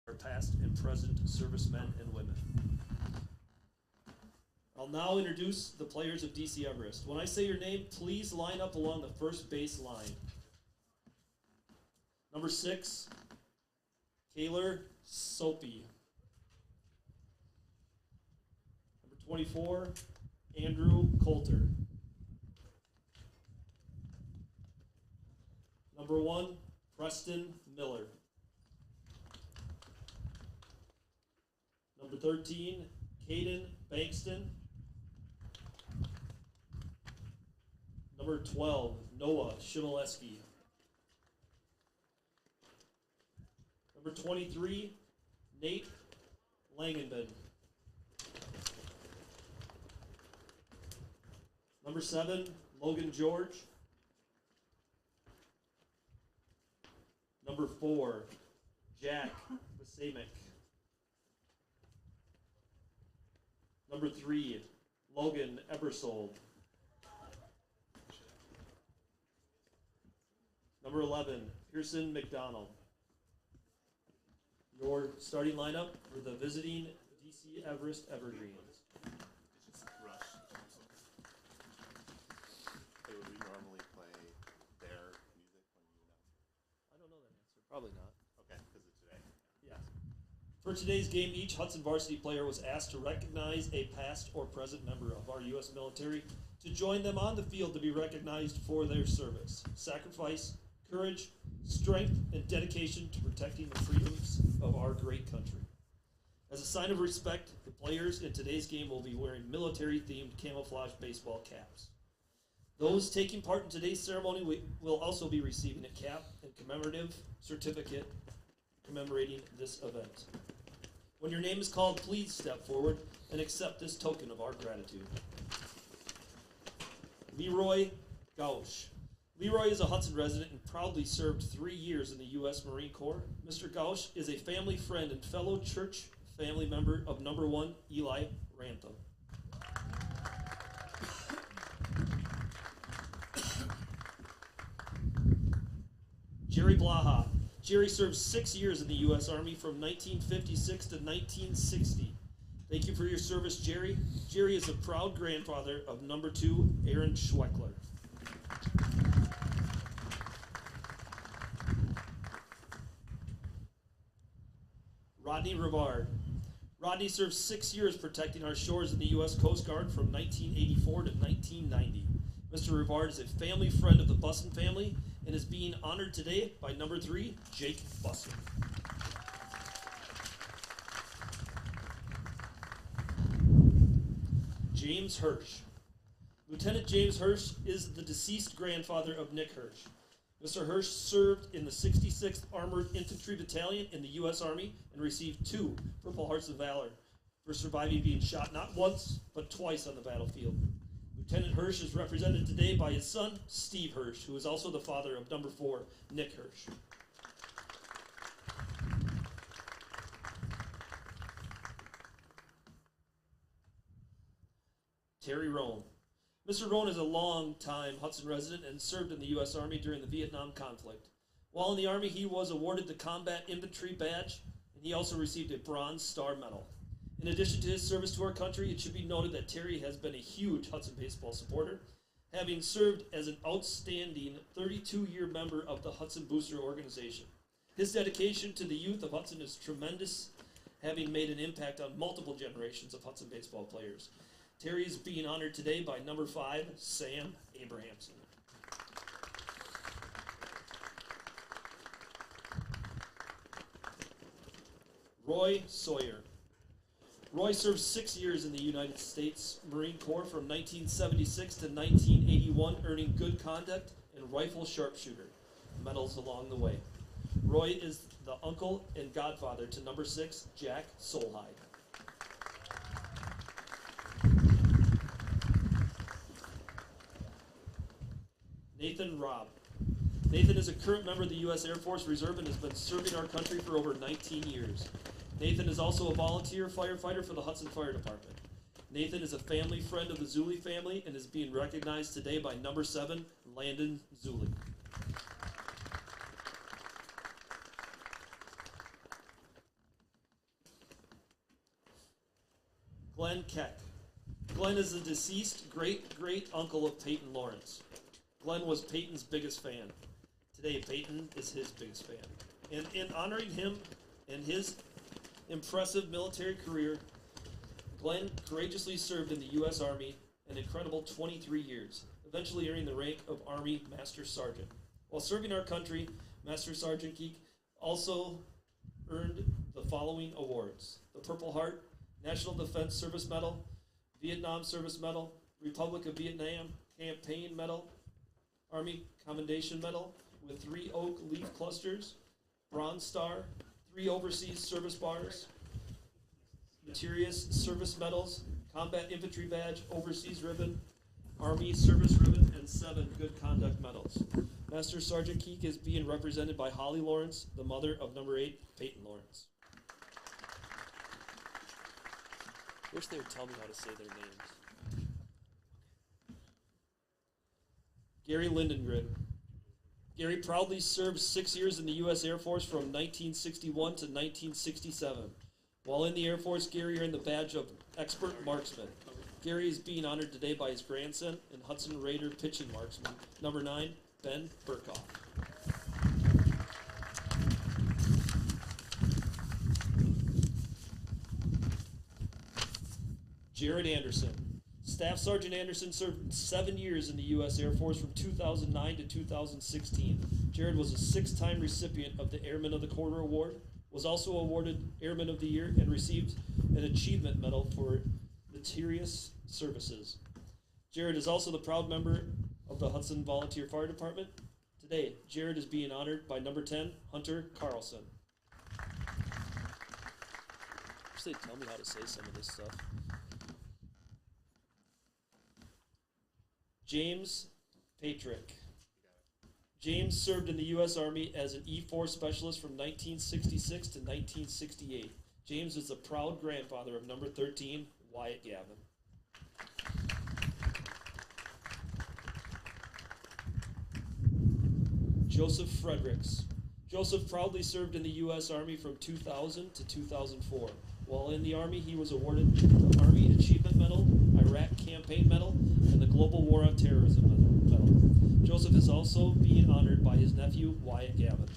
our past and present servicemen and women. I'll now introduce the players of DC Everest. When I say your name, please line up along the first base line. Number 6, Kaylor Soapy. Number 24, Andrew Coulter. Number 1, Preston Miller. Number 13, Caden Bankston. Number 12, Noah Shimoleski. Number 23, Nate Langenben. Number 7, Logan George. Number 4, Jack Vasamick. Number 3, Logan Ebersold. Number 11, Pearson McDonald. Your starting lineup for the visiting DC Everest Evergreens. It's just rush. Hey, would we normally play their music when you announce? I don't know that answer. Probably not. Okay, because it's today. Yes. For today's game, each Hudson varsity player was asked to recognize a past or present member of our U.S. military to join them on the field to be recognized for their service, sacrifice, courage, strength, and dedication to protecting the freedoms of our great country. As a sign of respect, the players in today's game will be wearing military-themed camouflage baseball caps. Those taking part in today's ceremony will also be receiving a cap and commemorative certificate commemorating this event. When your name is called, please step forward and accept this token of our gratitude. Leroy Gauch. Leroy is a Hudson resident and proudly served 3 years in the U.S. Marine Corps. Mr. Gauch is a family friend and fellow church family member of number 1, Eli Rantham. Jerry Blaha. Jerry served 6 years in the U.S. Army from 1956 to 1960. Thank you for your service, Jerry. Jerry is a proud grandfather of number 2, Aaron Schweckler. Rodney Rivard. Rodney served 6 years protecting our shores in the U.S. Coast Guard from 1984 to 1990. Mr. Rivard is a family friend of the Busson family and is being honored today by number 3, Jake Busson. James Hirsch. Lieutenant James Hirsch is the deceased grandfather of Nick Hirsch. Mr. Hirsch served in the 66th Armored Infantry Battalion in the U.S. Army and received 2 Purple Hearts of Valor for surviving being shot not once, but twice on the battlefield. Lieutenant Hirsch is represented today by his son, Steve Hirsch, who is also the father of number 4, Nick Hirsch. Terry Rohn. Mr. Rohn is a long-time Hudson resident and served in the U.S. Army during the Vietnam conflict. While in the Army, he was awarded the Combat Infantry Badge, and he also received a Bronze Star Medal. In addition to his service to our country, it should be noted that Terry has been a huge Hudson baseball supporter, having served as an outstanding 32-year member of the Hudson Booster Organization. His dedication to the youth of Hudson is tremendous, having made an impact on multiple generations of Hudson baseball players. Terry is being honored today by number 5, Sam Abrahamson. Roy Sawyer. Roy served 6 years in the United States Marine Corps from 1976 to 1981, earning good conduct and rifle sharpshooter medals along the way. Roy is the uncle and godfather to number 6, Jack Solheim. Nathan Robb. Nathan is a current member of the U.S. Air Force Reserve and has been serving our country for over 19 years. Nathan is also a volunteer firefighter for the Hudson Fire Department. Nathan is a family friend of the Zuli family and is being recognized today by number 7, Landon Zuli. Glenn Keck. Glenn is the deceased great-great-uncle of Peyton Lawrence. Glenn was Peyton's biggest fan. Today, Peyton is his biggest fan. And in honoring him and his impressive military career, Glenn courageously served in the U.S. Army an incredible 23 years, eventually earning the rank of Army Master Sergeant. While serving our country, Master Sergeant Keek also earned the following awards: the Purple Heart, National Defense Service Medal, Vietnam Service Medal, Republic of Vietnam Campaign Medal, Army Commendation Medal with 3 oak leaf clusters, Bronze Star, 3 overseas service bars, Meritorious Service Medals, Combat Infantry Badge, Overseas Ribbon, Army Service Ribbon, and 7 Good Conduct Medals. Master Sergeant Keek is being represented by Holly Lawrence, the mother of number 8, Peyton Lawrence. Wish they would tell me how to say their names. Gary Lindengren. Gary proudly served 6 years in the U.S. Air Force from 1961 to 1967. While in the Air Force, Gary earned the badge of Expert Marksman. Gary is being honored today by his grandson and Hudson Raider pitching marksman, number 9, Ben Burkhoff. Jared Anderson. Staff Sergeant Anderson served 7 years in the U.S. Air Force from 2009 to 2016. Jared was a 6-time recipient of the Airman of the Quarter Award, was also awarded Airman of the Year, and received an Achievement Medal for meritorious services. Jared is also the proud member of the Hudson Volunteer Fire Department. Today, Jared is being honored by number 10, Hunter Carlson. Wish they'd tell me how to say some of this stuff. James Patrick. James served in the U.S. Army as an E-4 specialist from 1966 to 1968. James is the proud grandfather of number 13, Wyatt Gavin. Joseph Fredericks. Joseph proudly served in the U.S. Army from 2000 to 2004. While in the Army, he was awarded the Army Achievement Medal, Iraq Campaign Medal, and the Global War on Terrorism Medal. Joseph is also being honored by his nephew, Wyatt Gavin.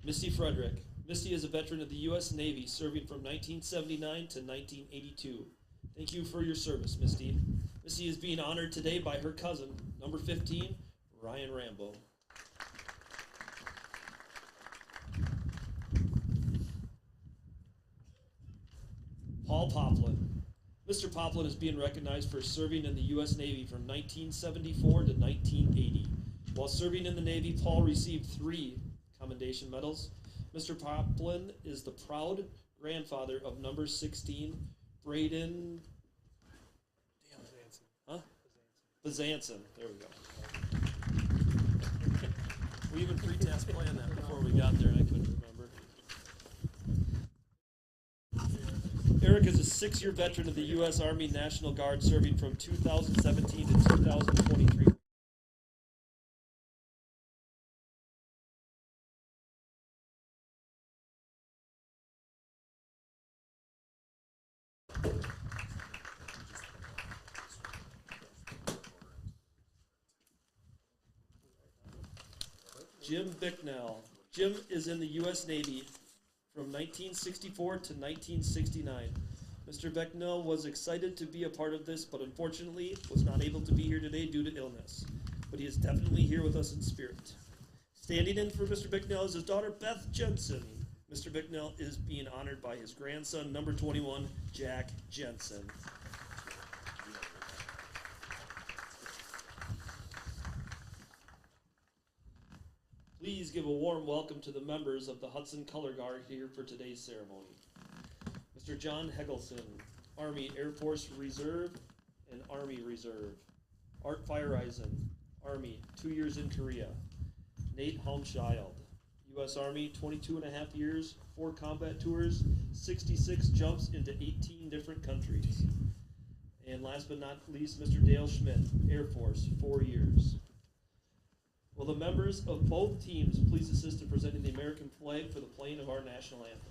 Misty Frederick. Misty is a veteran of the U.S. Navy, serving from 1979 to 1982. Thank you for your service, Misty. Misty is being honored today by her cousin, number 15, Ryan Rambo. Paul Poplin. Mr. Poplin is being recognized for serving in the U.S. Navy from 1974 to 1980. While serving in the Navy, Paul received 3 commendation medals. Mr. Poplin is the proud grandfather of number 16, Braden Bazanson. There we go. We even pre-task planned that before we got there, and I couldn't remember. Eric is a 6-year veteran of the U.S. Army National Guard, serving from 2017 to 2023. Jim Bicknell. Jim is in the U.S. Navy from 1964 to 1969. Mr. Bicknell was excited to be a part of this, but unfortunately was not able to be here today due to illness. But he is definitely here with us in spirit. Standing in for Mr. Bicknell is his daughter, Beth Jensen. Mr. Bicknell is being honored by his grandson, number 21, Jack Jensen. Please give a warm welcome to the members of the Hudson Color Guard here for today's ceremony. Mr. John Hegelson, Army Air Force Reserve and Army Reserve. Art Feiereisen, Army, 2 years in Korea. Nate Haumschild, U.S. Army, 22 and a half years, 4 combat tours, 66 jumps into 18 different countries. And last but not least, Mr. Dale Schmidt, Air Force, 4 years. Will the members of both teams please assist in presenting the American flag for the playing of our national anthem?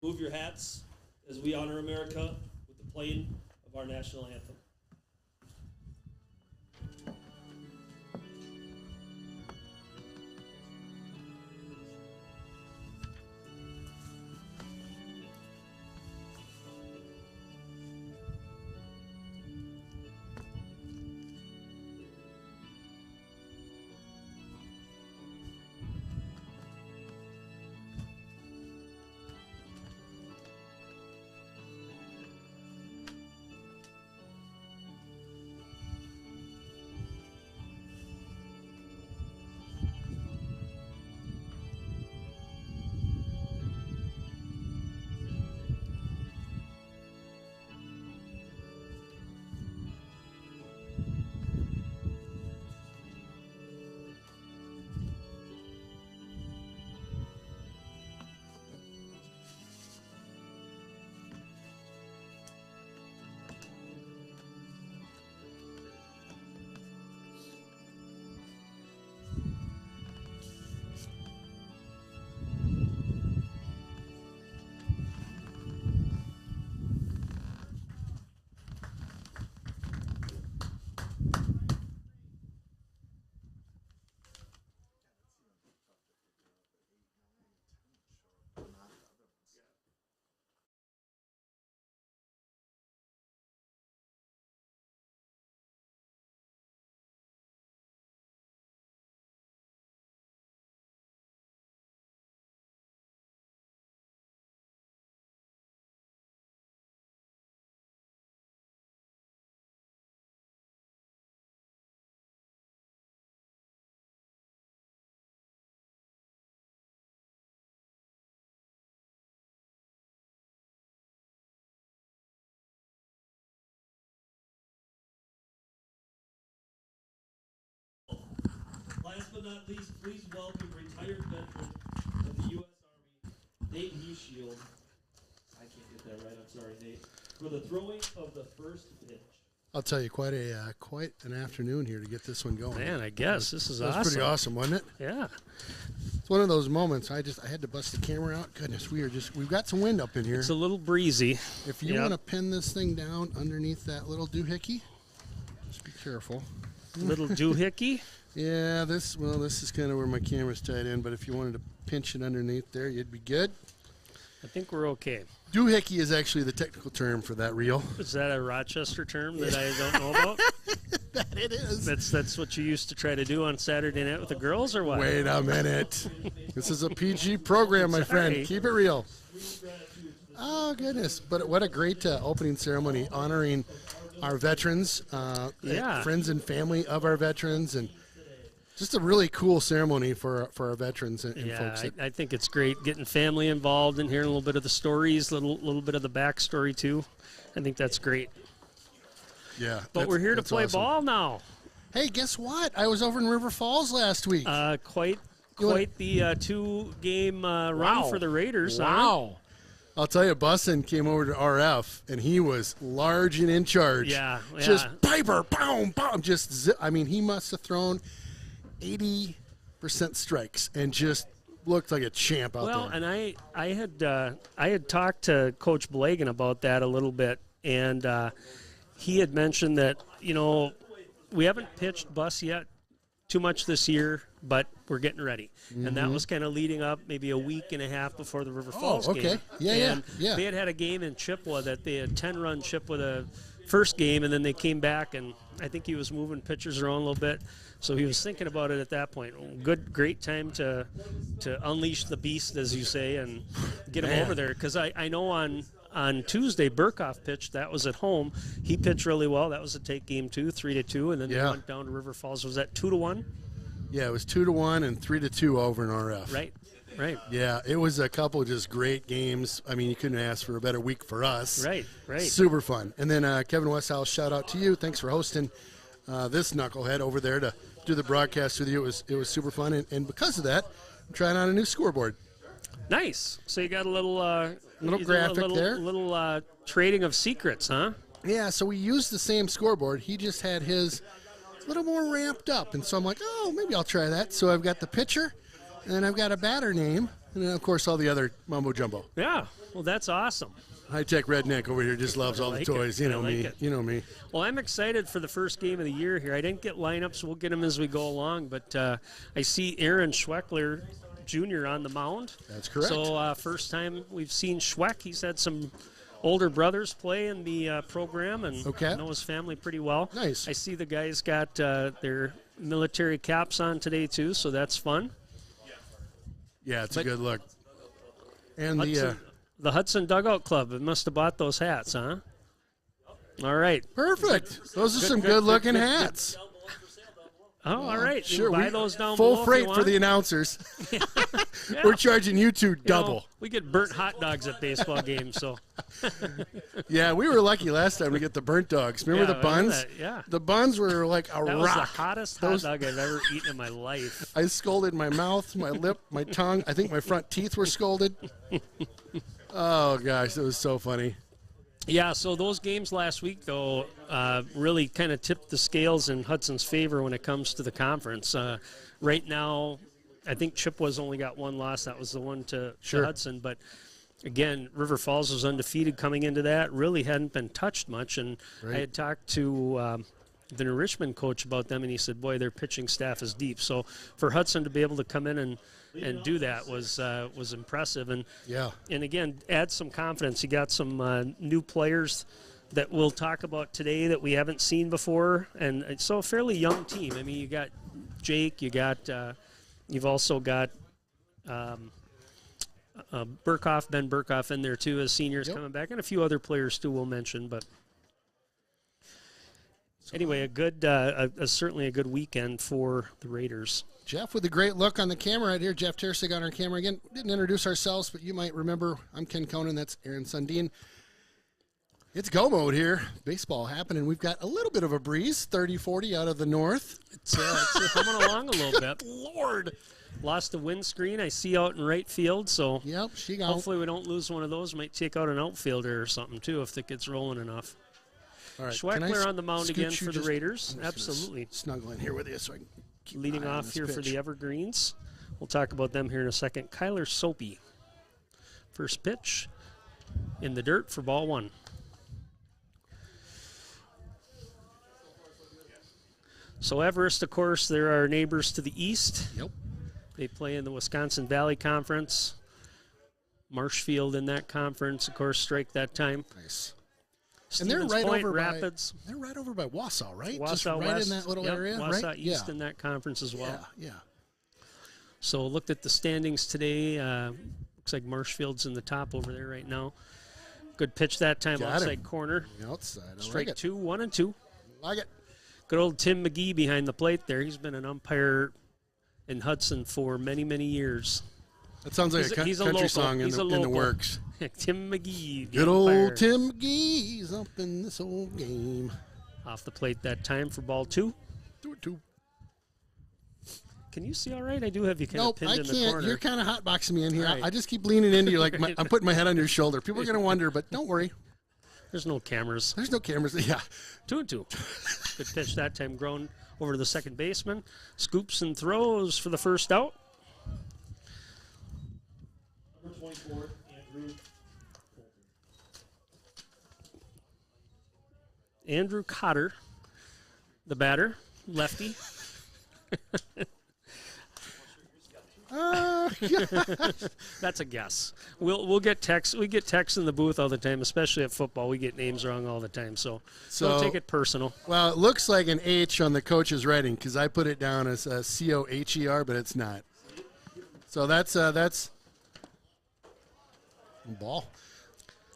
Move your hats as we honor America with the playing of our national anthem. Last but not least, please welcome retired veteran of the U.S. Army, Nate Shield. I can't get that right. I'm sorry, Nate. For the throwing of the first pitch. I'll tell you, quite an afternoon here to get this one going. Man, I guess this is That's awesome. pretty awesome, wasn't it? Yeah. It's one of those moments. I had to bust the camera out. Goodness, we've got some wind up in here. It's a little breezy. If you want to pin this thing down underneath that little doohickey, just be careful. Little doohickey. Yeah, this is kind of where my camera's tied in, but if you wanted to pinch it underneath there, you'd be good. I think we're okay. Doohickey is actually the technical term for that reel. Is that a Rochester term that I don't know about? That it is. That's what you used to try to do on Saturday night with the girls, or what? Wait a minute. This is a PG program, my friend. Sorry. Keep it real. Oh, goodness. But what a great opening ceremony honoring our veterans, friends and family of our veterans, and just a really cool ceremony for our veterans and folks. I think it's great getting family involved and hearing a little bit of the stories, little bit of the backstory, too. I think that's great. Yeah. But we're here to play awesome. ball now. Hey, guess what? I was over in River Falls last week. Quite the two-game run for the Raiders. Wow. I'll tell you, Bussin came over to RF, and he was large and in charge. Yeah. Just Piper, boom, boom. He must have thrown 80% strikes and just looked like a champ out there. Well, and I had talked to Coach Blagan about that a little bit, and he had mentioned that, we haven't pitched Bus yet too much this year, but we're getting ready. Mm-hmm. And that was kind of leading up maybe a week and a half before the River Falls game. Yeah. They had a game in Chippewa that they had 10-run Chippewa the first game, and then they came back, and I think he was moving pitchers around a little bit. So he was thinking about it at that point. Great time to unleash the beast, as you say, and get him over there. Because I know on on Tuesday, Burkhoff pitched. That was at home. He pitched really well. That was a take game 2, 3-2, and then they went down to River Falls. Was that 2-1? Yeah, it was 2-1 and 3-2 over in RF. Right. Yeah, it was a couple of just great games. I mean, you couldn't ask for a better week for us. Right. Super fun. And then Kevin Westhouse, shout out to you. Thanks for hosting this knucklehead over there to do the broadcast with you. It was super fun, and because of that, I'm trying out a new scoreboard. Nice. So you got a little graphic there. Little trading of secrets, huh? Yeah. So we used the same scoreboard. He just had his a little more ramped up, and so I'm like, oh, maybe I'll try that. So I've got the pitcher, and then I've got a batter name, and then of course all the other mumbo jumbo. Yeah. Well, that's awesome. High-tech redneck over here just loves all the toys. You know me. It. You know me. Well, I'm excited for the first game of the year here. I didn't get lineups. We'll get them as we go along. But I see Aaron Schweckler Jr. on the mound. That's correct. So first time we've seen Schweck. He's had some older brothers play in the program and know his family pretty well. Nice. I see the guys got their military caps on today, too, so that's fun. Yeah, it's a good look. And the Hudson Dugout Club must have bought those hats, huh? All right. Perfect. Those are some good-looking hats. Oh, all right. Sure. Buy those down full below freight for the announcers. Yeah. We're charging you two double. We get burnt hot dogs at baseball games, so. Yeah, we were lucky last time to get the burnt dogs. Remember the buns? Yeah. The buns were like a that rock. Was the hottest hot dog I've ever eaten in my life. I scalded my mouth, my lip, my tongue. I think my front teeth were scalded. Oh, gosh, it was so funny. Yeah, so those games last week, though, really kind of tipped the scales in Hudson's favor when it comes to the conference. Right now, I think Chippewa's only got one loss. That was the one to Hudson. But, again, River Falls was undefeated coming into that, really hadn't been touched much. And I had talked to the New Richmond coach about them, and he said, boy, their pitching staff is deep. So for Hudson to be able to come in and do that was impressive, and again add some confidence. You got some new players that we'll talk about today that we haven't seen before, and so a fairly young team. I mean, you got Jake, you've also got Ben Burkhoff in there too as seniors coming back, and a few other players too we'll mention. But anyway, certainly a good weekend for the Raiders. Jeff with a great look on the camera right here. Jeff Tersig on our camera again. Didn't introduce ourselves, but you might remember. I'm Ken Conan. That's Aaron Sundin. It's go mode here. Baseball happening. We've got a little bit of a breeze, 30-40 out of the north. It's coming along a little bit. Lord. Lost a windscreen I see out in right field, so hopefully we don't lose one of those. Might take out an outfielder or something, too, if it gets rolling enough. All right. Schweckler on the mound again for the Raiders. Absolutely. Snuggle in here with you so I can keep leading off here for the Evergreens. We'll talk about them here in a second. Kyler Soapy. First pitch in the dirt for ball one. So Everest, of course, they're our neighbors to the east. Yep. They play in the Wisconsin Valley Conference. Marshfield in that conference, of course, strike that time. Nice. And they're right over Rapids. They're right over by Wausau, right? Wausau Just right West, in that little area, Wausau right? East in that conference as well. Yeah. So looked at the standings today. Looks like Marshfield's in the top over there right now. Good pitch that time, outside corner. Outside. Strike like 2, 1-2. Like it. Good old Tim McGee behind the plate there. He's been an umpire in Hudson for many, many years. That sounds like a country song in the works. Tim McGee. Good old Tim McGee's up in this old game. Off the plate that time for ball 2. Do it, 2. Can you see all right? I do have you kind of pinned in the corner. Nope, I can't. You're kind of hotboxing me in here. Right. I just keep leaning into you like I'm putting my head on your shoulder. People are going to wonder, but don't worry. There's no cameras. There's no cameras. Yeah. 2-2. Good pitch that time, grown over to the second baseman. Scoops and throws for the first out. Number 24, Andrew Cotter, the batter, lefty. That's a guess. We'll get texts. We get texts in the booth all the time, especially at football. We get names wrong all the time, so don't take it personal. Well, it looks like an H on the coach's writing because I put it down as a Coher, but it's not. So that's ball.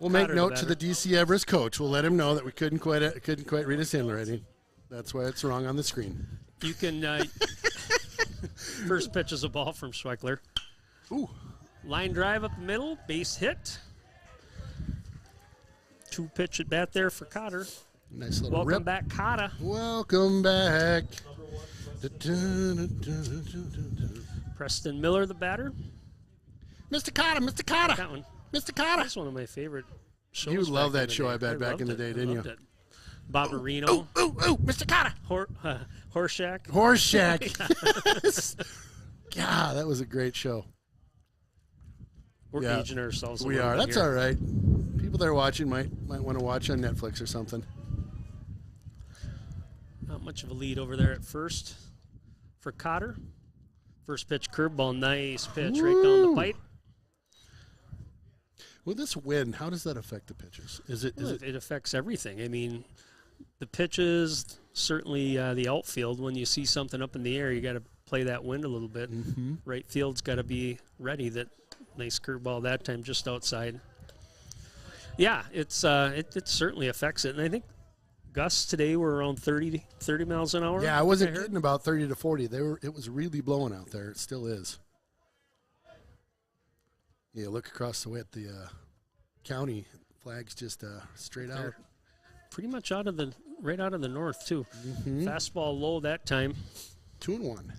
We'll make Cotter note to batter. the DC Everest coach. We'll let him know that we couldn't quite read his handwriting. That's why it's wrong on the screen. You can. First pitch is a ball from Schweikler. Ooh. Line drive up the middle, base hit. 2-pitch at bat there for Cotter. Nice little Welcome rip. back, Cotter. Welcome back. Preston Miller, the batter. Mr. Cotter, Mr. Cotter, That one. Mr. Cotter. That's one of my favorite shows. You loved back in that the show, day. I bet, back loved in the it. day, I didn't you? loved it. Barbarino. Ooh, Mr. Cotter. Horseshack. Horseshack. God, that was a great show. We're Yeah. aging ourselves. We are. That's all right. People that are watching might want to watch on Netflix or something. Not much of a lead over there at first for Cotter. First pitch, curveball, nice pitch right down the pipe. With this wind, how does that affect the pitchers? It affects everything. I mean, the pitches, certainly the outfield. When you see something up in the air, you got to play that wind a little bit. Mm-hmm. Right field's got to be ready. That nice curveball that time, just outside. Yeah, it certainly affects it, and I think gusts today were around 30 miles an hour. Yeah, I wasn't getting about 30 to 40. It was really blowing out there. It still is. Yeah, look across the way at the county flags, just straight out. Pretty much right out of the north too. Mm-hmm. Fastball low that time. 2-1.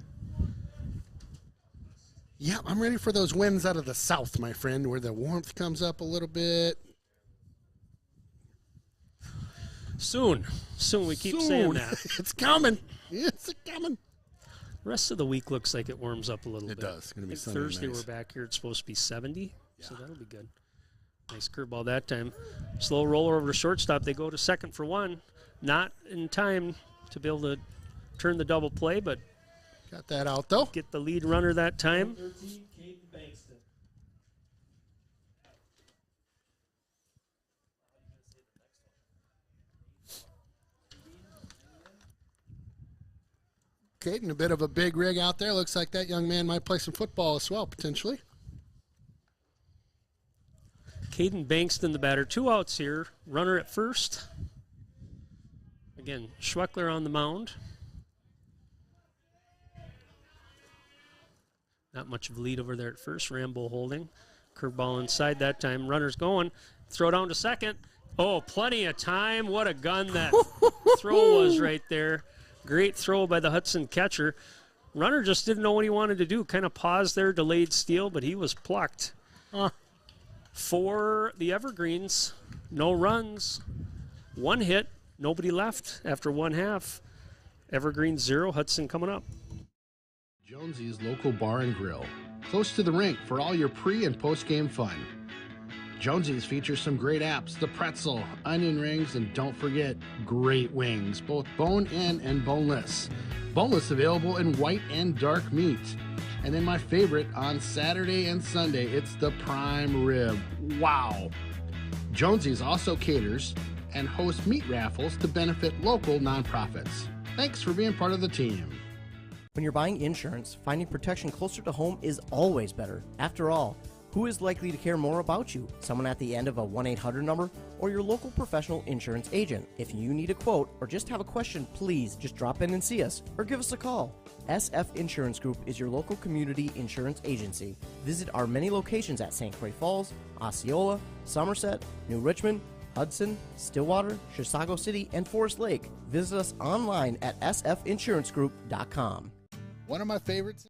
Yeah, I'm ready for those winds out of the south, my friend, where the warmth comes up a little bit. Soon we keep saying that. It's coming. It's coming. Rest of the week looks like it warms up a little It bit. does. It's gonna be I think sunny and Thursday nice. we're back here. It's supposed to be 70, so that'll be good. Nice curveball that time. Slow roller over to shortstop. They go to second for one. Not in time to be able to turn the double play, but Got that out, though. get the lead runner that time. 13, Caden Bankston. Caden, a bit of a big rig out there. Looks like that young man might play some football as well, potentially. Caden Bankston, the batter. 2 outs here. Runner at first. Again, Schweckler on the mound. Not much of a lead over there at first. Rambo holding. Curveball inside that time. Runner's going. Throw down to second. Oh, plenty of time. What a gun that throw was right there. Great throw by the Hudson catcher. Runner just didn't know what he wanted to do. Kind of paused there, delayed steal, but he was plucked. For the Evergreens, no runs, 1 hit, nobody left after 1 half. Evergreens 0, Hudson coming up. Jonesy's local bar and grill, close to the rink for all your pre- and post-game fun. Jonesy's features some great apps, the pretzel, onion rings, and don't forget, great wings, both bone-in and boneless. Boneless available in white and dark meat. And then my favorite, on Saturday and Sunday, it's the prime rib. Wow! Jonesy's also caters and hosts meat raffles to benefit local nonprofits. Thanks for being part of the team. When you're buying insurance, finding protection closer to home is always better. After all, who is likely to care more about you? Someone at the end of a 1-800 number or your local professional insurance agent? If you need a quote or just have a question, please just drop in and see us or give us a call. SF Insurance Group is your local community insurance agency. Visit our many locations at St. Croix Falls, Osceola, Somerset, New Richmond, Hudson, Stillwater, Chisago City, and Forest Lake. Visit us online at sfinsurancegroup.com. One of my favorites.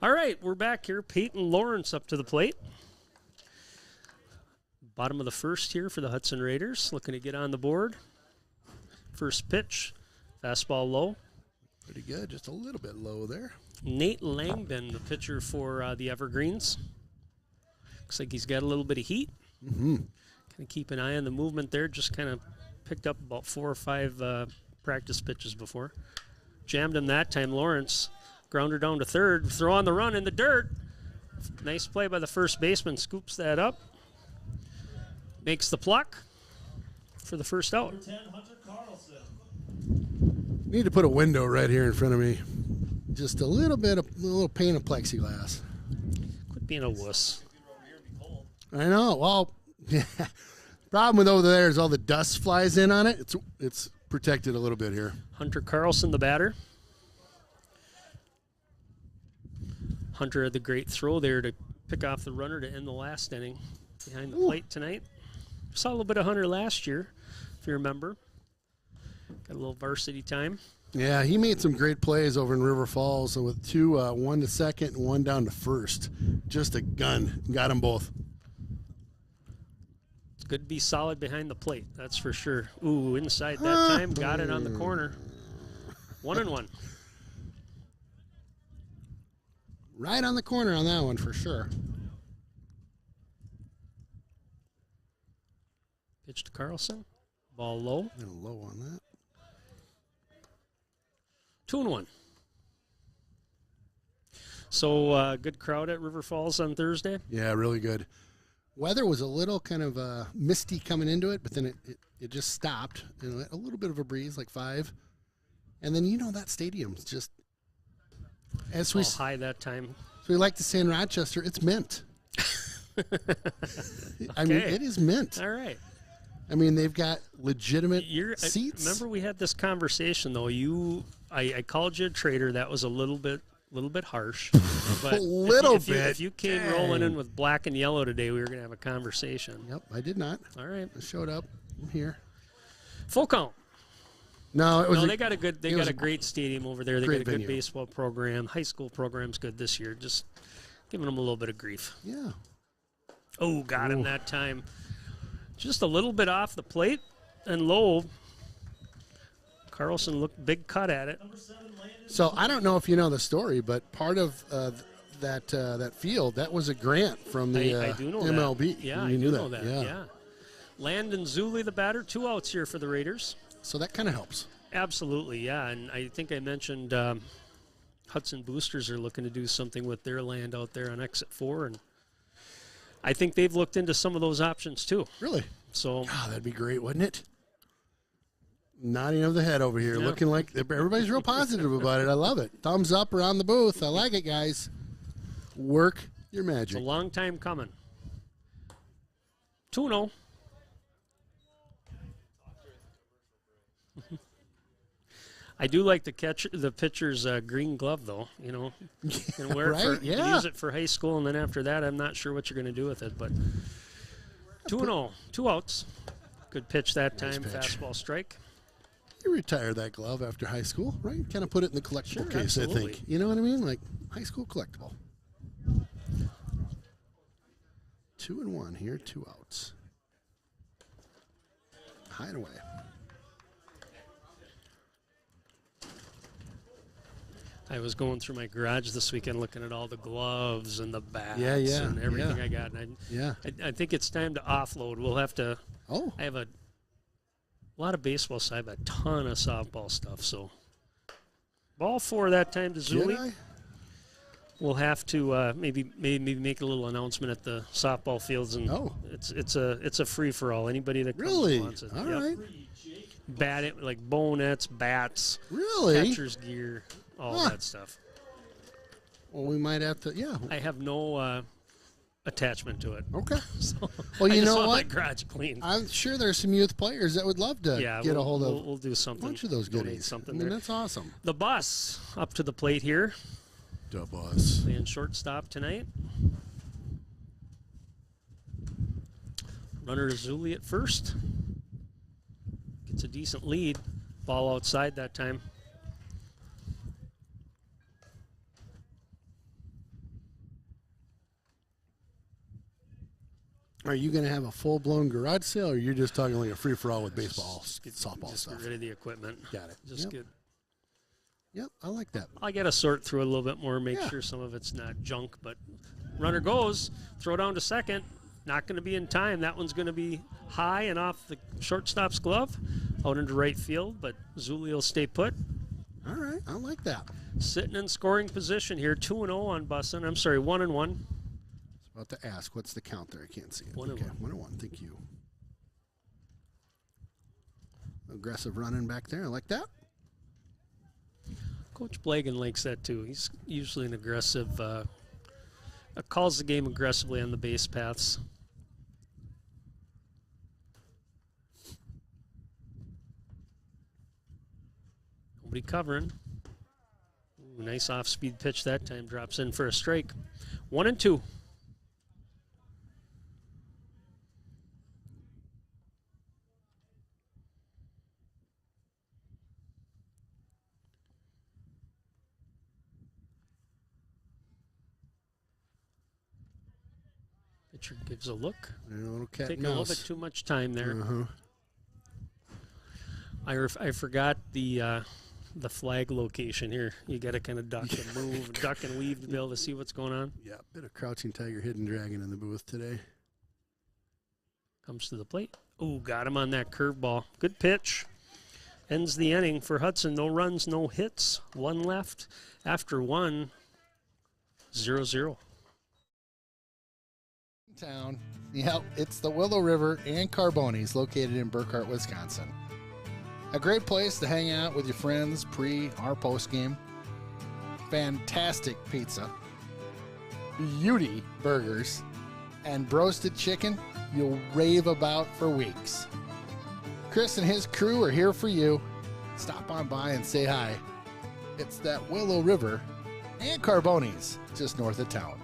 All right, we're back here. Peyton Lawrence up to the plate. Bottom of the first here for the Hudson Raiders, looking to get on the board. First pitch, fastball low. Pretty good, just a little bit low there. Nate Langdon, the pitcher for the Evergreens. Looks like he's got a little bit of heat. Mm-hmm. Kind of keep an eye on the movement there. Just kind of picked up about 4 or 5 practice pitches before. Jammed him that time. Lawrence grounder down to third. Throw on the run in the dirt. Nice play by the first baseman. Scoops that up. Makes the pluck for the first out. Number 10, Hunter Carlson. Need to put a window right here in front of me. Just a little pane of plexiglass. Quit being a wuss. I know. Well, problem with over there is all the dust flies in on it. It's protected a little bit here. Hunter Carlson, the batter. Hunter had the great throw there to pick off the runner to end the last inning behind the plate tonight. Saw a little bit of Hunter last year, if you remember. Got a little varsity time. Yeah, he made some great plays over in River Falls with two, one to second and one down to first. Just a gun. Got them both. It's good to be solid behind the plate, that's for sure. Ooh, inside that time. Got it on the corner. 1-1. Right on the corner on that one for sure. Pitch to Carlson. Ball low. A little low on that. 2-1. So good crowd at River Falls on Thursday. Yeah, really good. Weather was a little kind of misty coming into it, but then it just stopped. You know, a little bit of a breeze, like 5. And then, that stadium's just, as we high that time. So we like to say in Rochester, it's mint. I mean, it is mint. All right. I mean, they've got legitimate seats. Remember we had this conversation, though. I called you a traitor. That was a little bit harsh. But if you came rolling in with black and yellow today, we were going to have a conversation. Yep, I did not. All right. I showed up. I'm here. Full count. No, they got a great stadium over there. They got a good baseball program. High school program's good this year. Just giving them a little bit of grief. Yeah. Oh, got him that time. Just a little bit off the plate and low. Carlson looked big cut at it. So I don't know if you know the story, but part of that field, that was a grant from the I do know MLB. That. Yeah, you knew knew that. Yeah. Yeah. Landon Zuli, the batter, 2 outs here for the Raiders. So that kind of helps. Absolutely, yeah. And I think I mentioned Hudson Boosters are looking to do something with their land out there on Exit 4, and I think they've looked into some of those options too. Really? So that'd be great, wouldn't it? Nodding of the head over here, looking like everybody's real positive about it. I love it. Thumbs up around the booth. I like it, guys. Work your magic. It's a long time coming. 2-0. I do like the pitcher's green glove, though. And wear it use it for high school, and then after that, I'm not sure what you're going to do with it. But 2-0, 2 outs. Good pitch that time. Nice pitch. Fastball strike. You retire that glove after high school, right? Kind of put it in the collectible case, absolutely. I think. You know what I mean? Like high school collectible. 2-1 here, 2 outs. High and away. I was going through my garage this weekend looking at all the gloves and the bats and everything I got. And I think it's time to offload. We'll have to. I have a lot of baseball, so I have a ton of softball stuff. So, ball 4 that time to Zuli. We'll have to maybe make a little announcement at the softball fields, and it's a free for all. Anybody that comes wants it. All right. Bat it like bonnets, bats, catcher's gear, all that stuff. Well, we might have to. I have no attachment to it. Okay. So well, you know what? My garage clean. I'm sure there's some youth players that would love to get a hold of. We'll do something. A bunch of those goodies. Something there. That's awesome. The bus up to the plate here. The bus. Playing shortstop tonight. Runner to Zuli at first. Gets a decent lead. Ball outside that time. are you going to have a full-blown garage sale, or you're just talking like a free-for-all with baseball, softball Just stuff? get rid of the equipment. Got it. Just Yep. get. Yep, I like that. I got to sort through it a little bit more, make Yeah. sure some of it's not junk. But runner goes, throw down to second. Not going to be in time. That one's going to be high and off the shortstop's glove, out into right field. But Zuli will stay put. All right, I like that. Sitting in scoring position here, 2-0 on Bussin. I'm sorry, 1-1. About to ask, what's the count there? I can't see it. 1-1. Okay, 1-1. Thank you. Aggressive running back there. I like that. Coach Blagan likes that too. He's usually an aggressive, calls the game aggressively on the base paths. Nobody covering. Ooh, nice off-speed pitch that time. Drops in for a strike. 1-2. Pitcher gives a look. A little cat Taking a little bit too much time there. Uh-huh. I forgot the flag location here. You got to kind of duck and move, duck and weave to be able to see what's going on. Yeah, bit of crouching tiger, hidden dragon in the booth today. Comes to the plate. Ooh, got him on that curveball. Good pitch. Ends the inning for Hudson. No runs, no hits. One left. After one, 0-0. Town. Yep, it's the Willow River and Carbonis located in Burkhart, Wisconsin. A great place to hang out with your friends pre or post game. Fantastic pizza, beauty burgers, and roasted chicken you'll rave about for weeks. Chris and his crew are here for you. Stop on by and say hi. It's that Willow River and Carbonis just north of town.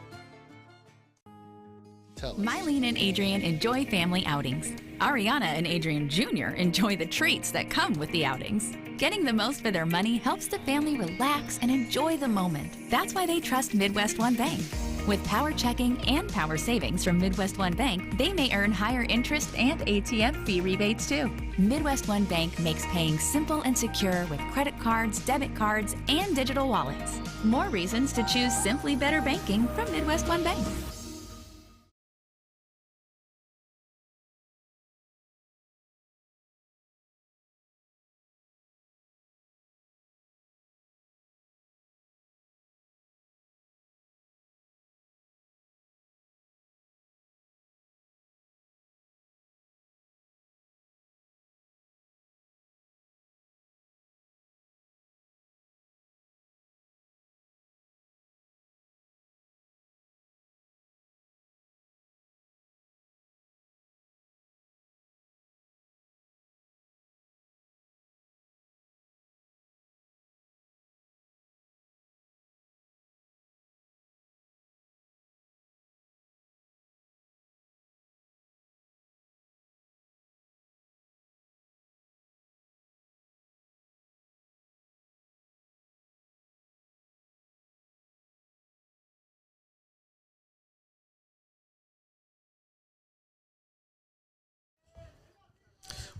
Mylene and Adrian enjoy family outings. Ariana and Adrian Jr. enjoy the treats that come with the outings. Getting the most for their money helps the family relax and enjoy the moment. That's why they trust Midwest One Bank. With power checking and power savings from Midwest One Bank, they may earn higher interest and ATM fee rebates too. Midwest One Bank makes paying simple and secure with credit cards, debit cards, and digital wallets. More reasons to choose simply better banking from Midwest One Bank.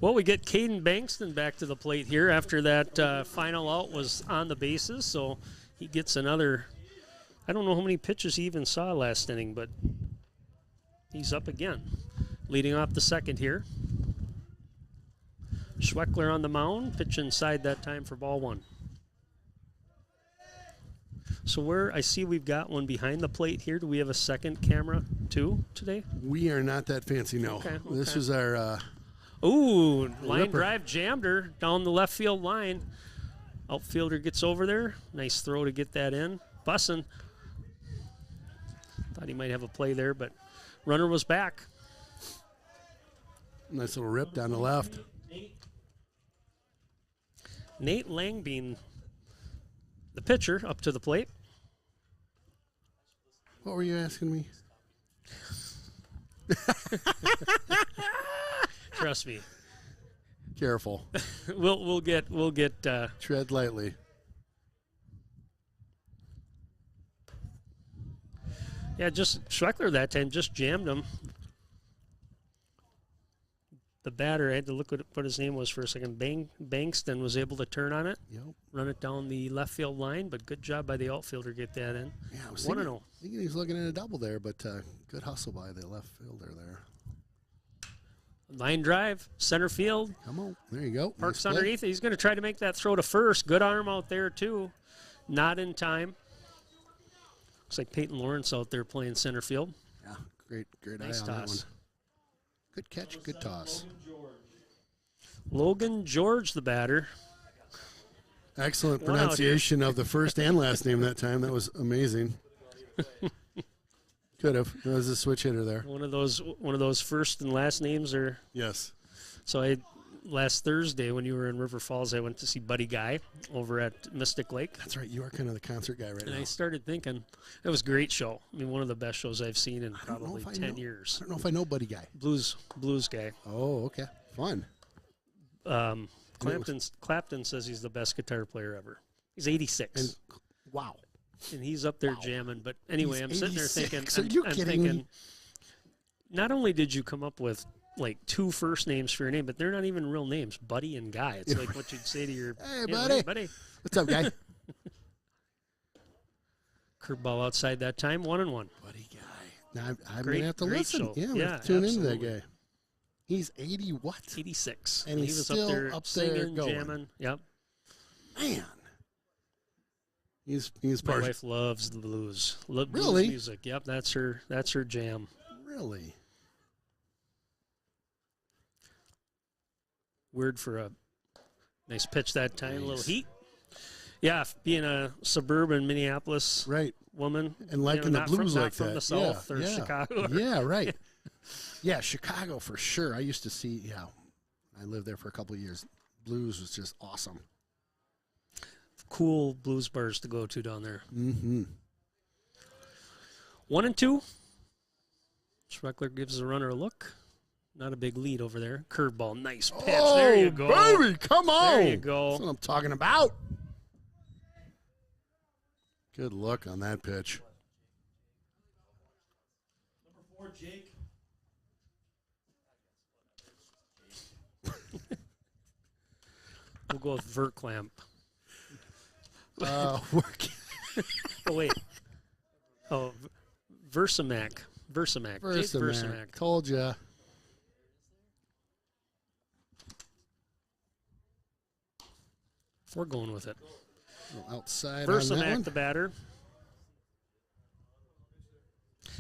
Well, we get Caden Bankston back to the plate here after that final out was on the bases, so he gets another. I don't know how many pitches he even saw last inning, but he's up again. Leading off the second here. Schweckler on the mound, pitch inside that time for ball one. So where I see we've got one behind the plate here. Do we have a second camera too today? We are not that fancy, no. Okay. This is our Ooh, line Ripper. drive jammed her down the left field line. Outfielder gets over there. Nice throw to get that in. Bussin'. Thought he might have a play there, but runner was back. nice little rip down the left. Nate Langbein, the pitcher, up to the plate. What were you asking me? Trust me. Careful. We'll get Tread lightly. yeah, just Schweckler that time just jammed him. the batter, I had to look at what his name was for a second. Bankston was able to turn on it, run it down the left field line, but good job by the outfielder get that in. Yeah, I was 1-0. thinking he was looking at a double there, but good hustle by the left fielder there. Line drive, center field. Come on, there you go. Parks Nice underneath. He's going to try to make that throw to first. Good arm out there, too. Not in time. Looks like Peyton Lawrence out there playing center field. Yeah, great Nice eye on that one. toss. Good catch, good toss. Logan George, the batter. Excellent One out pronunciation of the first and last name that time. That was amazing. Could have. There was a switch hitter there. One of those first and last names are. Yes. So last Thursday when you were in River Falls, I went to see Buddy Guy over at Mystic Lake. That's right. You are kind of the concert guy right now. And I started thinking, it was a great show. I mean, one of the best shows I've seen in probably 10 years. I don't know if I know Buddy Guy. Blues guy. Oh, okay. Fun. Clapton says he's the best guitar player ever. He's 86. And, wow. And he's up there jamming. But anyway, I'm sitting there thinking, Are you kidding me? Not only did you come up with like 2 first names for your name, but they're not even real names, Buddy and Guy. It's like what you'd say to your hey, buddy. buddy. What's up, guy? Curveball outside that time, 1-1. Buddy Guy. Now I'm going to have to listen. Show. Yeah, I'm yeah, have to tune absolutely. into that guy. He's 80 what? 86. And he's he was still up there up there singing, going. jamming. Yep. Man. He's My part. wife loves the blues. Blues Really? music. Yep, that's her jam. Really? Weird for a nice pitch that time. A little Nice. heat. Yeah, being a suburban Minneapolis Right. woman. And liking the not blues from, like not from that. the South yeah, or yeah. Chicago. Yeah, right. Yeah, Chicago for sure. I used to see, I lived there for a couple of years. Blues was just awesome. Cool blues bars to go to down there. Mm-hmm. 1-2. Schweckler gives the runner a look. Not a big lead over there. Curveball, nice pitch. Oh, There you go. baby, come on. There you go. That's what I'm talking about. Good luck on that pitch. Number 4, Jake. We'll go with Verklamp. Uh, Oh, wait. Oh, Versamac. Jake Versamac. Told ya. We're going with it. Outside on that Versamac, one. the batter.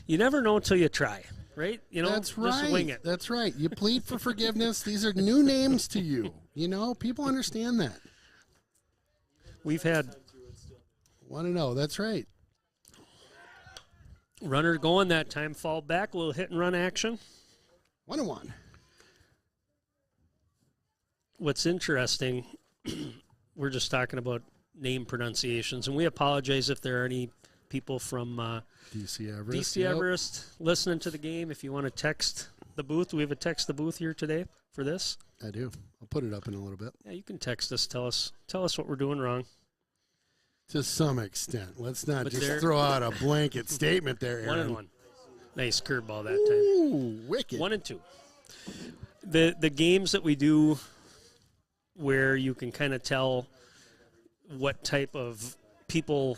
You never know until you try, right? You know, That's just right. wing it. That's right. You plead for forgiveness. These are new names to you. You know, people understand that. We've had Want to know. That's right. runner going that time, fall back, a little hit and run action. 1-1. What's interesting, we're just talking about name pronunciations, and we apologize if there are any people from DC Everest. DC Everest listening to the game. If you want to text the booth, we have a text the booth here today for this. I do. I'll put it up in a little bit. Yeah, you can text us. Tell us what we're doing wrong. To some extent. Let's not But just there- throw out a blanket statement there, Aaron. 1-1. Nice curveball that time. Ooh, wicked. 1-2. The games that we do where you can kind of tell what type of people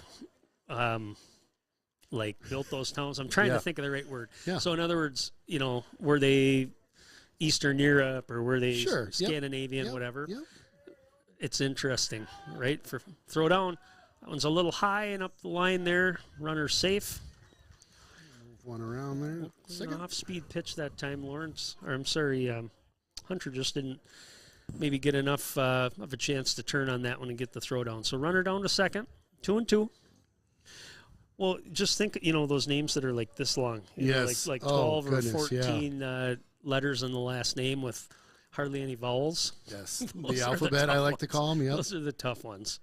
like built those towns. I'm trying Yeah. to think of the right word. Yeah. So in other words, you know, were they Eastern Europe or were they Sure. Yep. Scandinavian, Yep. whatever? Yep. It's interesting, right? For throw down. That one's a little high and up the line there. Runner safe. One around there. Second. Off-speed pitch that time, Lawrence. Or I'm sorry, Hunter just didn't maybe get enough of a chance to turn on that one and get the throw down. So runner down to second, 2-2. Well, just think, you know, those names that are like this long. You know, Yes. like Oh, 12 goodness, or 14 letters in the last name with hardly any vowels. Yes. Those The are the alphabet, I tough like to ones. call them. Yep. Those are the tough ones.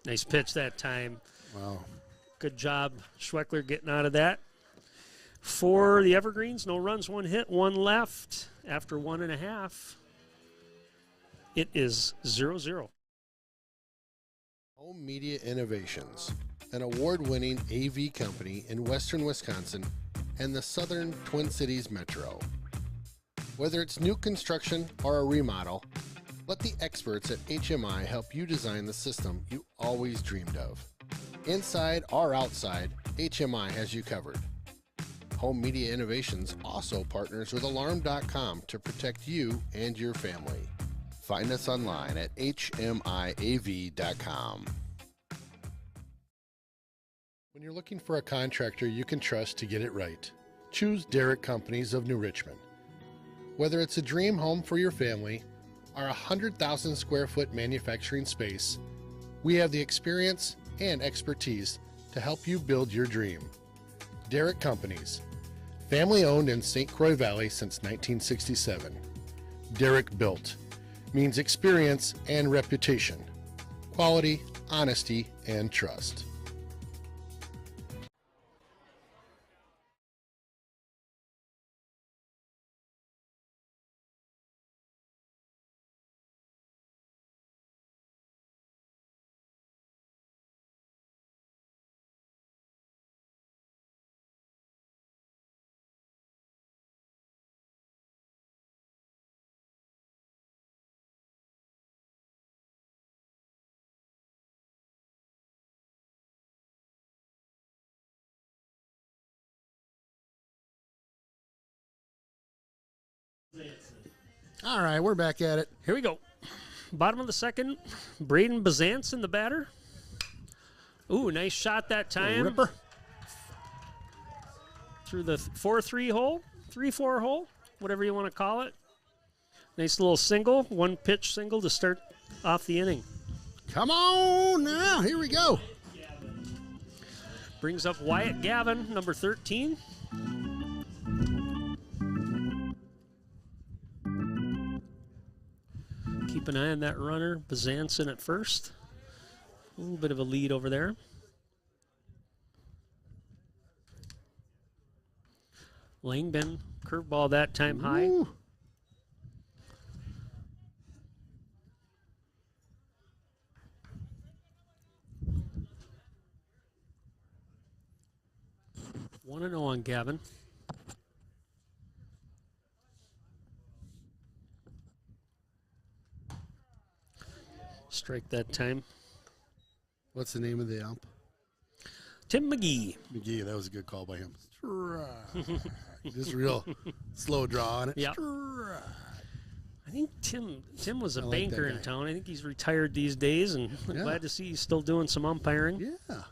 Nice pitch that time. Wow. Good job, Schweckler, getting out of that. For the Evergreens, no runs, 1 hit, 1 left. After 1.5, it is 0-0. Home Media Innovations, an award-winning AV company in western Wisconsin and the southern Twin Cities metro. Whether it's new construction or a remodel, let the experts at HMI help you design the system you always dreamed of. Inside or outside, HMI has you covered. Home Media Innovations also partners with Alarm.com to protect you and your family. Find us online at hmiav.com. When you're looking for a contractor you can trust to get it right, choose Derrick Companies of New Richmond. Whether it's a dream home for your family or a 100,000 square foot manufacturing space, we have the experience and expertise to help you build your dream. Derrick Companies, family owned in St. Croix Valley since 1967. Derrick Built means experience and reputation, quality, honesty, and trust. All right, we're back at it. Here we go. Bottom of the second, Braden Bazance in the batter. Ooh, nice shot that time. Ripper. Through the 4-3 hole, 3-4 hole, whatever you want to call it. Nice little single, one pitch single to start off the inning. Come on now, here we go. Brings up Wyatt Gavin, number 13. Keep an eye on that runner, Bazanson at first. A little bit of a lead over there. Langben, curveball that time high. Ooh. One and 0 on Gavin. Strike that time. What's the name of the ump? Tim McGee. McGee, that was a good call by him. Just real slow draw on it. Yeah. I think Tim was a like banker that in guy. town. I think he's retired these days, and I'm Yeah. glad to see he's still doing some umpiring. Yeah.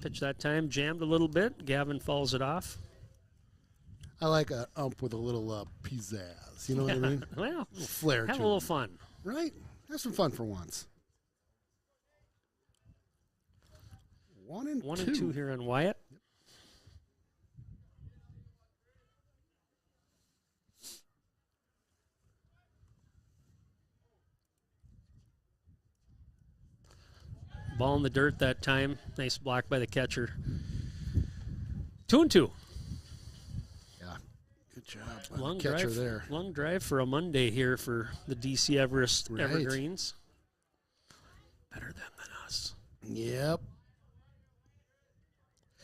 Pitch that time, jammed a little bit. Gavin fouls it off. I like an ump with a little pizzazz. You know what I mean? Well, A little flair have to a little it. fun. Right? Have some fun for once. 1 and 1 2. and 2 here on Wyatt. Ball in the dirt that time. Nice block by the catcher. 2 and 2. Yeah. Good job by the catcher drive, there. long drive for a Monday here for the DC Everest Right. Evergreens. Better them than us. Yep.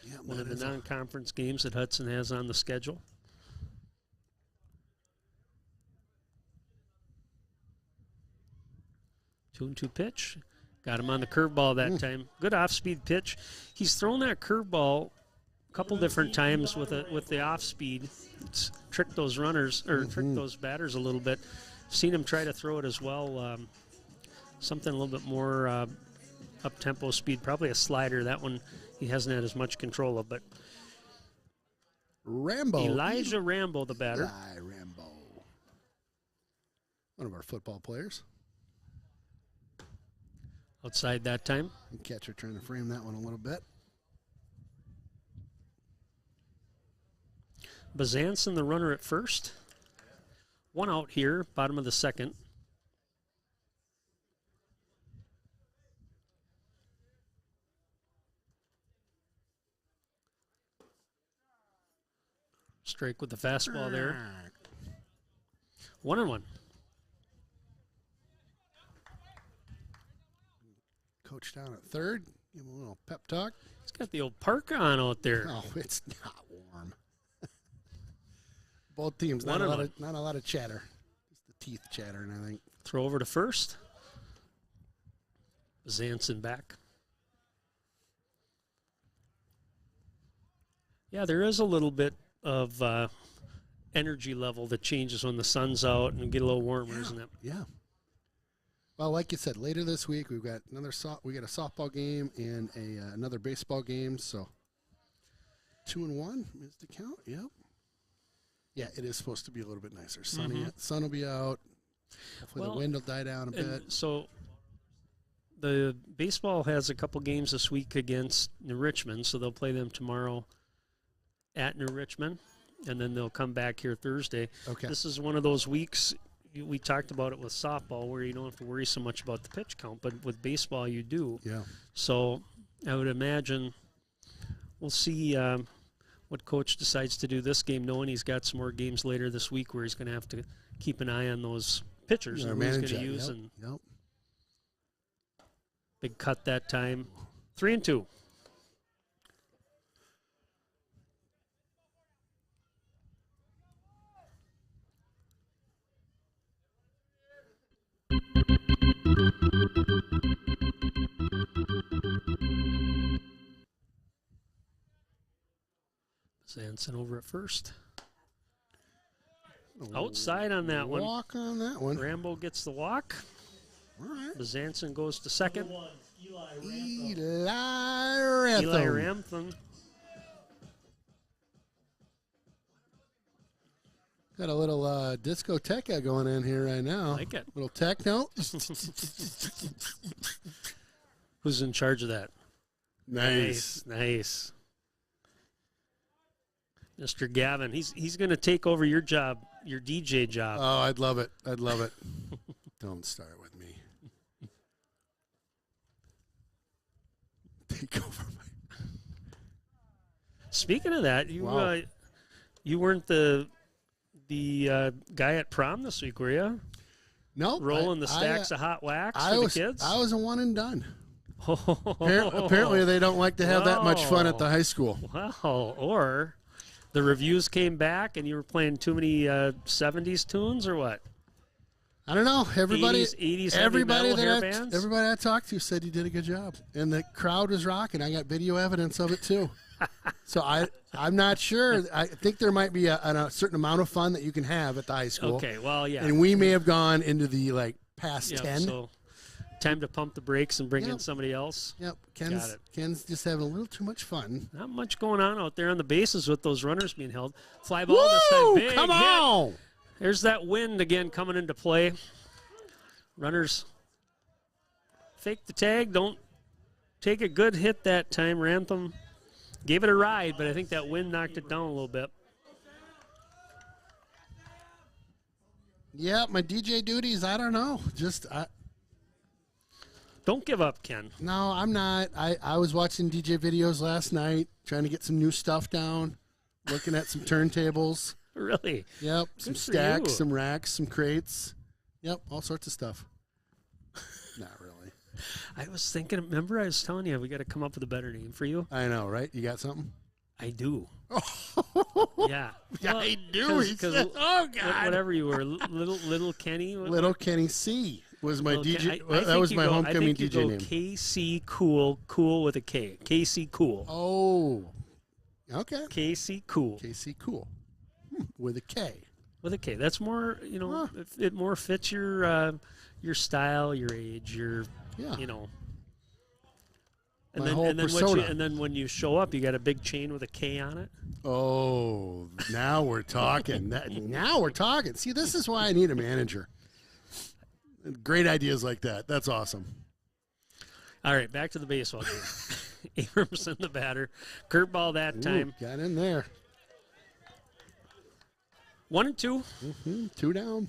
Yep, One that of the is a- non-conference games that Hudson has on the schedule. Two and two pitch. Got him on the curveball that time. Good off-speed pitch. He's thrown that curveball a couple different times with the off-speed. It's tricked those runners or tricked those batters a little bit. Seen him try to throw it as well. Something a little bit more up-tempo speed. Probably a slider. That one he hasn't had as much control of. But Rambo. Elijah Rambo, the batter. Eli Rambo. One of our football players. Outside that time. And catcher trying to frame that one a little bit. Bazanson, the runner at first. One out here, bottom of the second. Strike with the fastball there. 1-1. Coach down at third. Give him a little pep talk. He's got the old parka on out there. Oh, it's not warm. Both teams, not One a of lot of chatter. Just the teeth chattering, I think. Throw over to first. Zanson back. Yeah, there is a little bit of energy level that changes when the sun's out and get a little warmer, isn't it? Yeah. Well, like you said, later this week we've got a softball game and another baseball game. So 2-1 is the count. Yep. Yeah, it is supposed to be a little bit nicer. Sunny, sun will be out. Hopefully the wind will die down a bit. So the baseball has a couple games this week against New Richmond, so they'll play them tomorrow at New Richmond, and then they'll come back here Thursday. Okay. This is one of those weeks, we talked about it with softball, where you don't have to worry so much about the pitch count, but with baseball you do. Yeah. So I would imagine we'll see what coach decides to do this game, knowing he's got some more games later this week where he's going to have to keep an eye on those pitchers and who he's going to use. Yep. Big cut that time. 3-2. Zanson over at first. Outside on that one. Walk on that one. Rambo gets the walk. All right. Zanson goes to second. Eli Ramtham. Got a little discoteca going in here right now. Like it. Little techno. Who's in charge of that? Nice. Nice. Mr. Gavin, he's going to take over your job, your DJ job. Oh, I'd love it. I'd love it. Don't start with me. Take over my. Speaking of that, you Wow. You weren't the guy at prom this week, were you? No. Rolling the stacks of hot wax for the kids? I was a one and done. Apparently, they don't like to have that much fun at the high school. Wow. Or the reviews came back and you were playing too many 70s tunes or what? I don't know. Everybody 80s everybody bands? everybody I talked to said you did a good job. And the crowd was rocking. I got video evidence of it, too. So I'm not sure. I think there might be a certain amount of fun that you can have at the high school. Okay, well, yeah. And we may have gone into the, past 10. So time to pump the brakes and bring in somebody else. Yep. Got it. Ken's just having a little too much fun. Not much going on out there on the bases with those runners being held. Fly ball this time. Woo! Big Come hit. on! There's that wind again coming into play. Runners fake the tag. Don't take a good hit that time. Rantham gave it a ride, but I think that wind knocked it down a little bit. Yeah, my DJ duties, I don't know. Don't give up, Ken. No, I'm not. I was watching DJ videos last night, trying to get some new stuff down, looking at some turntables. Really? Yep, some for stacks, you. some racks, some crates. Yep, all sorts of stuff. Not really. I was thinking, remember I was telling you we got to come up with a better name for you? I know, right? You got something? I do. Yeah. Yeah, I do. He said, oh, God. Whatever you were, little Kenny. Little Kenny C was my Little DJ. I that think was you my go- homecoming I think you DJ go name. KC Cool with a K. KC Cool. Oh. Okay. KC Cool. KC Cool. With a K. With a K. That's more, it more fits your style, your age, your, Yeah. And My then, whole and then persona. and then when you show up, you got a big chain with a K on it. Oh, now we're talking. Now we're talking. See, this is why I need a manager. Great ideas like that. That's awesome. All right, back to the baseball game. Abramson, the batter. Curveball that time. Got in there. 1-2. Mm-hmm. 2 down.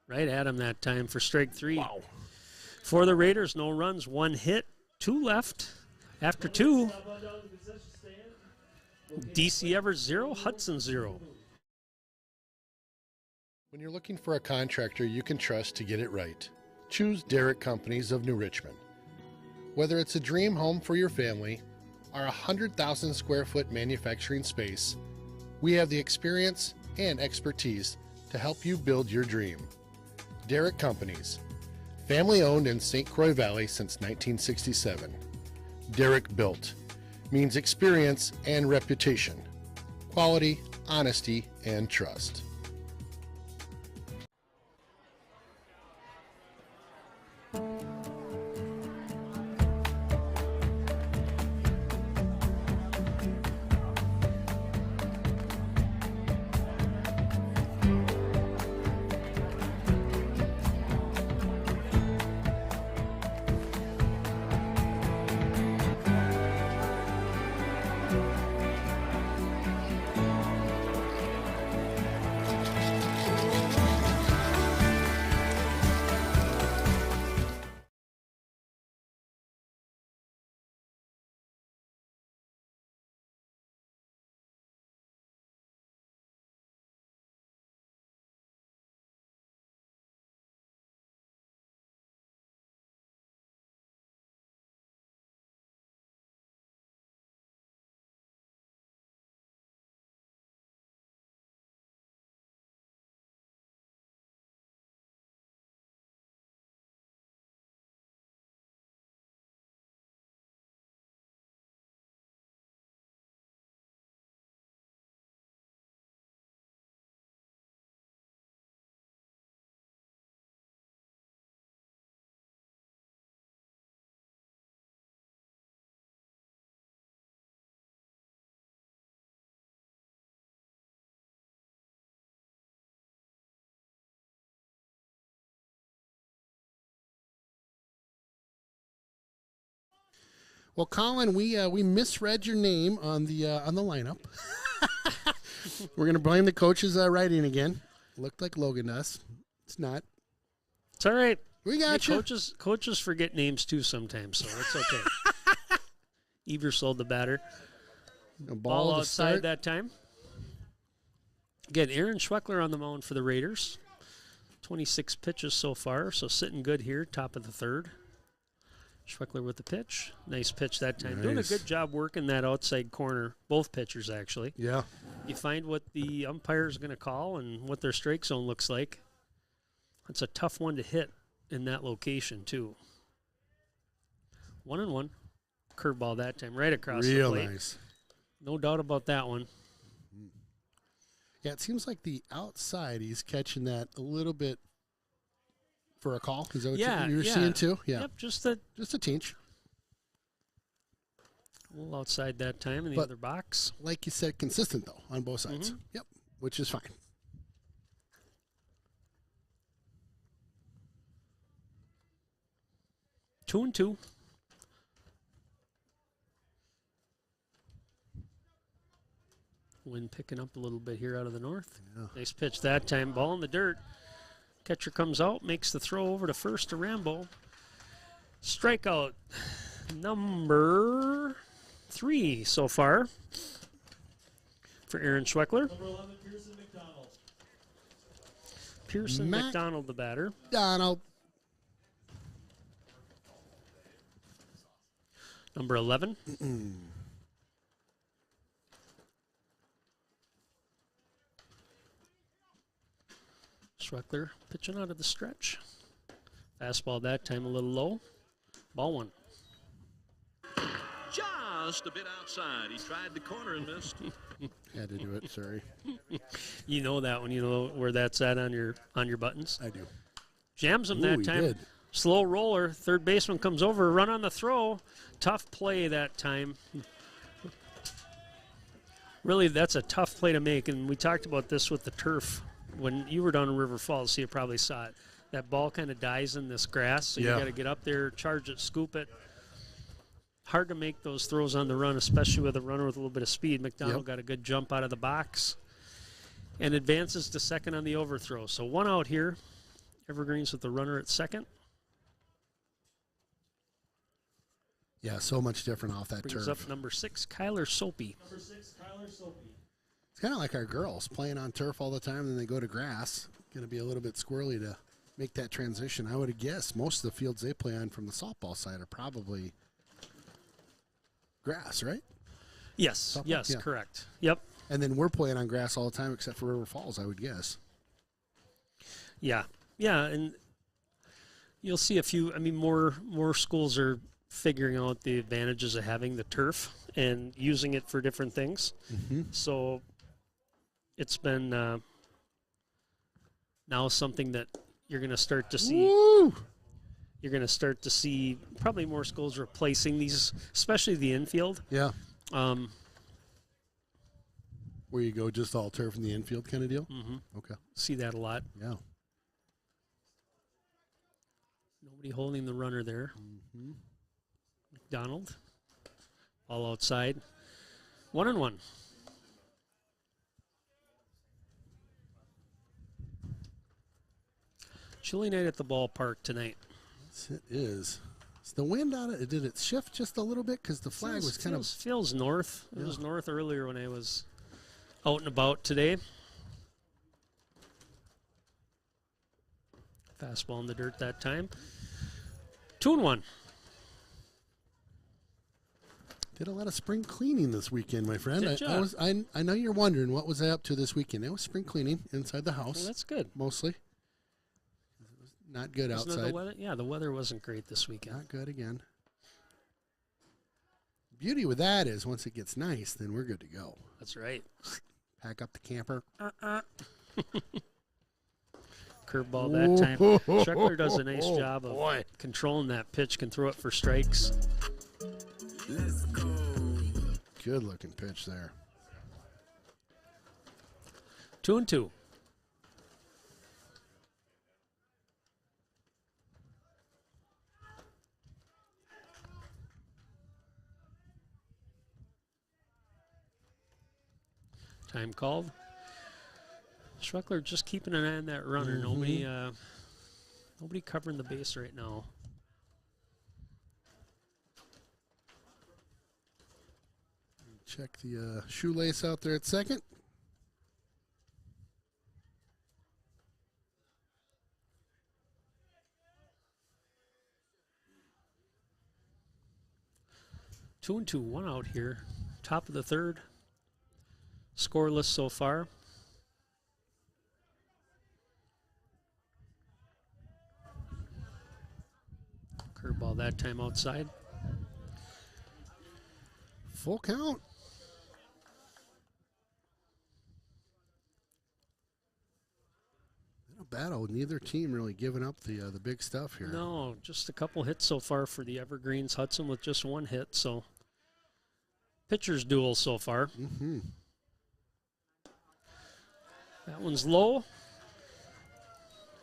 Right at him that time for strike 3. Wow. For the Raiders, no runs, 1 hit, 2 left. After 2, DC Everest 0, Hudson 0. When you're looking for a contractor you can trust to get it right, choose Derrick Companies of New Richmond. Whether it's a dream home for your family or a 100,000 square foot manufacturing space, we have the experience and expertise to help you build your dream. Derrick Companies, family owned in St. Croix Valley since 1967. Derrick Built means experience and reputation, quality, honesty, and trust. Well, Colin, we misread your name on the lineup. We're gonna blame the coach's writing again. Looked like Logan does. It's not. It's all right. We got you. Coaches forget names too sometimes, so it's okay. Eversold the batter. A Ball to outside start. that time. Again, Aaron Schweckler on the mound for the Raiders. 26 pitches so far, so sitting good here, top of the third. Schweckler with the pitch. Nice pitch that time. Nice. Doing a good job working that outside corner, both pitchers actually. Yeah. You find what the umpire is going to call and what their strike zone looks like. It's a tough one to hit in that location, too. 1-1. Curveball that time, right across the plate. Real nice. No doubt about that one. Yeah, it seems like the outside he's catching that a little bit for a call. Is that what you're seeing too? Yeah. Yep, just a tinge. little outside that time in the But other box. Like you said, consistent though on both sides. Mm-hmm. Yep, which is fine. 2-2. Wind picking up a little bit here out of the north. Yeah. Nice pitch that time. Ball in the dirt. Catcher comes out, makes the throw over to first to Rambo. Strikeout number 3 so far for Aaron Schweckler. Number 11, Pearson McDonald. Pearson Matt McDonald, the batter. Donald. Number 11. Schweckler pitching out of the stretch. Fastball that time a little low. Ball one. Just a bit outside. He tried the corner and missed. Had to do it. Sorry, You know that one. You know where that's at on your buttons. I do. Jams him Ooh, that he time. did. Slow roller. Third baseman comes over. Run on the throw. Tough play that time. Really, that's a tough play to make. And we talked about this with the turf. When you were down in River Falls, so you probably saw it. That ball kind of dies in this grass, so you got to get up there, charge it, scoop it. Hard to make those throws on the run, especially with a runner with a little bit of speed. McDonald got a good jump out of the box and advances to second on the overthrow. So 1 out here. Evergreens with the runner at second. Yeah, so much different off that Brings turf. up number 6, Kyler Soapy. Number 6, Kyler Soapy. It's kind of like our girls playing on turf all the time, then they go to grass. Going to be a little bit squirrely to make that transition. I would have guessed most of the fields they play on from the softball side are probably grass, right? Yes, Softball? yes, Yeah. correct. Yep. And then we're playing on grass all the time except for River Falls, I would guess. Yeah, and you'll see a few. I mean, more schools are figuring out the advantages of having the turf and using it for different things. Mm-hmm. So it's been now something that you're going to start to see. Woo! You're going to start to see probably more schools replacing these, especially the infield. Yeah. Where you go just all turf in the infield kind of deal? Mm-hmm. Okay. See that a lot. Yeah. Nobody holding the runner there. Mm-hmm. McDonald. All outside. 1-1. Chilly night at the ballpark tonight. Yes, it is. Is the wind on it? Did it shift just a little bit? Because the flag was kind of... Feels north. It Yeah. was north earlier when I was out and about today. Fastball in the dirt that time. 2-1. Did a lot of spring cleaning this weekend, my friend. Did ya? I know you're wondering what was I up to this weekend. It was spring cleaning inside the house. Well, that's good. Mostly. It was not good Wasn't it outside. the weather? Yeah, the weather wasn't great this weekend. Not good again. Beauty with that is once it gets nice, then we're good to go. That's right. Pack up the camper. Curveball that time. Schreckler does a nice job of controlling that pitch, can throw it for strikes. Good looking pitch there. 2-2. Time called. Schreckler just keeping an eye on that runner. Mm-hmm. Nobody covering the base right now. Check the shoelace out there at second. Two and two, one out here. Top of the third. Scoreless so far. Curveball that time outside. Full count. A battle. Neither team really giving up the big stuff here. No, just a couple hits so far for the Evergreens. Hudson with just one hit, so pitcher's duel so far. Mm-hmm. That one's low.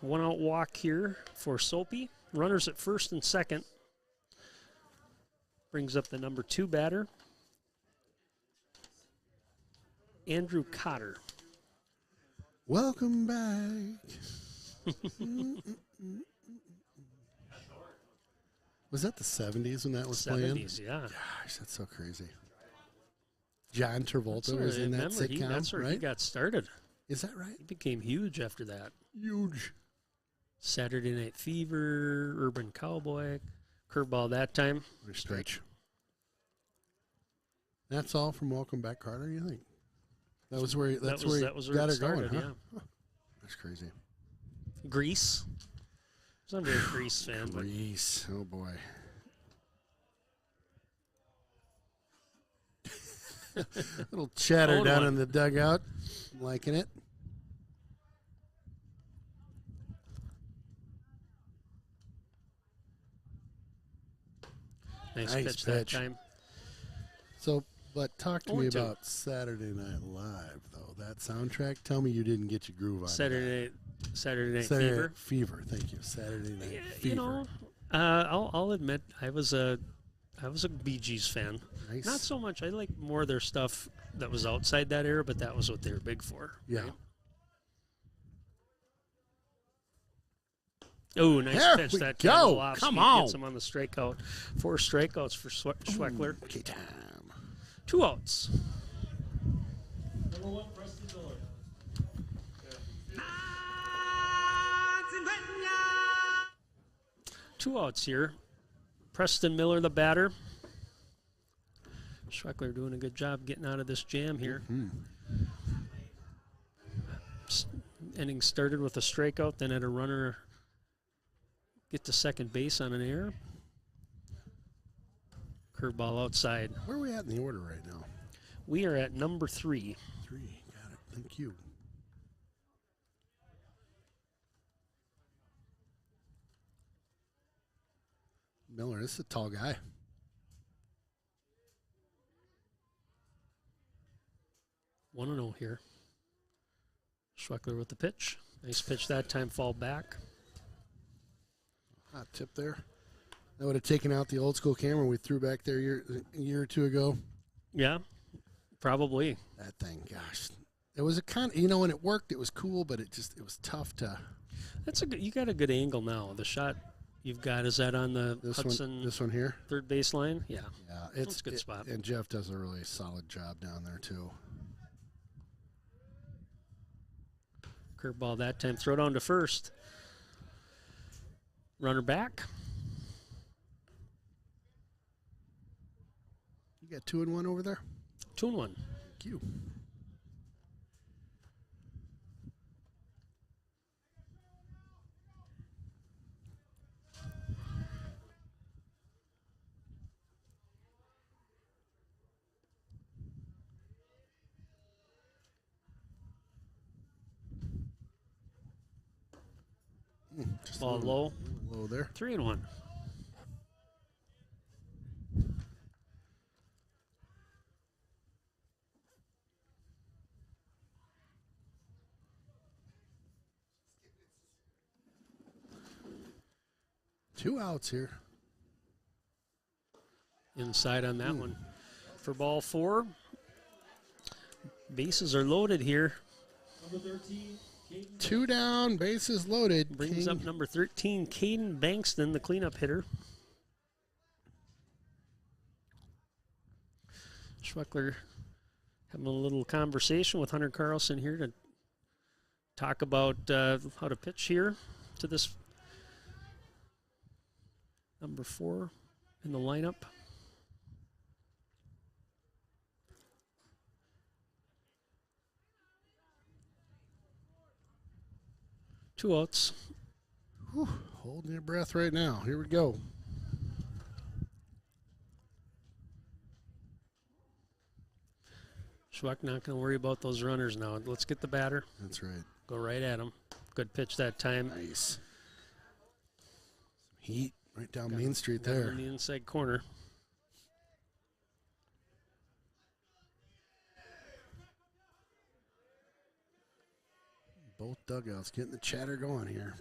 One out walk here for Soapy. Runners at first and second. Brings up the number 2 batter, Andrew Cotter. Welcome back. Was that the 70s when that was 70s, playing? yeah. Gosh, that's so crazy. John Travolta That's was in that remember, sitcom, that's where right? he got started. Is that right? He became huge after that. Huge. Saturday Night Fever, Urban Cowboy, curveball that time. Stretch. That's all from Welcome Back, Carter, you think? That was where that was where got it her started, going, huh? yeah. That's crazy. Grease. I was not a very Grease fan, but Grease. Oh boy. Little chatter down in the dugout. Liking it. nice Nice pitch that pitch. time. So, but talk to me 0-2. about Saturday Night Live, though. That soundtrack. Tell me you didn't get your groove on Saturday Night Saturday Fever. Night Fever. Thank you. Saturday Night Yeah, Fever. you know, I'll admit I was a Bee Gees fan. Nice. Not so much. I like more of their stuff that was outside that era, but that was what they were big for. Yeah. right? Oh, nice There pitch. we That go. time off Come speed on. gets him on the strikeout. 4 strikeouts for Schweckler. Okay, time. 2 outs. Number 1, Preston Miller. 2 outs here. Preston Miller, the batter. Schweckler doing a good job getting out of this jam here. Inning started with a strikeout, then had a runner get to second base on an error. Curveball outside. Where are we at in the order right now? We are at number 3. 3. Got it. Thank you. Miller, this is a tall guy. One 1-0 here. Schweckler with the pitch. Nice pitch that time, fall back. Hot tip there. That would have taken out the old school camera we threw back there a year or two ago. Yeah, probably. That thing, gosh. It was a kind of, when it worked, it was cool, but it was tough to. That's you got a good angle now. The shot you've got, is that on the Hudson This one here? third baseline? Yeah. Yeah, It's a good spot. And Jeff does a really solid job down there, too. Curveball that time. Throw down to first. Runner back. You got 2 and 1 over there? 2 and 1. Thank you. Just Ball low. Low there. 3 and 1. Two outs here. Inside on that one. For ball 4. Bases are loaded here. Number 13, Caden. 2 down, bases loaded. Brings King. up number 13, Caden Bankston, the cleanup hitter. Schweckler having a little conversation with Hunter Carlson here to talk about how to pitch here to this number 4 in the lineup. Two outs. Whew, holding your breath right now. Here we go. Schweck not going to worry about those runners now. Let's get the batter. That's right. Go right at him. Good pitch that time. Nice. Heat right down Got Main him- Street got him there. in the inside corner. Both dugouts getting the chatter going here.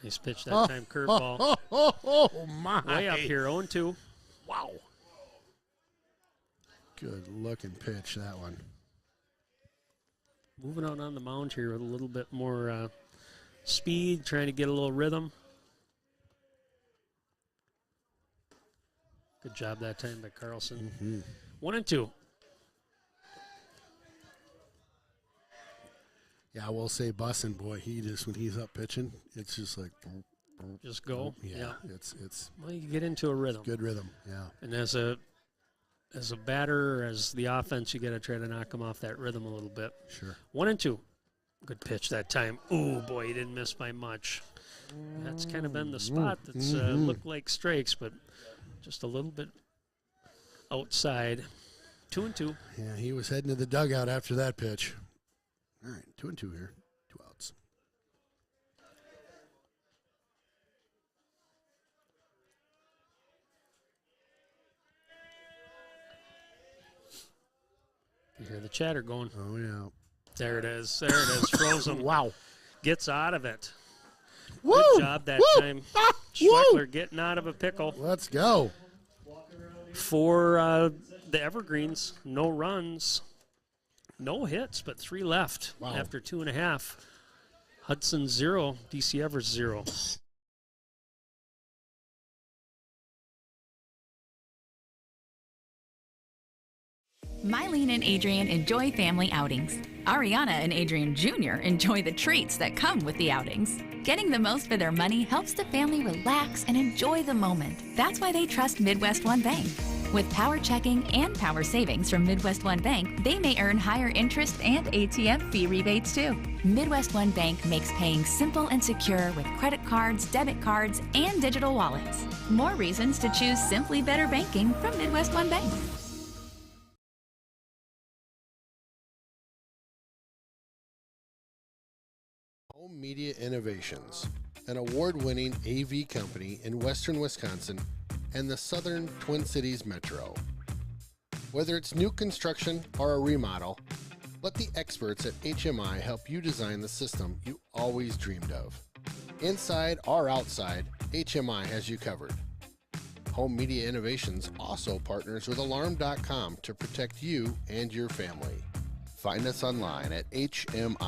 Nice pitch that time. Curveball. Oh, my. Way up here. 0-2. Wow. Good looking pitch, that one. Moving out on the mound here with a little bit more speed, trying to get a little rhythm. Good job that time by Carlson. 1-2. Yeah, I will say Bussin', boy, he just, when he's up pitching, it's just like, Just go. yeah, it's Well, you get into a rhythm. good rhythm, yeah. And as a batter, as the offense, you got to try to knock them off that rhythm a little bit. Sure. 1-2. Good pitch that time. Ooh, boy, he didn't miss by much. That's kind of been the spot that's looked like strikes, but just a little bit outside. 2-2. Yeah, he was heading to the dugout after that pitch. All right, 2-2 here. 2 outs. You hear the chatter going. Oh, yeah. There it is. There it is. Frozen. Wow. Gets out of it. Woo! Good job that Woo! time. Ah, Schweckler woo! getting out of a pickle. Let's go. For the Evergreens, no runs, no hits, but 3 left Wow. after 2.5. Hudson 0, DC Everest 0. Mylene and Adrian enjoy family outings. Ariana and Adrian Jr. enjoy the treats that come with the outings. Getting the most for their money helps the family relax and enjoy the moment. That's why they trust Midwest One Bank. With power checking and power savings from Midwest One Bank, they may earn higher interest and ATM fee rebates too. Midwest One Bank makes paying simple and secure with credit cards, debit cards, and digital wallets. More reasons to choose simply better banking from Midwest One Bank. Home Media Innovations, an award-winning AV company in western Wisconsin and the southern Twin Cities metro. Whether it's new construction or a remodel, let the experts at HMI help you design the system you always dreamed of. Inside or outside, HMI has you covered. Home Media Innovations also partners with Alarm.com to protect you and your family. Find us online at hmiav.com.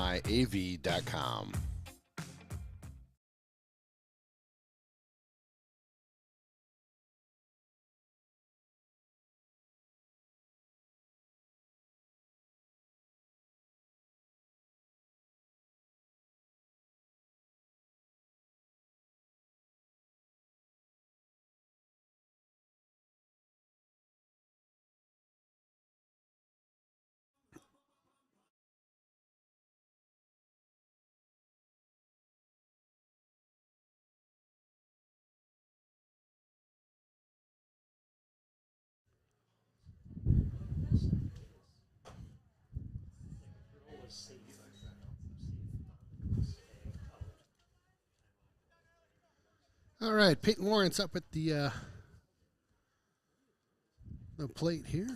All right, Peyton Lawrence up at the plate here.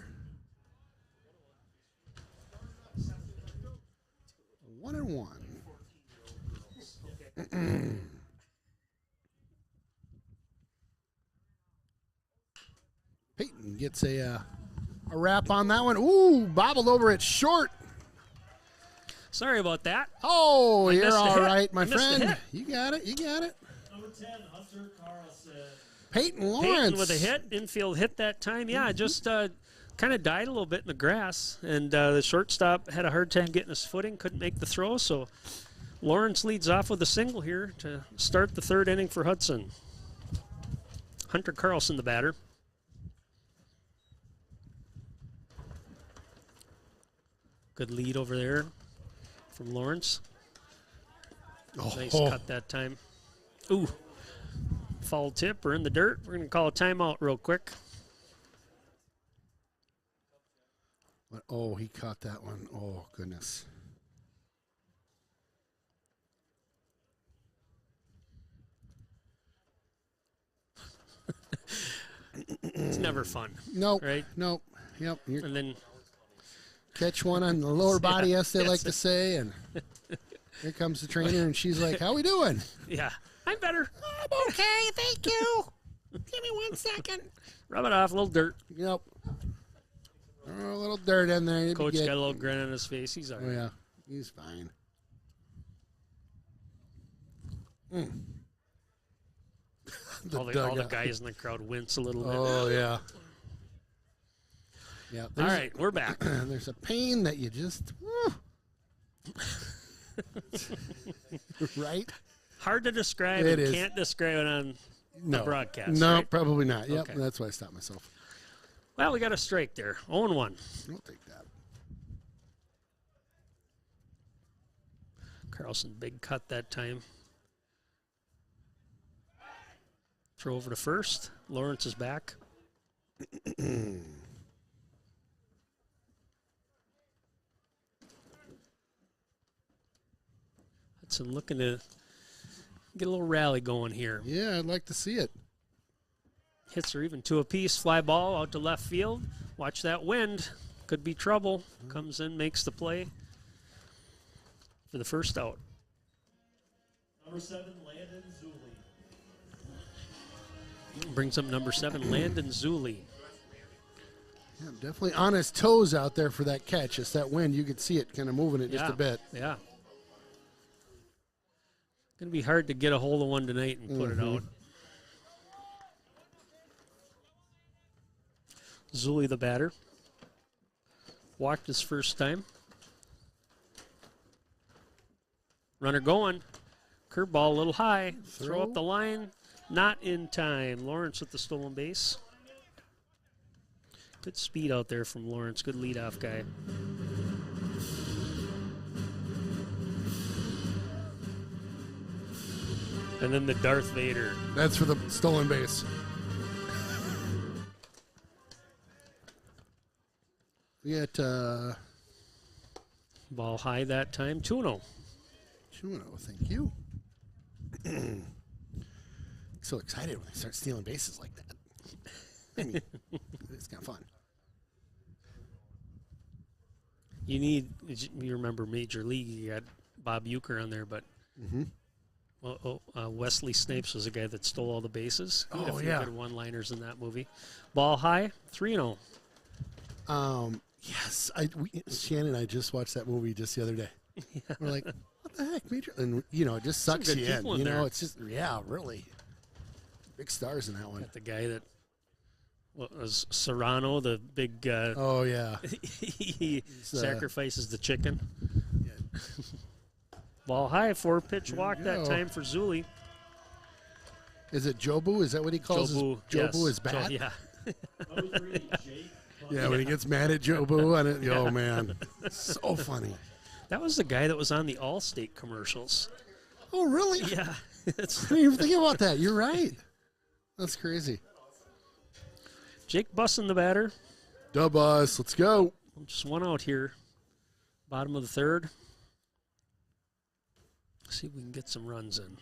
1-1. Peyton gets a wrap on that one. Ooh, bobbled over it short. Sorry about that. Oh, you're missed a all hit. right, my I missed a friend. hit. You got it. You got it. Number 10, Hunter Carlson. Peyton Lawrence. Peyton with a hit, infield hit that time. Yeah, just kind of died a little bit in the grass, and the shortstop had a hard time getting his footing, couldn't make the throw, so Lawrence leads off with a single here to start the third inning for Hudson. Hunter Carlson, the batter. Good lead over there from Lawrence. Nice cut that time. Ooh. Foul tip. We're in the dirt. We're going to call a timeout real quick. Oh, he caught that one. Oh, goodness. It's never fun. Nope. Right? Nope. Yep. And then Catch one on the lower body, as they like to it. say, and here comes the trainer, and she's like, how we doing? Yeah. I'm better. I'm okay, thank you. Give me 1 second. Rub it off. A little dirt. Yep. A little dirt in there. Coach got a little grin on his face. He's all right. Oh, yeah. He's fine. All the guys in the crowd wince a little bit. Oh, yeah. Yeah. All right, we're back. There's a pain that you just... right? Hard to describe. It and is. Can't describe it on the broadcast. No, right? probably not. Yep, Okay. that's why I stopped myself. Well, we got a strike there. 0-1. I'll take that. Carlson, big cut that time. Throw over to first. Lawrence is back. Hudson looking to get a little rally going here. Yeah, I'd like to see it. Hits are even 2 apiece. Fly ball out to left field. Watch that wind. Could be trouble. Comes in, makes the play for the first out. Number 7, Landon Zuli. Brings up number 7, Landon Zuli. Yeah, definitely on his toes out there for that catch. It's that wind. You could see it kind of moving it just a bit. Yeah. Going to be hard to get a hold of one tonight and put it out. Zuli, the batter, walked his first time. Runner going. Curveball a little high. Throw up the line. Not in time. Lawrence with the stolen base. Good speed out there from Lawrence. Good leadoff guy. And then the Darth Vader. That's for the stolen base. We got Ball high that time. 2-0. 2-0, thank you. So excited when they start stealing bases like that. I mean, it's kind of fun. You remember Major League, you got Bob Uecker on there, but Wesley Snipes was the guy that stole all the bases. He had a few good one-liners in that movie. Ball high, 3-0. Yes, Shannon and I just watched that movie just the other day. Yeah. We're like, what the heck, Major? And, it just sucks you in. It's just, really. Big stars in that one. Got the guy that was Serrano, the big. He sacrifices the chicken. Yeah. Ball high, 4-pitch walk that time for Zuli. Is it Jobu? Is that what he calls Jobu? Jobu is bat? Yeah. Yeah, when he gets mad at Jobu on it. Oh, man. So funny. That was the guy that was on the Allstate commercials. Oh, really? Yeah. I didn't even think about that. You're right. That's crazy. Jake Bussin, the batter. Dub us. Let's go. Just one out here. Bottom of the third. See if we can get some runs in.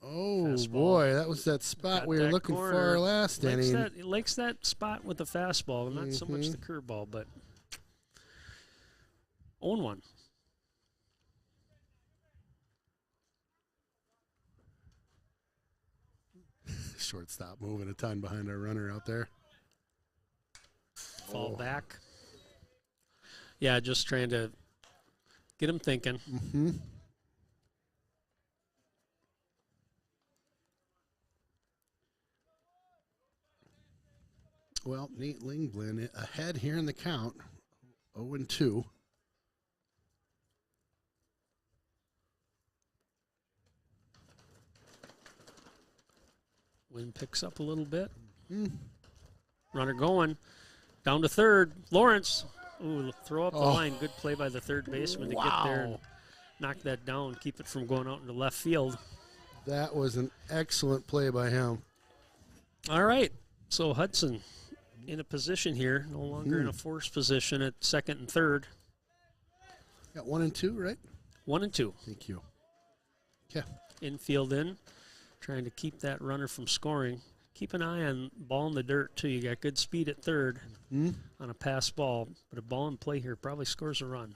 Oh, fastball. Boy. That was that spot we were looking for last inning. He likes that spot with the fastball, not so much the curveball, but 0-1. Shortstop moving a ton behind our runner out there. Fall back. Yeah, just trying to get him thinking. Well, Nate Lingblin ahead here in the count. 0-2. Wind picks up a little bit. Runner going. Down to third. Lawrence. Ooh, throw up the line. Good play by the third baseman to get there and knock that down, keep it from going out into left field. That was an excellent play by him. All right. So Hudson in a position here, no longer in a forced position at second and third. Got 1-2, right? 1-2. Thank you. Okay. Infield in. Trying to keep that runner from scoring. Keep an eye on ball in the dirt, too. You got good speed at third on a pass ball, but a ball in play here probably scores a run.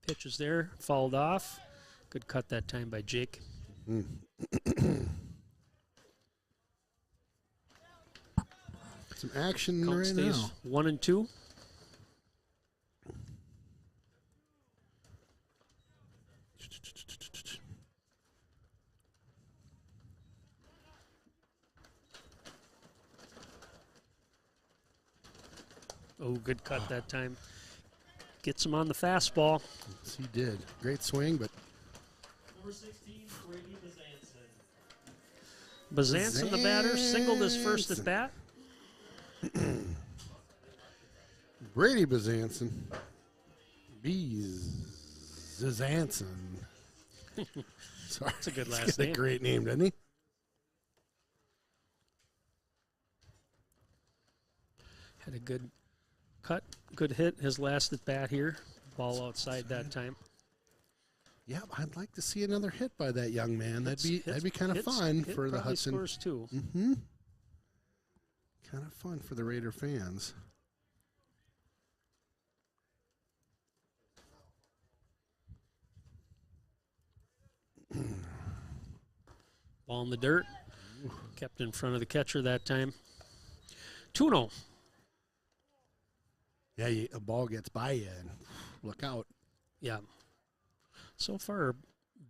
Pitch is there, fouled off. Good cut that time by Jake. Some action Count right stays now. 1-2. Oh, good cut that time. Gets him on the fastball. Yes, he did. Great swing, but Number 16, Brady Bazanson. Bazanson, the batter, singled his first at bat. Brady Bazanson. Bazanson. Sorry. That's a good He's last got name. a great name, doesn't he? Had a good cut, good hit. His last at bat here. Ball outside that time. Yeah, I'd like to see another hit by that young man. That'd be kind of fun for the Hudson. Scores too. Kind of fun for the Raider fans. Ball in the dirt. Kept in front of the catcher that time. 2-0. Yeah, a ball gets by you, and look out. Yeah. So far,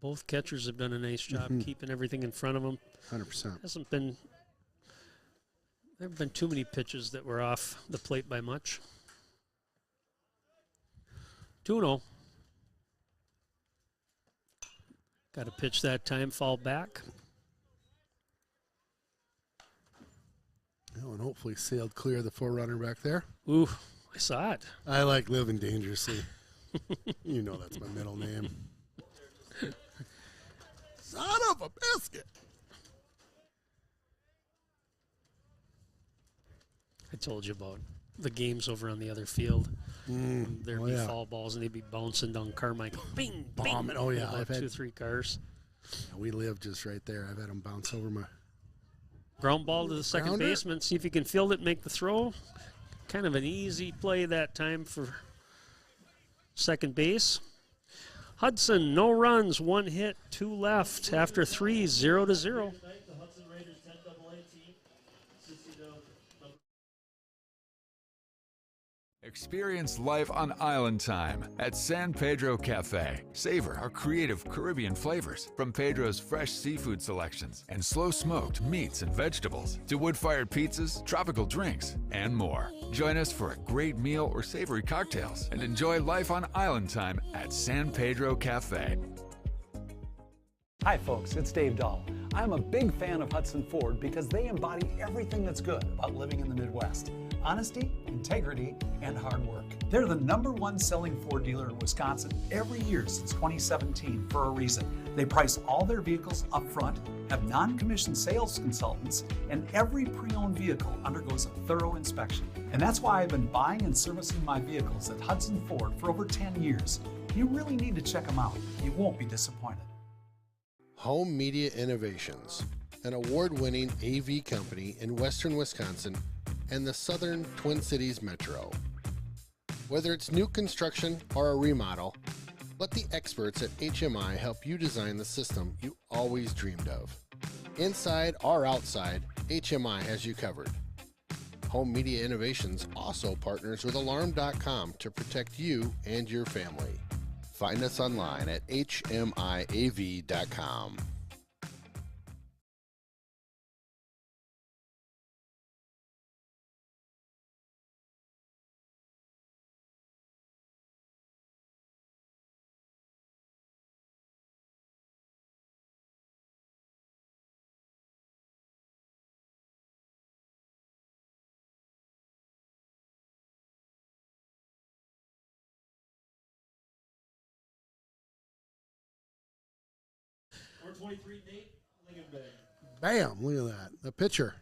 both catchers have done a nice job keeping everything in front of them. 100%. There haven't been too many pitches that were off the plate by much. 2-0. Got a pitch that time, fall back. Oh, and hopefully sailed clear of the forerunner back there. Ooh, I saw it. I like living dangerously. You know that's my middle name. Son of a biscuit. I told you about the games over on the other field. There'd be foul balls, and they'd be bouncing down Carmichael. Bing, Bombing. bing. Oh, yeah. About I've had 2-3 cars. Yeah, we live just right there. I've had them bounce over my... Ground ball to the second Grounder. baseman. See if he can field it and make the throw. Kind of an easy play that time for second base. Hudson, no runs, 1 hit, 2 left. After 3, 0-0. The Hudson Raiders 10AA team consisted of Experience life on island time at San Pedro Cafe. Savor our creative Caribbean flavors, from Pedro's fresh seafood selections and slow-smoked meats and vegetables to wood-fired pizzas, tropical drinks, and more. Join us for a great meal or savory cocktails and enjoy life on island time at San Pedro Cafe. Hi folks, it's Dave Dahl. I'm a big fan of Hudson Ford because they embody everything that's good about living in the Midwest. Honesty, integrity, and hard work. They're the #1 selling Ford dealer in Wisconsin every year since 2017 for a reason. They price all their vehicles up front, have non-commissioned sales consultants, and every pre-owned vehicle undergoes a thorough inspection. And that's why I've been buying and servicing my vehicles at Hudson Ford for over 10 years. You really need to check them out. You won't be disappointed. Home Media Innovations, an award-winning AV company in western Wisconsin and the southern Twin Cities metro. Whether it's new construction or a remodel, let the experts at HMI help you design the system you always dreamed of. Inside or outside, HMI has you covered. Home Media Innovations also partners with Alarm.com to protect you and your family. Find us online at hmiav.com. Number 23, Nate Lingenberg. Bam! Look at that. The pitcher.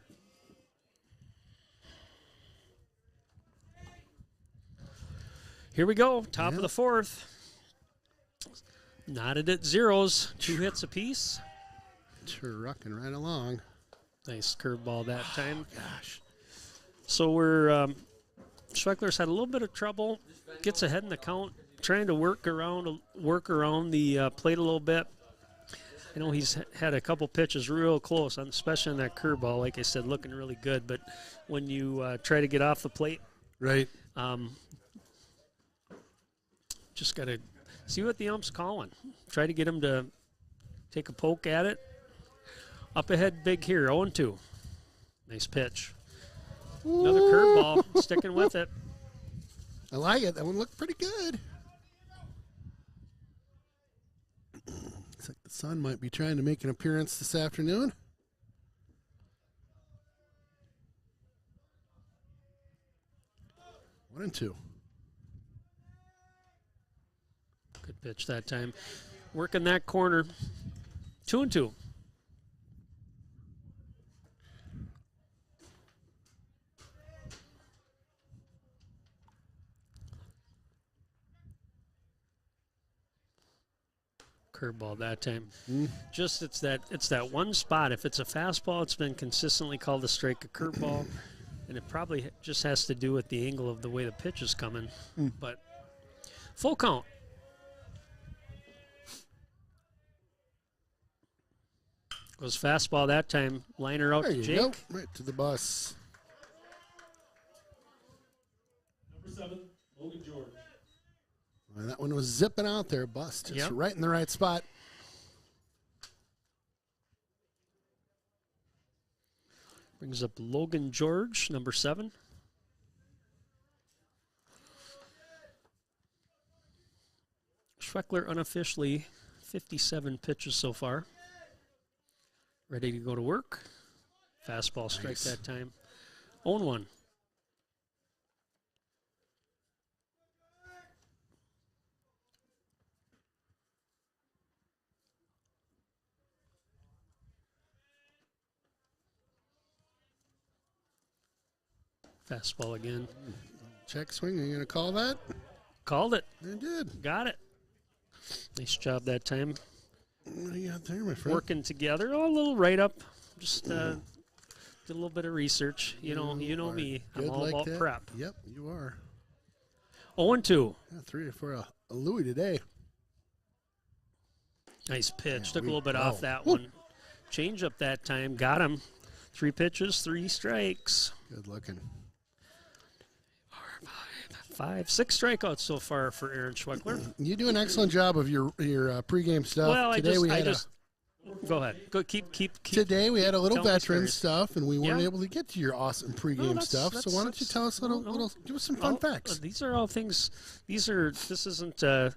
Here we go, top of the 4th. Knotted at zeros, 2 hits apiece. Trucking right along. Nice curveball that time. Gosh. So Schweckler's had a little bit of trouble, gets ahead in the count, trying to work around the plate a little bit. I know he's had a couple pitches real close, especially on that curveball. Like I said, looking really good. But when you try to get off the plate, right, just got to see what the ump's calling. Try to get him to take a poke at it. Up ahead, big here, 0-2. Nice pitch. Another curveball, sticking with it. I like it. That one looked pretty good. Looks like the sun might be trying to make an appearance this afternoon. One and two. Good pitch that time. Working that corner. 2-2. Curveball that time. Just it's that one spot. If it's a fastball, it's been consistently called a strike, a curveball, and it probably just has to do with the angle of the way the pitch is coming. But full count. Goes fastball that time. Liner out There to you Jake. go. Right to the bus. Number 7, Logan George. Well, that one was zipping out there, bust. Just Yep. right in the right spot. Brings up Logan George, number 7. Schweckler unofficially 57 pitches so far. Ready to go to work. Fastball strike that time. 0-1. Fastball again. Check swing. Are you going to call that? Called it. You did. Got it. Nice job that time. What do you got there, my friend? Working together. Oh, a little write-up. Just did a little bit of research. You know me. I'm all like about that. prep. Yep, you are. 0-2. Yeah, 3 for a Louis today. Nice pitch. Yeah, Took a little bit off that one. Change up that time. Got him. 3 pitches, 3 strikes. Good looking. 6 strikeouts so far for Aaron Schweckler. You do an excellent job of your pregame stuff. Well, Today go ahead. Go keep. Today we had a little tell me veteran stories. stuff, and we weren't Yeah. able to get to your awesome pregame stuff. So why don't you tell us give us some fun facts? These are all things. This isn't a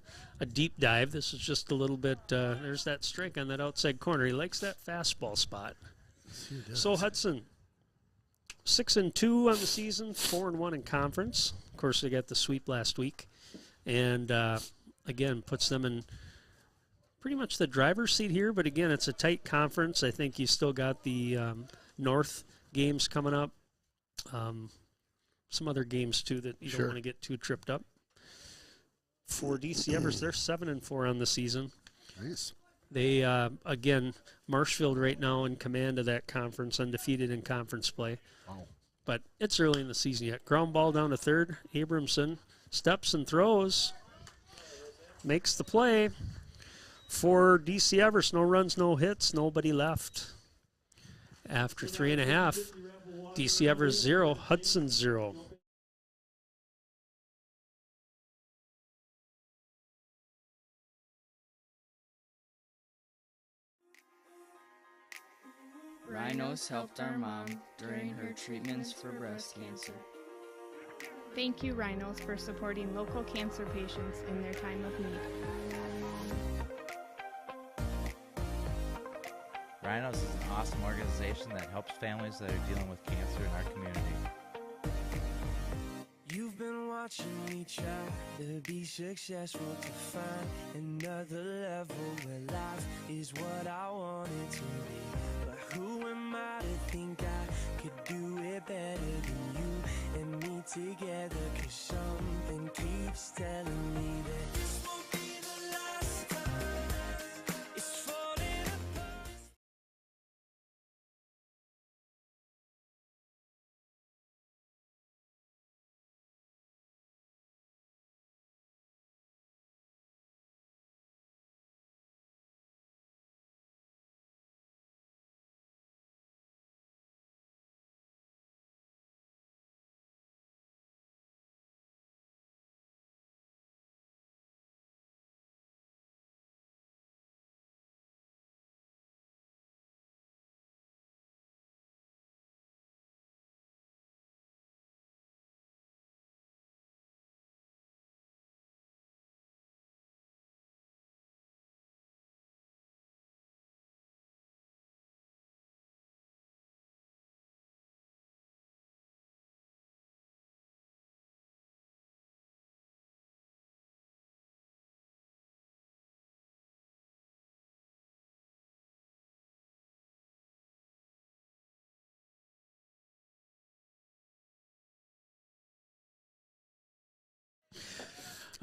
deep dive. This is just a little bit. There's that strike on that outside corner. He likes that fastball spot. Yes, he does. So Hudson, 6-2 on the season, 4-1 in conference. Of course, they got the sweep last week, and again puts them in pretty much the driver's seat here. But again, it's a tight conference. I think you still got the North games coming up. Some other games too that you don't want to get too tripped up. For DC Everest, they're 7-4 on the season. Nice. They again, Marshfield right now in command of that conference, undefeated in conference play. Wow. But it's early in the season yet. Ground ball down to third. Abramson steps and throws. Makes the play. For DC Everest, no runs, no hits, nobody left. After 3.5, DC Everest 0, Hudson 0. Rhinos helped our mom during her treatments for breast cancer. Thank you, Rhinos, for supporting local cancer patients in their time of need. Rhinos is an awesome organization that helps families that are dealing with cancer in our community. You've been watching me try to be successful, to find another level where life is what I want it to be. But who am I to think I could do it better than you and me together? 'Cause something keeps telling me that this won't be the last time. It's falling apart.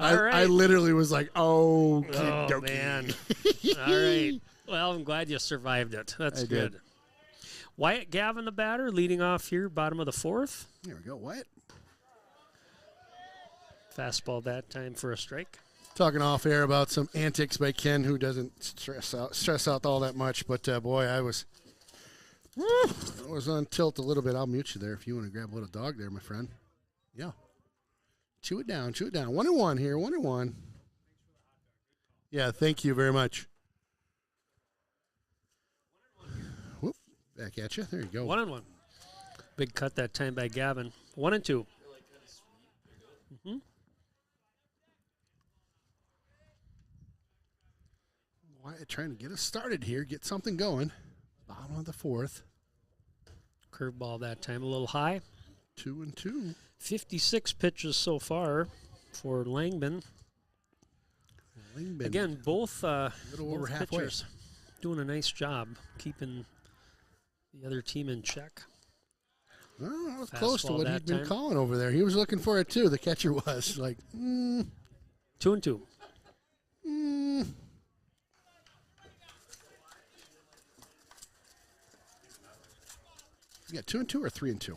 I literally was like, oh man. All right. Well, I'm glad you survived it. That's good. Wyatt Gavin, the batter, leading off here, bottom of the 4th. There we go, Wyatt. Fastball that time for a strike. Talking off air about some antics by Ken, who doesn't stress out all that much. But boy, I was on tilt a little bit. I'll mute you there if you want to grab a little dog there, my friend. Yeah. Chew it down. 1-1 here. 1-1. Yeah, thank you very much. Whoop, back at you. There you go. 1-1. Big cut that time by Gavin. 1-2. Mm-hmm. Wyatt trying to get us started here, get something going. Bottom of the fourth. Curveball that time a little high. 2-2. 56 pitches so far for Langman. Again, both over halfway. pitchers doing a nice job keeping the other team in check. Well, that was close to what he'd been time. calling over there. He was looking for it too. The catcher was like, 2-2. You got 2-2 or 3-2?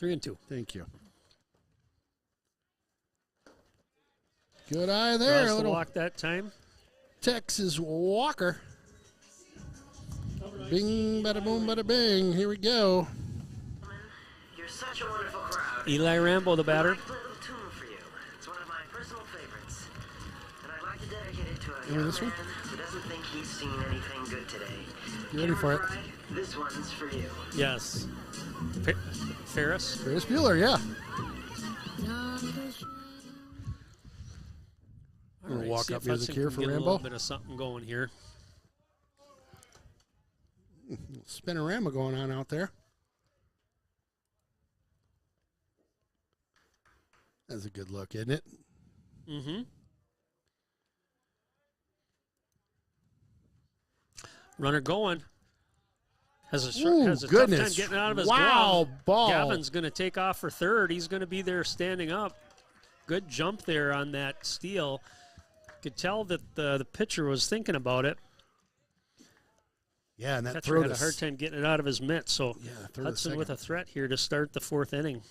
3-2. Thank you. Good eye there. Draws the walk that time. Texas Walker. Bing, bada boom, bada bing. Here we go. You're such a wonderful crowd. Eli Rambo, the batter. I'd like to play a little tune for you. It's one of my personal favorites. And I'd like to dedicate it to a young this one? man who doesn't think he's seen anything good today. You ready for it? This one's for you. Yes. Ferris? Ferris Bueller, yeah. All right, walk see up if music Hudson here can for get Rambo. a little bit of something going here. Spinorama going on out there. That's a good look, isn't it? Mm-hmm. Runner going. Has a tough time getting out of his glove. Ball. Gavin's going to take off for third. He's going to be there standing up. Good jump there on that steal. Could tell that the pitcher was thinking about it. Yeah, and that catcher had a hard time getting it out of his mitt. So yeah, Hudson with a threat here to start the fourth inning.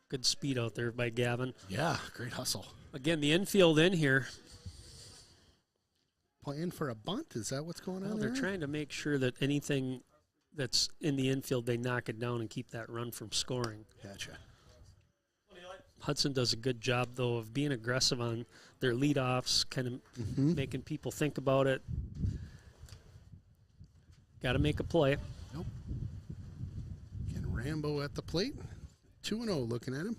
Good speed out there by Gavin. Yeah, great hustle. Again, the infield in here. Playing for a bunt? Is that what's going on Well, there? they're trying to make sure that anything that's in the infield, they knock it down and keep that run from scoring. Gotcha. Hudson does a good job, though, of being aggressive on their leadoffs, kind of making people think about it. Got to make a play. Nope. Again, Rambo at the plate. 2-0 looking at him.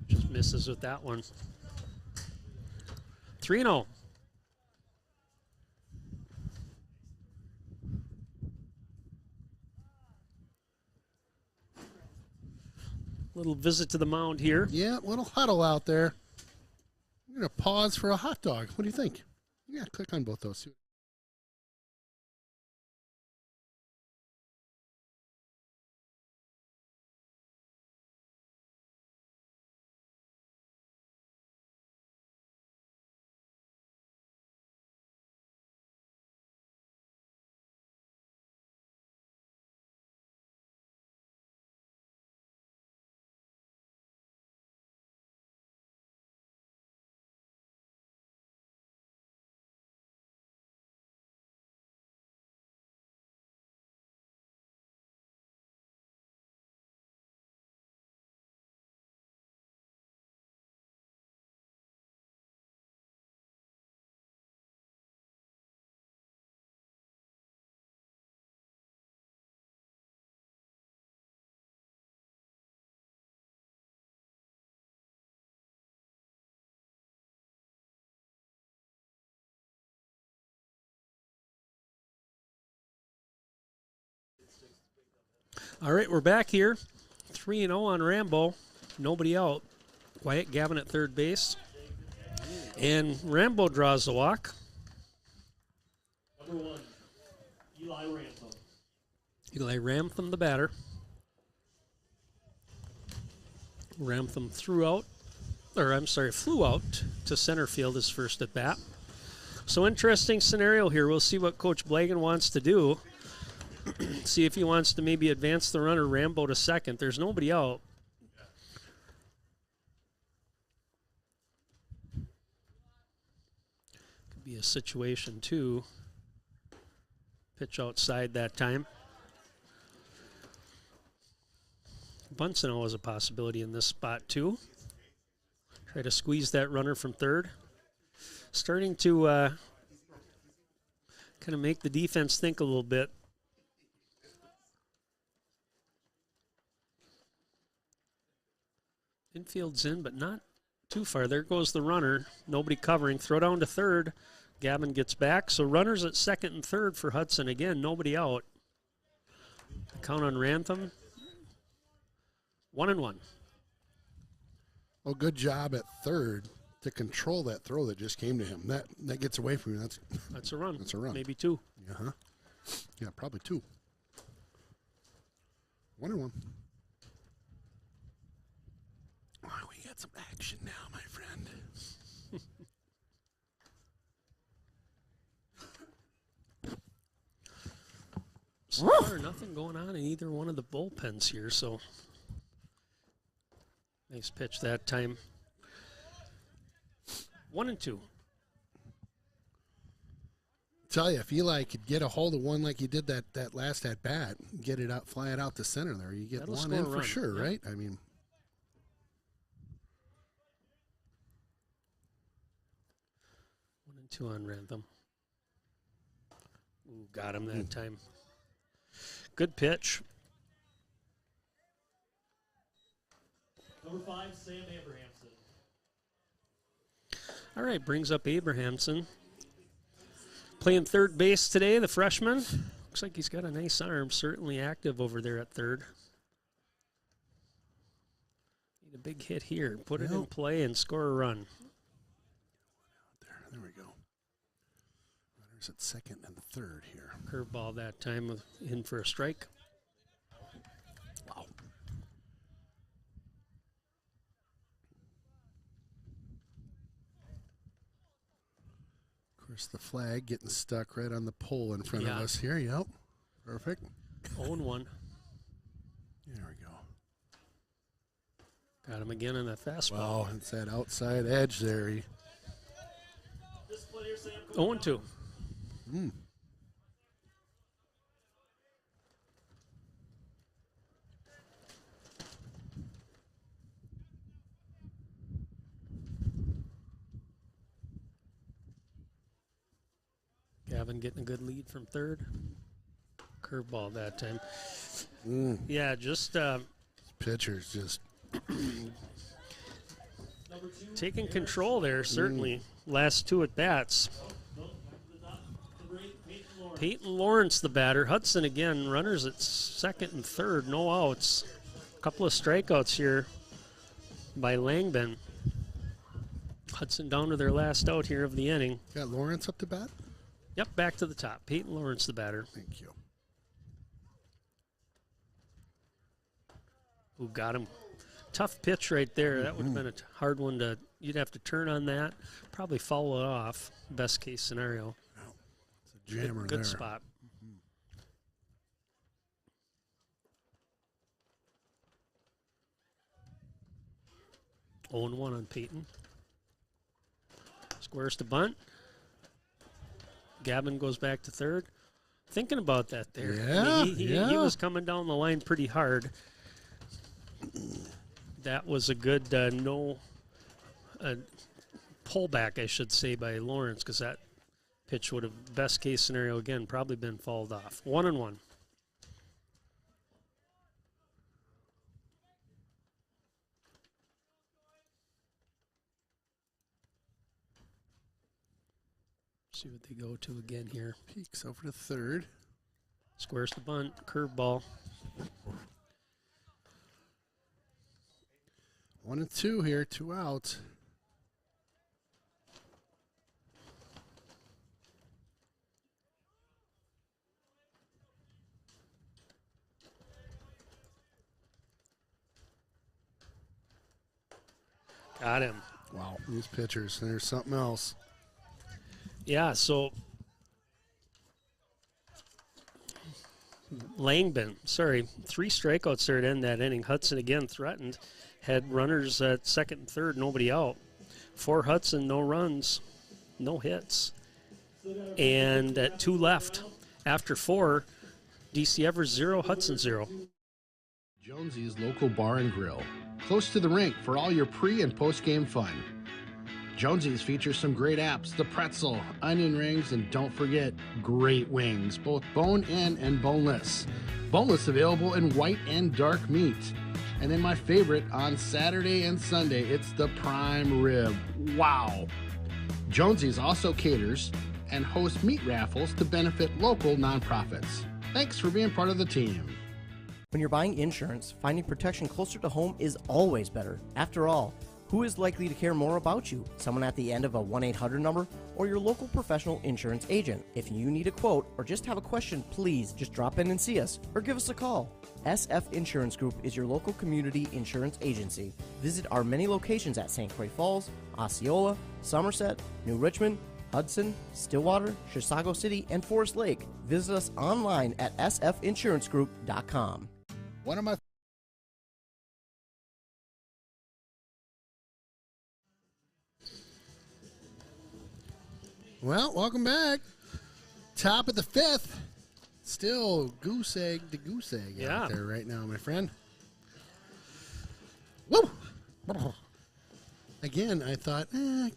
Just misses with that one. 3-0. Little visit to the mound here. Yeah, little huddle out there. We're going to pause for a hot dog. What do you think? Yeah, click on both those. All right, we're back here. 3-0 on Rambo. Nobody out. Wyatt Gavin at third base. And Rambo draws the walk. Number 1, Eli Rantham. Eli Ramtham, the batter. Ramtham flew out to center field his first at bat. So interesting scenario here. We'll see what Coach Blagan wants to do. See if he wants to maybe advance the runner Rambo to second. There's nobody out. Could be a situation, too. Pitch outside that time. Bunsen always a possibility in this spot, too. Try to squeeze that runner from third. Starting to kind of make the defense think a little bit. Infield's in, but not too far. There goes the runner. Nobody covering. Throw down to third. Gavin gets back. So runners at second and third for Hudson. Again, nobody out. Count on Rantham. 1-1. Well, good job at third to control that throw that just came to him. That gets away from you. That's a run. That's a run. Maybe two. Uh-huh. Yeah, probably two. 1-1. Oh, we got some action now, my friend. So far, nothing going on in either one of the bullpens here, so nice pitch that time. 1-2. Tell you, if Eli could get a hold of one like he did that last at bat, get it out, fly it out to center there, you get That'll one score in a for run. sure, Yep. right? I mean, 1-2 on Rantham. Ooh, got him that time. Good pitch. Number 5, Sam Abrahamson. All right, brings up Abrahamson. Playing third base today, the freshman. Looks like he's got a nice arm, certainly active over there at third. Need a big hit here. Put it in play and score a run. there we go. Runners at second and third here. Curveball that time, in for a strike. Wow. Of course, the flag getting stuck right on the pole in front of us here. Yep. Perfect. 0-1. There we go. Got him again in that fastball. Wow, it's that outside edge there. 0-2. Gavin getting a good lead from third. Curveball that time. Yeah, just pitchers just taking control there, certainly. Last two at bats. Peyton Lawrence, the batter. Hudson again, runners at second and third, no outs. A couple of strikeouts here by Langben. Hudson down to their last out here of the inning. Got Lawrence up to bat? Yep, back to the top. Peyton Lawrence, the batter. Thank you. Who got him? Tough pitch right there. That would have been a hard one to. You'd have to turn on that. Probably foul it off. Best case scenario. It's a jammer good there. spot. 0-1 on Peyton. Squares to bunt. Gavin goes back to third. Thinking about that there. Yeah, He was coming down the line pretty hard. That was a good pullback, I should say, by Lawrence, because that pitch would have, best case scenario again, probably been fouled off. 1-1. See what they go to again here. Peeks over to third. Squares the bunt, curveball. 1-2 here, 2 outs. Got him. Wow, these pitchers, there's something else. Yeah, so Langdon, 3 strikeouts there to end that inning. Hudson again threatened, had runners at second and third, nobody out. For Hudson, no runs, no hits. And at 2 left, after 4, DC Everest 0, Hudson 0. Jonesy's Local Bar and Grill, close to the rink for all your pre- and post-game fun. Jonesy's features some great apps, the pretzel, onion rings, and don't forget, great wings, both bone-in and boneless. Boneless available in white and dark meat. And then my favorite, on Saturday and Sunday, it's the prime rib. Wow! Jonesy's also caters and hosts meat raffles to benefit local nonprofits. Thanks for being part of the team. When you're buying insurance, finding protection closer to home is always better. After all, who is likely to care more about you? Someone at the end of a 1-800 number or your local professional insurance agent? If you need a quote or just have a question, please just drop in and see us or give us a call. SF Insurance Group is your local community insurance agency. Visit our many locations at St. Croix Falls, Osceola, Somerset, New Richmond, Hudson, Stillwater, Chisago City, and Forest Lake. Visit us online at sfinsurancegroup.com. One of my Well, welcome back. Top of the 5th. Still goose egg to goose egg out there right now, my friend. Woo! Again, I thought,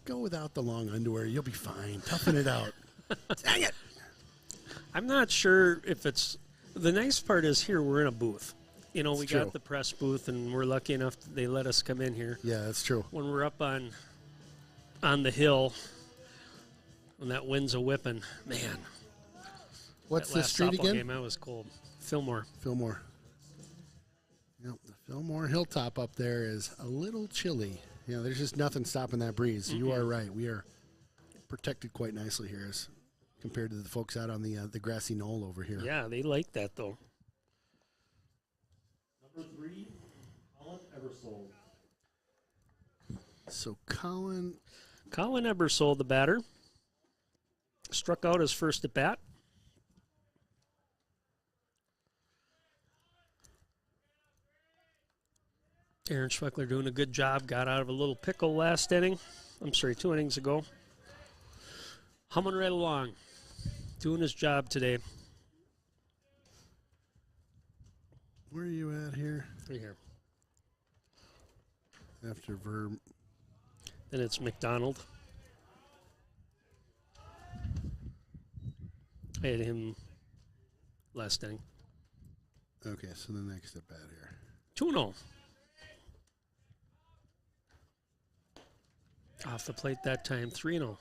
go without the long underwear. You'll be fine. Toughen it out. Dang it! I'm not sure if it's... The nice part is here we're in a booth. You know, we got the press booth, and we're lucky enough that they let us come in here. Yeah, that's true. When we're up on the hill, when that wind's a whipping, man. What's the street again? Game, that was cold. Fillmore. Fillmore. Yep, the Fillmore Hilltop up there is a little chilly. You know, there's just nothing stopping that breeze. You are right. We are protected quite nicely here as compared to the folks out on the grassy knoll over here. Yeah, they like that, though. Number 3, Colin Eversold. So Colin Eversold, the batter, struck out his first at bat. Aaron Schweckler doing a good job. Got out of a little pickle last inning. 2 innings ago. Humming right along. Doing his job today. Where are you at here? Right here. After Verb. Then it's McDonald. I had him last inning. Okay, so the next at bat here. 2-0. Off the plate that time, 3-0.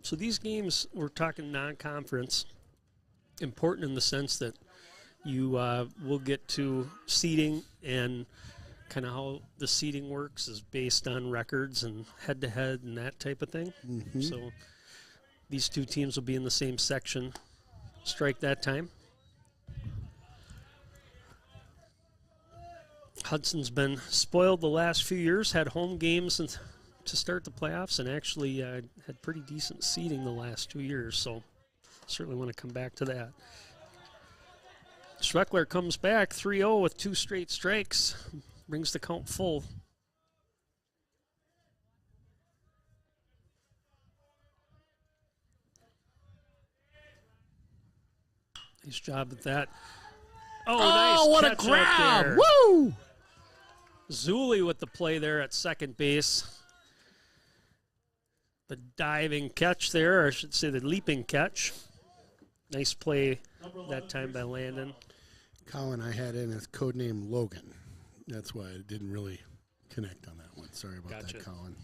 So these games, we're talking non-conference, important in the sense that you will get to seeding, and kind of how the seeding works is based on records and head-to-head and that type of thing. Mm-hmm. So these two teams will be in the same section. Strike that time. Hudson's been spoiled the last few years, had home games to start the playoffs, and actually had pretty decent seeding the last 2 years, so certainly want to come back to that. Schweckler comes back 3-0 with 2 straight strikes, brings the count full. Nice job at that. Oh, nice what a catch grab! there. Woo! Zuli with the play there at second base. The diving catch there, or I should say the leaping catch. Nice play that time by Landon. Colin I had in as codename Logan. That's why I didn't really connect on that one. Sorry about that, Colin.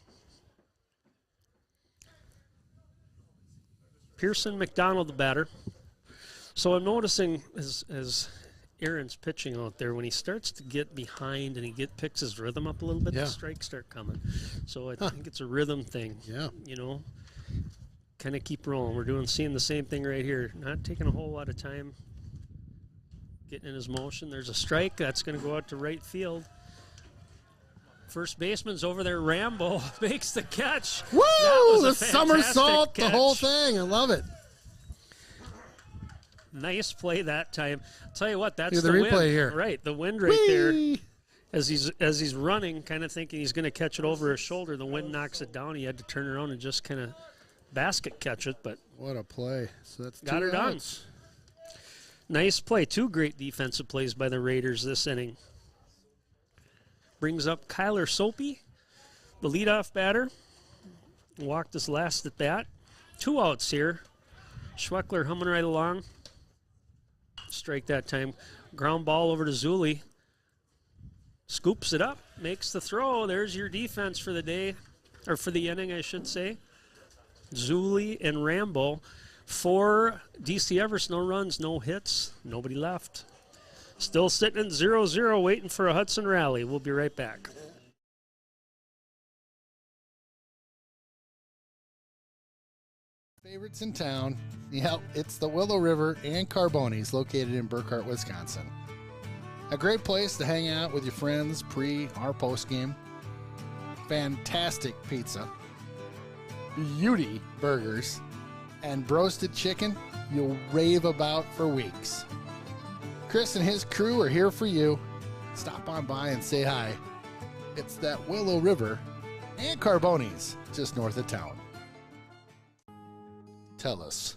Pearson McDonald, the batter. So I'm noticing as Aaron's pitching out there, when he starts to get behind and picks his rhythm up a little bit, the strikes start coming. So I think it's a rhythm thing. Yeah. You know, kind of keep rolling. We're seeing the same thing right here. Not taking a whole lot of time getting in his motion. There's a strike. That's going to go out to right field. First baseman's over there. Rambo makes the catch. Woo! That was The a somersault, fantastic the whole catch. thing. I love it. Nice play that time. I'll tell you what, that's the replay wind. here. Right, the wind right there. As he's running, kind of thinking he's going to catch it over his shoulder, the wind knocks it down. He had to turn around and just kind of basket catch it, but what a play. So that's got her done. Nice play. 2 great defensive plays by the Raiders this inning. Brings up Kyler Soapy, the leadoff batter. Walked his last at bat. 2 outs here. Schweckler humming right along. Strike that time. Ground ball over to Zuli. Scoops it up, makes the throw. There's your defense for the day, or for the inning, I should say. Zuli and Rambo. For DC Everest, no runs, no hits, nobody left. Still sitting at 0-0, waiting for a Hudson rally. We'll be right back. Favorites in town. Yep, it's the Willow River and Carbonis, located in Burkhart, Wisconsin. A great place to hang out with your friends pre or post game. Fantastic pizza, beauty burgers, and roasted chicken you'll rave about for weeks. Chris and his crew are here for you. Stop on by and say hi. It's that Willow River and Carbonis, just north of town. Tell us.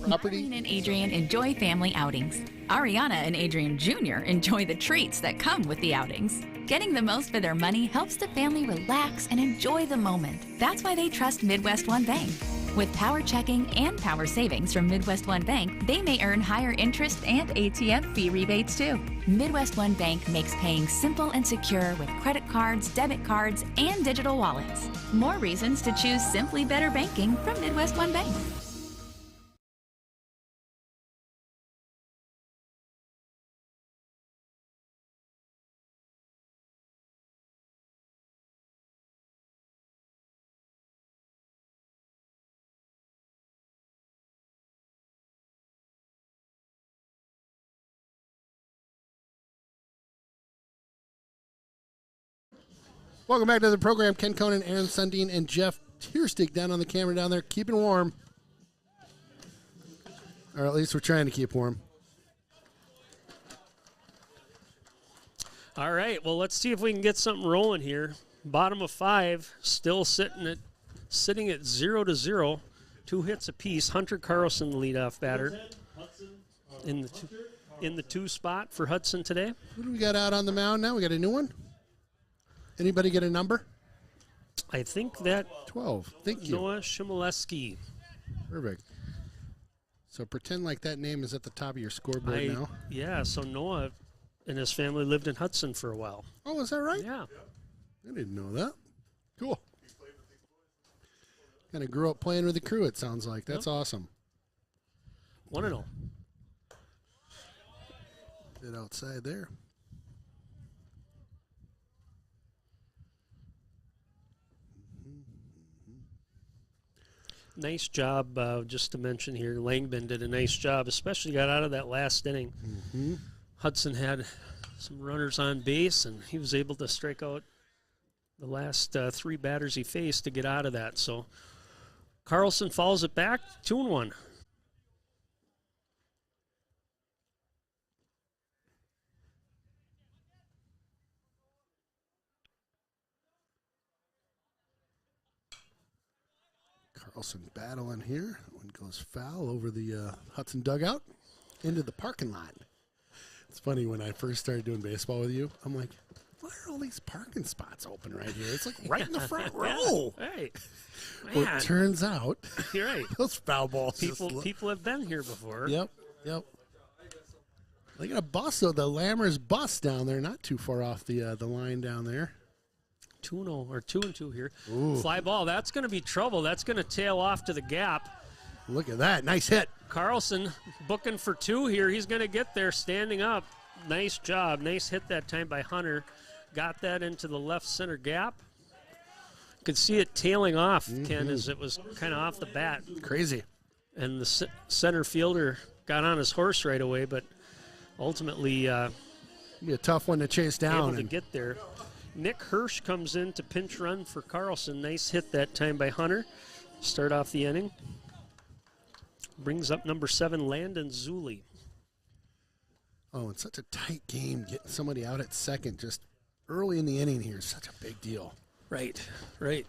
Marlene and Adrian enjoy family outings. Ariana and Adrian Jr. enjoy the treats that come with the outings. Getting the most for their money helps the family relax and enjoy the moment. That's why they trust Midwest One Bank. With power checking and power savings from Midwest One Bank, they may earn higher interest and ATM fee rebates too. Midwest One Bank makes paying simple and secure with credit cards, debit cards, and digital wallets. More reasons to choose simply better banking from Midwest One Bank. Welcome back to the program. Ken Conan, Aaron Sundin, and Jeff Tierstick down on the camera down there, keeping warm. Or at least we're trying to keep warm. All right, well, let's see if we can get something rolling here. Bottom of 5, still sitting at 0-0. 2 hits apiece. Hunter Carlson, the leadoff batter, in the 2 spot for Hudson today. Who do we got out on the mound now? We got a new one? Anybody get a number? I think that 12. Thank you. Noah Shimoleski. Perfect. So pretend like that name is at the top of your scoreboard now. Yeah, so Noah and his family lived in Hudson for a while. Oh, is that right? Yeah. I didn't know that. Cool. Kind of grew up playing with the crew, it sounds like. That's awesome. 1-0. Bit outside there. Nice job, just to mention here, Langman did a nice job, especially got out of that last inning. Mm-hmm. Hudson had some runners on base, and he was able to strike out the last 3 batters he faced to get out of that. So Carlson follows it back, 2-1. Carlson battling here. One goes foul over the Hudson dugout into the parking lot. It's funny, when I first started doing baseball with you, I'm like, why are all these parking spots open right here? It's like right in the front row. Hey, well, it turns out you're right. Those foul balls. People have been here before. Yep. They got a bus, though. The Lammers bus down there, not too far off the line down there. 2-0 or 2-2 here. Ooh. Fly ball. That's going to be trouble. That's going to tail off to the gap. Look at that. Nice hit. Carlson booking for 2 here. He's going to get there standing up. Nice job. Nice hit that time by Hunter. Got that into the left center gap. Could see it tailing off, Ken, as it was kind of off the bat. Crazy. And the center fielder got on his horse right away, but ultimately be a tough one to chase down. Able to get there. Nick Hirsch comes in to pinch run for Carlson. Nice hit that time by Hunter. Start off the inning. Brings up number 7, Landon Zuli. Oh, it's such a tight game. Getting somebody out at second just early in the inning here is such a big deal. Right, right.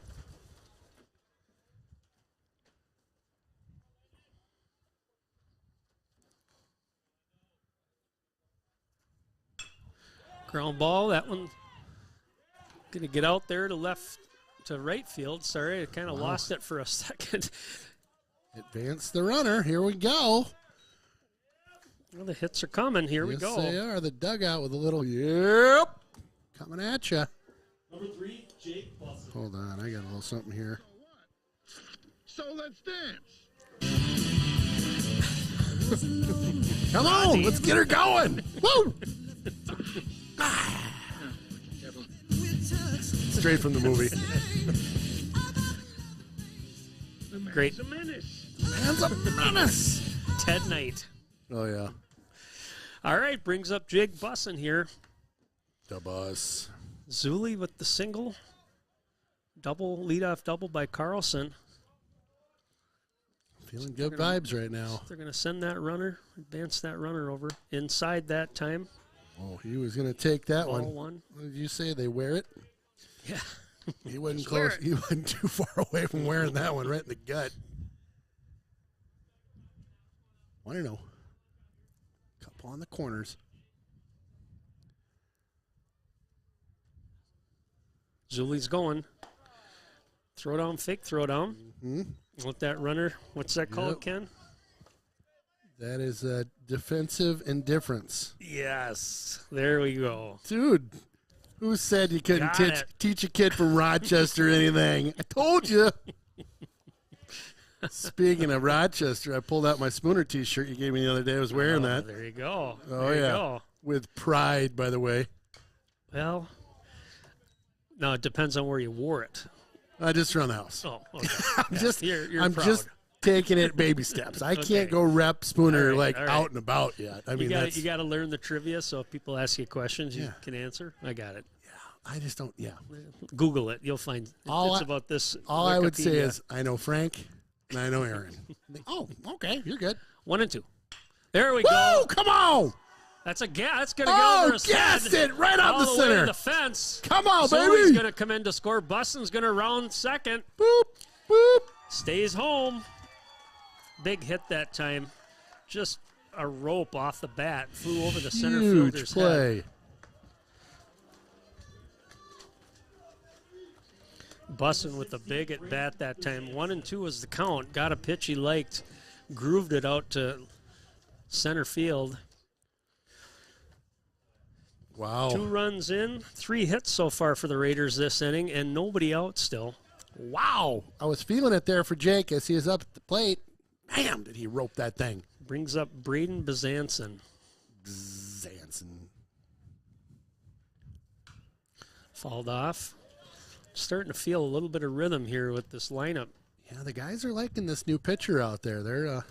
Ground ball, that one going to get out there to right field. Sorry, I kind of lost it for a second. Advance the runner. Here we go. Well, the hits are coming. Here we Yes, go. they are. The dugout with a little, yep, coming at you. Number 3, Jake Busson. Hold on, I got a little something here. So let's dance. Come on, let's get her going. Woo! Straight from the movie. Great. Man's a menace. Ted Knight. Oh, yeah. All right, brings up Jake Busson here. The bus. Zuli with the single. Leadoff double by Carlson. Feeling good vibes right now. They're going to send that runner, advance that runner over. Inside that time. Oh, he was going to take that Ball one. one. What did you say? They wear it? Yeah. He wasn't close. He wasn't too far away from wearing that one right in the gut. I don't know. Couple on the corners. Zuli's going. Throw down, fake throw down. Mm-hmm. Let that runner, what's that called, Ken? That is a defensive indifference. Yes. There we go. Dude, who said you couldn't Got teach a kid from Rochester anything? I told you. Speaking of Rochester, I pulled out my Spooner T-shirt you gave me the other day. I was wearing that. There you go. Oh, there you yeah. go. With pride, by the way. Well, no, it depends on where you wore it. Just around the house. Oh, okay. I'm proud. just taking it baby steps. I Okay. can't go rep Spooner All right. out and about yet. I mean, you got to learn the trivia, so if people ask you questions, you can answer. I got it. I just don't. Yeah. Google it. You'll find it's about this. All I would say Wikipedia. is I know Frank and I know Aaron. Oh, okay. You're good. 1 and 2. There we Woo! go. Come on. That's a that's going to get over his guessed head. it right out all the way center. to the fence. Come on, Zuli's baby. going to come in to score. Busson's going to round second. Boop, boop. Stays home. Big hit that time. Just a rope off the bat. Flew over the center Huge fielder's play. head. Busson with the big at bat that time. 1 and 2 was the count. Got a pitch he liked. Grooved it out to center field. Wow. 2 runs in, 3 hits so far for the Raiders this inning, and nobody out still. Wow. I was feeling it there for Jake as he was up at the plate. Bam, did he rope that thing. Brings up Braden Bezanson. Fouled off. Starting to feel a little bit of rhythm here with this lineup. Yeah, the guys are liking this new pitcher out there. They're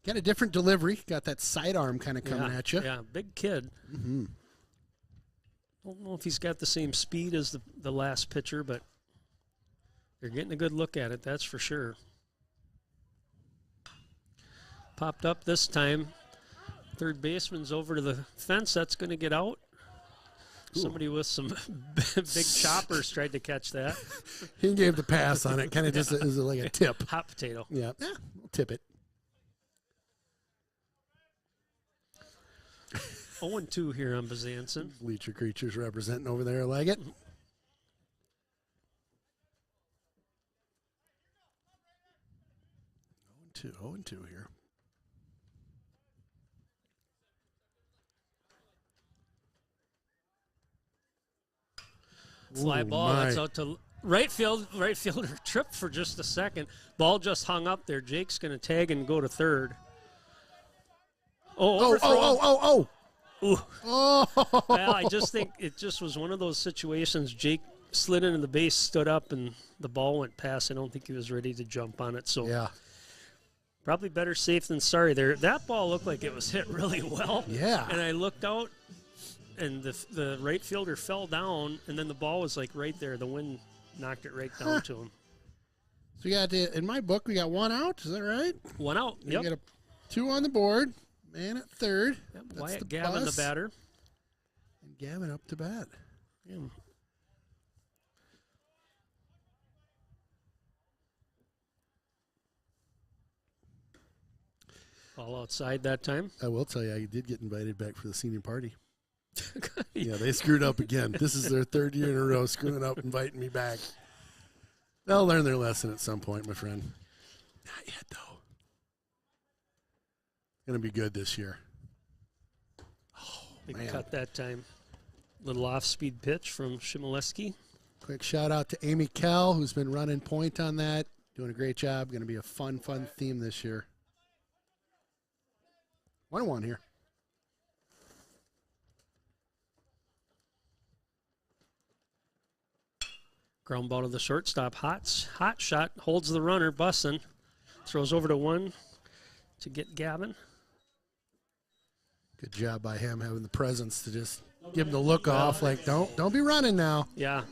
got a different delivery. Got that sidearm kind of coming at you. Yeah, big kid. Mm-hmm. Don't know if he's got the same speed as the last pitcher, but they're getting a good look at it, that's for sure. Popped up this time. Third baseman's over to the fence. That's going to get out. Ooh. Somebody with some big choppers tried to catch that. He gave the pass on it. Kind of just is like a tip. Hot potato. Yeah, we'll tip it. 0-2 here on Bezanson. Bleacher Creatures representing over there. I like it. Oh and two here. Fly ball. That's out to right field. Right fielder tripped for just a second. Ball just hung up there. Jake's going to tag and go to third. Oh. Ooh. Oh. Well, I just think it just was one of those situations. Jake slid into the base, stood up, and the ball went past. I don't think he was ready to jump on it. So yeah, probably better safe than sorry there. That ball looked like it was hit really well. Yeah. And I looked out, and the right fielder fell down, and then the ball was like right there. The wind knocked it right down to him. So we got, in my book, we got 1 out. Is that right? 1 out. We Yep. got 2 on the board. Man at third. Yep. That's Wyatt Gavin, the batter. And Gavin up to bat. Yeah. All outside that time. I will tell you, I did get invited back for the senior party. Yeah, they screwed up again. This is their 3rd year in a row screwing up, inviting me back. They'll learn their lesson at some point, my friend. Not yet, though. Going to be good this year. Oh, Big man. cut that time. Little off-speed pitch from Shimoleski. Quick shout out to Amy Kell, who's been running point on that. Doing a great job. Going to be a fun theme this year. 1-1 here. Ground ball to the shortstop. Hot shot. Holds the runner. Bussin. Throws over to 1 to get Gavin. Good job by him having the presence to just give him the look off. Like, don't be running now. Yeah.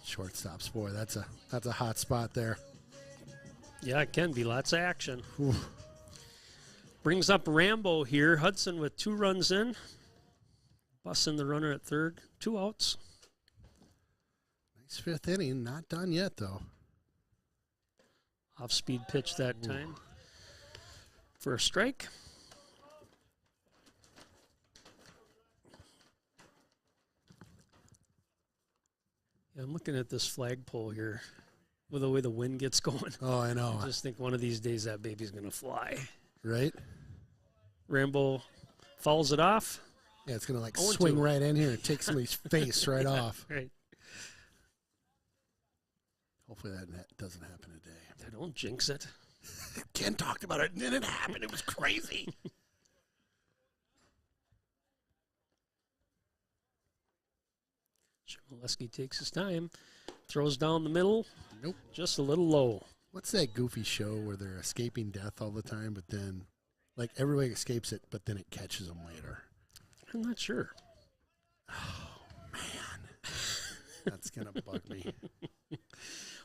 Shortstops, boy, that's a hot spot there. Yeah, it can be. Lots of action. Ooh. Brings up Rambo here. Hudson with 2 runs in. Bussin' the runner at third. 2 outs. Nice 5th inning. Not done yet, though. Off-speed pitch that time for a strike. Yeah, I'm looking at this flagpole here with the way the wind gets going. Oh, I know. I just think one of these days that baby's going to fly. Right? Rambo fouls it off. Yeah, it's going to like 0-2. swing right in here and take somebody's face right off. Right. Hopefully that doesn't happen today. Don't jinx it. Ken talked about it, and then it happened. It was crazy. Shimoleski takes his time. Throws down the middle. Nope. Just a little low. What's that goofy show where they're escaping death all the time, but then, like, everybody escapes it, but then it catches them later? I'm not sure. Oh, man. That's going to bug me.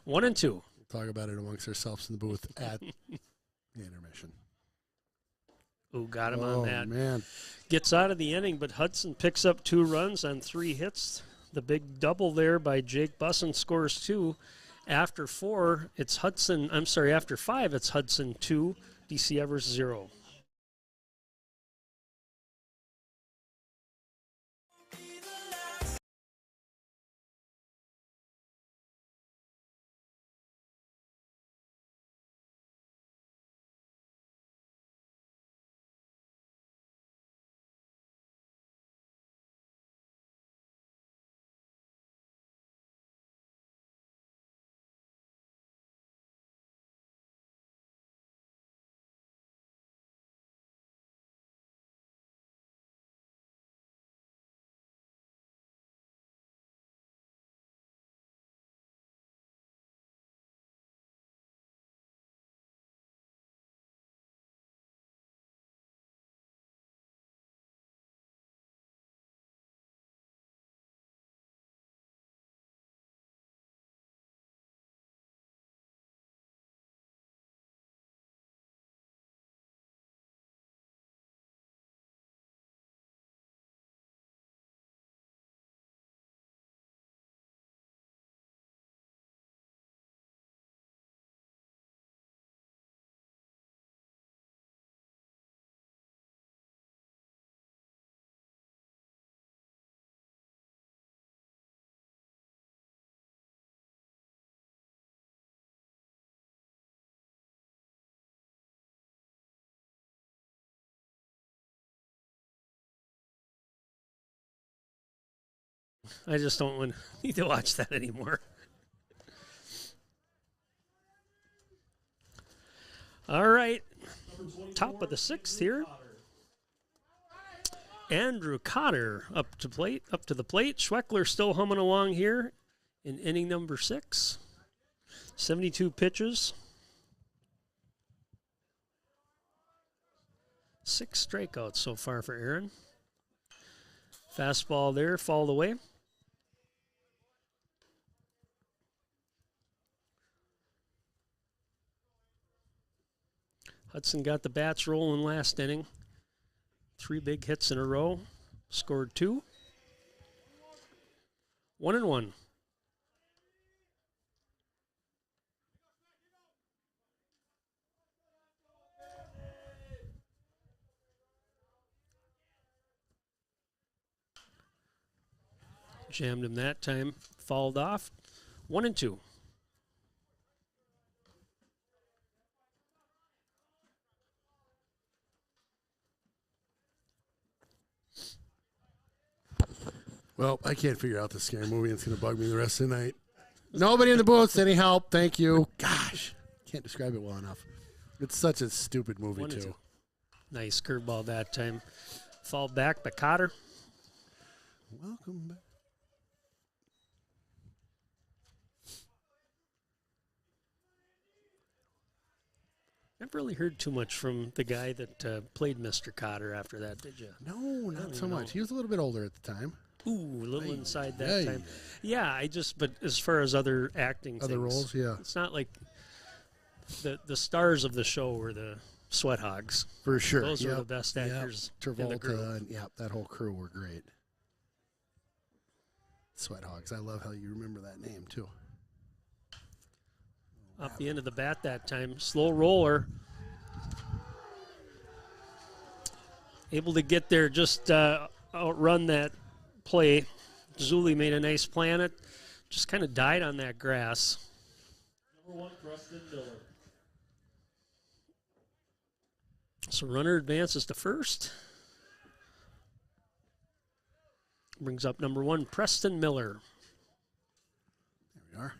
1-2. We'll talk about it amongst ourselves in the booth at the intermission. Ooh, got him on that. Man. Gets out of the inning, but Hudson picks up 2 runs on 3 hits. The big double there by Jake Bussin scores 2. After 4, it's Hudson. I'm sorry, after 5, it's Hudson 2, DC Everest 0. I just don't need to watch that anymore. All right. Top of the 6th here. Andrew Cotter up to the plate. Schweckler still humming along here in inning number 6. 72 pitches. 6 strikeouts so far for Aaron. Fastball there, fouled away. Hudson got the bats rolling last inning. 3 big hits in a row. Scored 2. 1-1. Jammed him that time. Fouled off. 1-2. Well, I can't figure out the scary movie. It's going to bug me the rest of the night. Nobody in the booths. Any help? Thank you. Gosh, can't describe it well enough. It's such a stupid movie, too. Nice curveball that time. Fall back by Cotter. Welcome back. Never really heard too much from the guy that played Mr. Cotter after that, did you? No, not so much. He was a little bit older at the time. Ooh, a little inside that time. Yeah, but as far as other acting other things, roles, yeah. It's not like the stars of the show were the Sweat Hogs. For sure. Those were the best actors in the group. Travolta, and that whole crew were great. Sweat Hogs. I love how you remember that name, too. Off the end of the bat that time. Slow roller. Able to get there, just outrun that play. Zuli made a nice play on it. Just kind of died on that grass. Number 1, Preston Miller. So runner advances to first. Brings up number 1, Preston Miller. There we are.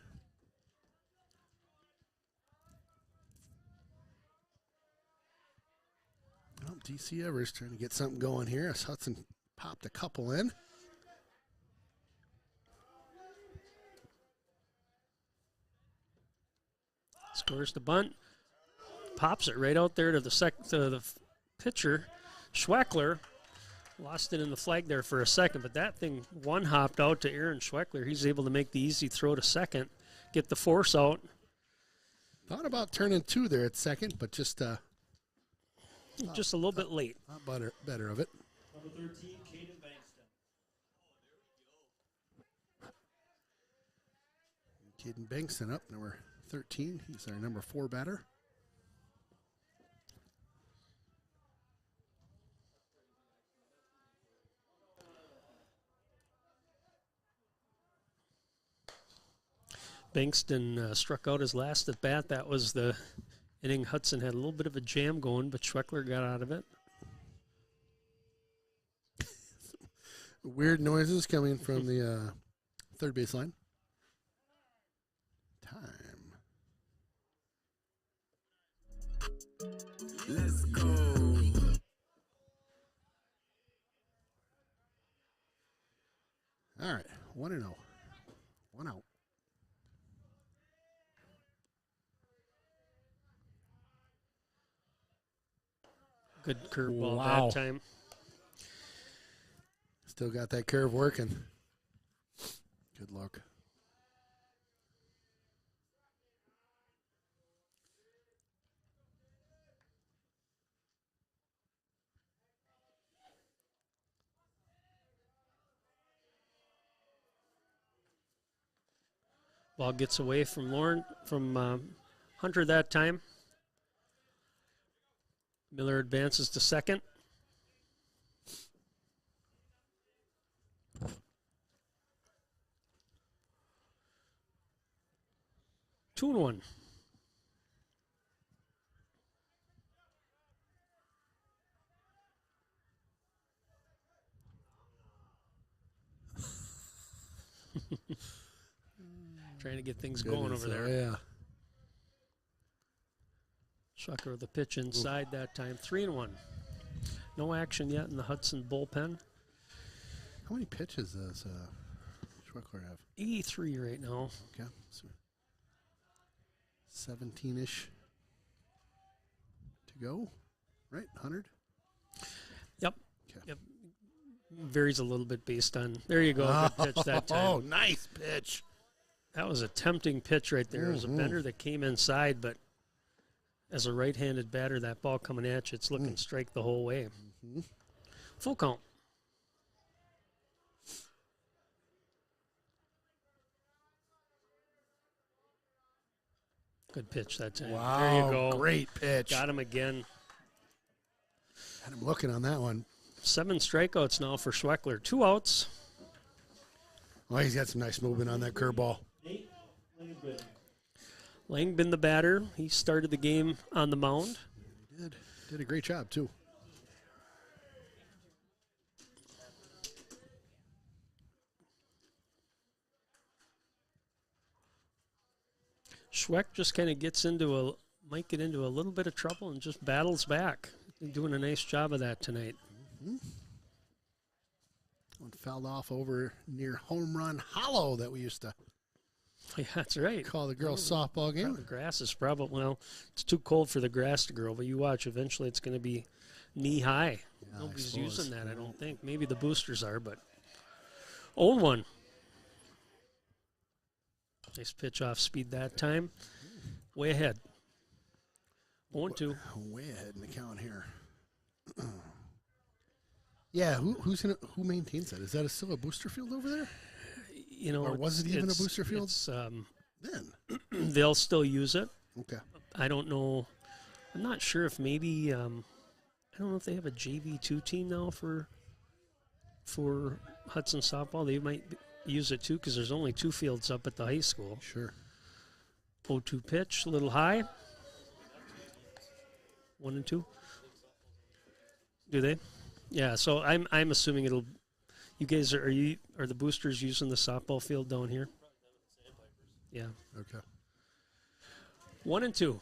Well, DC Everest trying to get something going here as Hudson popped a couple in. Scores the bunt. Pops it right out there to the pitcher. Schweckler lost it in the flag there for a second, but that thing one-hopped out to Aaron Schweckler. He's able to make the easy throw to second, get the force out. Thought about turning 2 there at second, but just a little bit late. Better of it. Number 13, Caden Bankston. Caden Bankston up, number 13. He's our number 4 batter. Bankston struck out his last at bat. That was the inning. Hudson had a little bit of a jam going, but Schweckler got out of it. Weird noises coming from the third base line. Time. Let's go. All right, 1-0. 1 out. Good curveball that time. Still got that curve working. Good luck. Ball gets away from Hunter that time. Miller advances to second. Two and 1. Trying to get things going over there. Yeah. Shucker with the pitch inside that time. 3 and 1. No action yet in the Hudson bullpen. How many pitches does Schweckler have? 83 right now. Okay. 17-ish to go, right? 100? Yep. Okay. Yep. Varies a little bit based on. There you go. Good pitch that time. Oh, nice pitch. That was a tempting pitch right there. It was a bender that came inside, but As a right-handed batter, that ball coming at you, it's looking strike the whole way. Full count. Good pitch that time. Wow, there you go. Great pitch. Got him again. Had him looking on that one. 7 strikeouts now for Schweckler. 2 outs. Oh, he's got some nice movement on that curveball. Langbin, the batter. He started the game on the mound. He did a great job, too. Schweck just kind of might get into a little bit of trouble and just battles back. He's doing a nice job of that tonight. One fouled off over near Home Run Hollow that we used to that's right. call the girls' softball game. The grass is probably, well, it's too cold for the grass to grow, but you watch, eventually it's going to be knee-high. Yeah, Nobody's using that, I don't think. Maybe the boosters are, but 0-1. Nice pitch off speed that time. Way ahead. 0-2. Way ahead in the count here. Yeah, who maintains that? Is that still a booster field over there? You know, or was it even a booster field? Then they'll still use it. Okay. I don't know. I'm not sure if maybe I don't know if they have a JV2 team now for Hudson softball. They might use it too because there's only 2 fields up at the high school. Sure. 0-2 pitch, a little high. 1-2. Do they? Yeah. So I'm assuming it'll. You guys are the boosters using the softball field down here? Yeah. Okay. 1-2.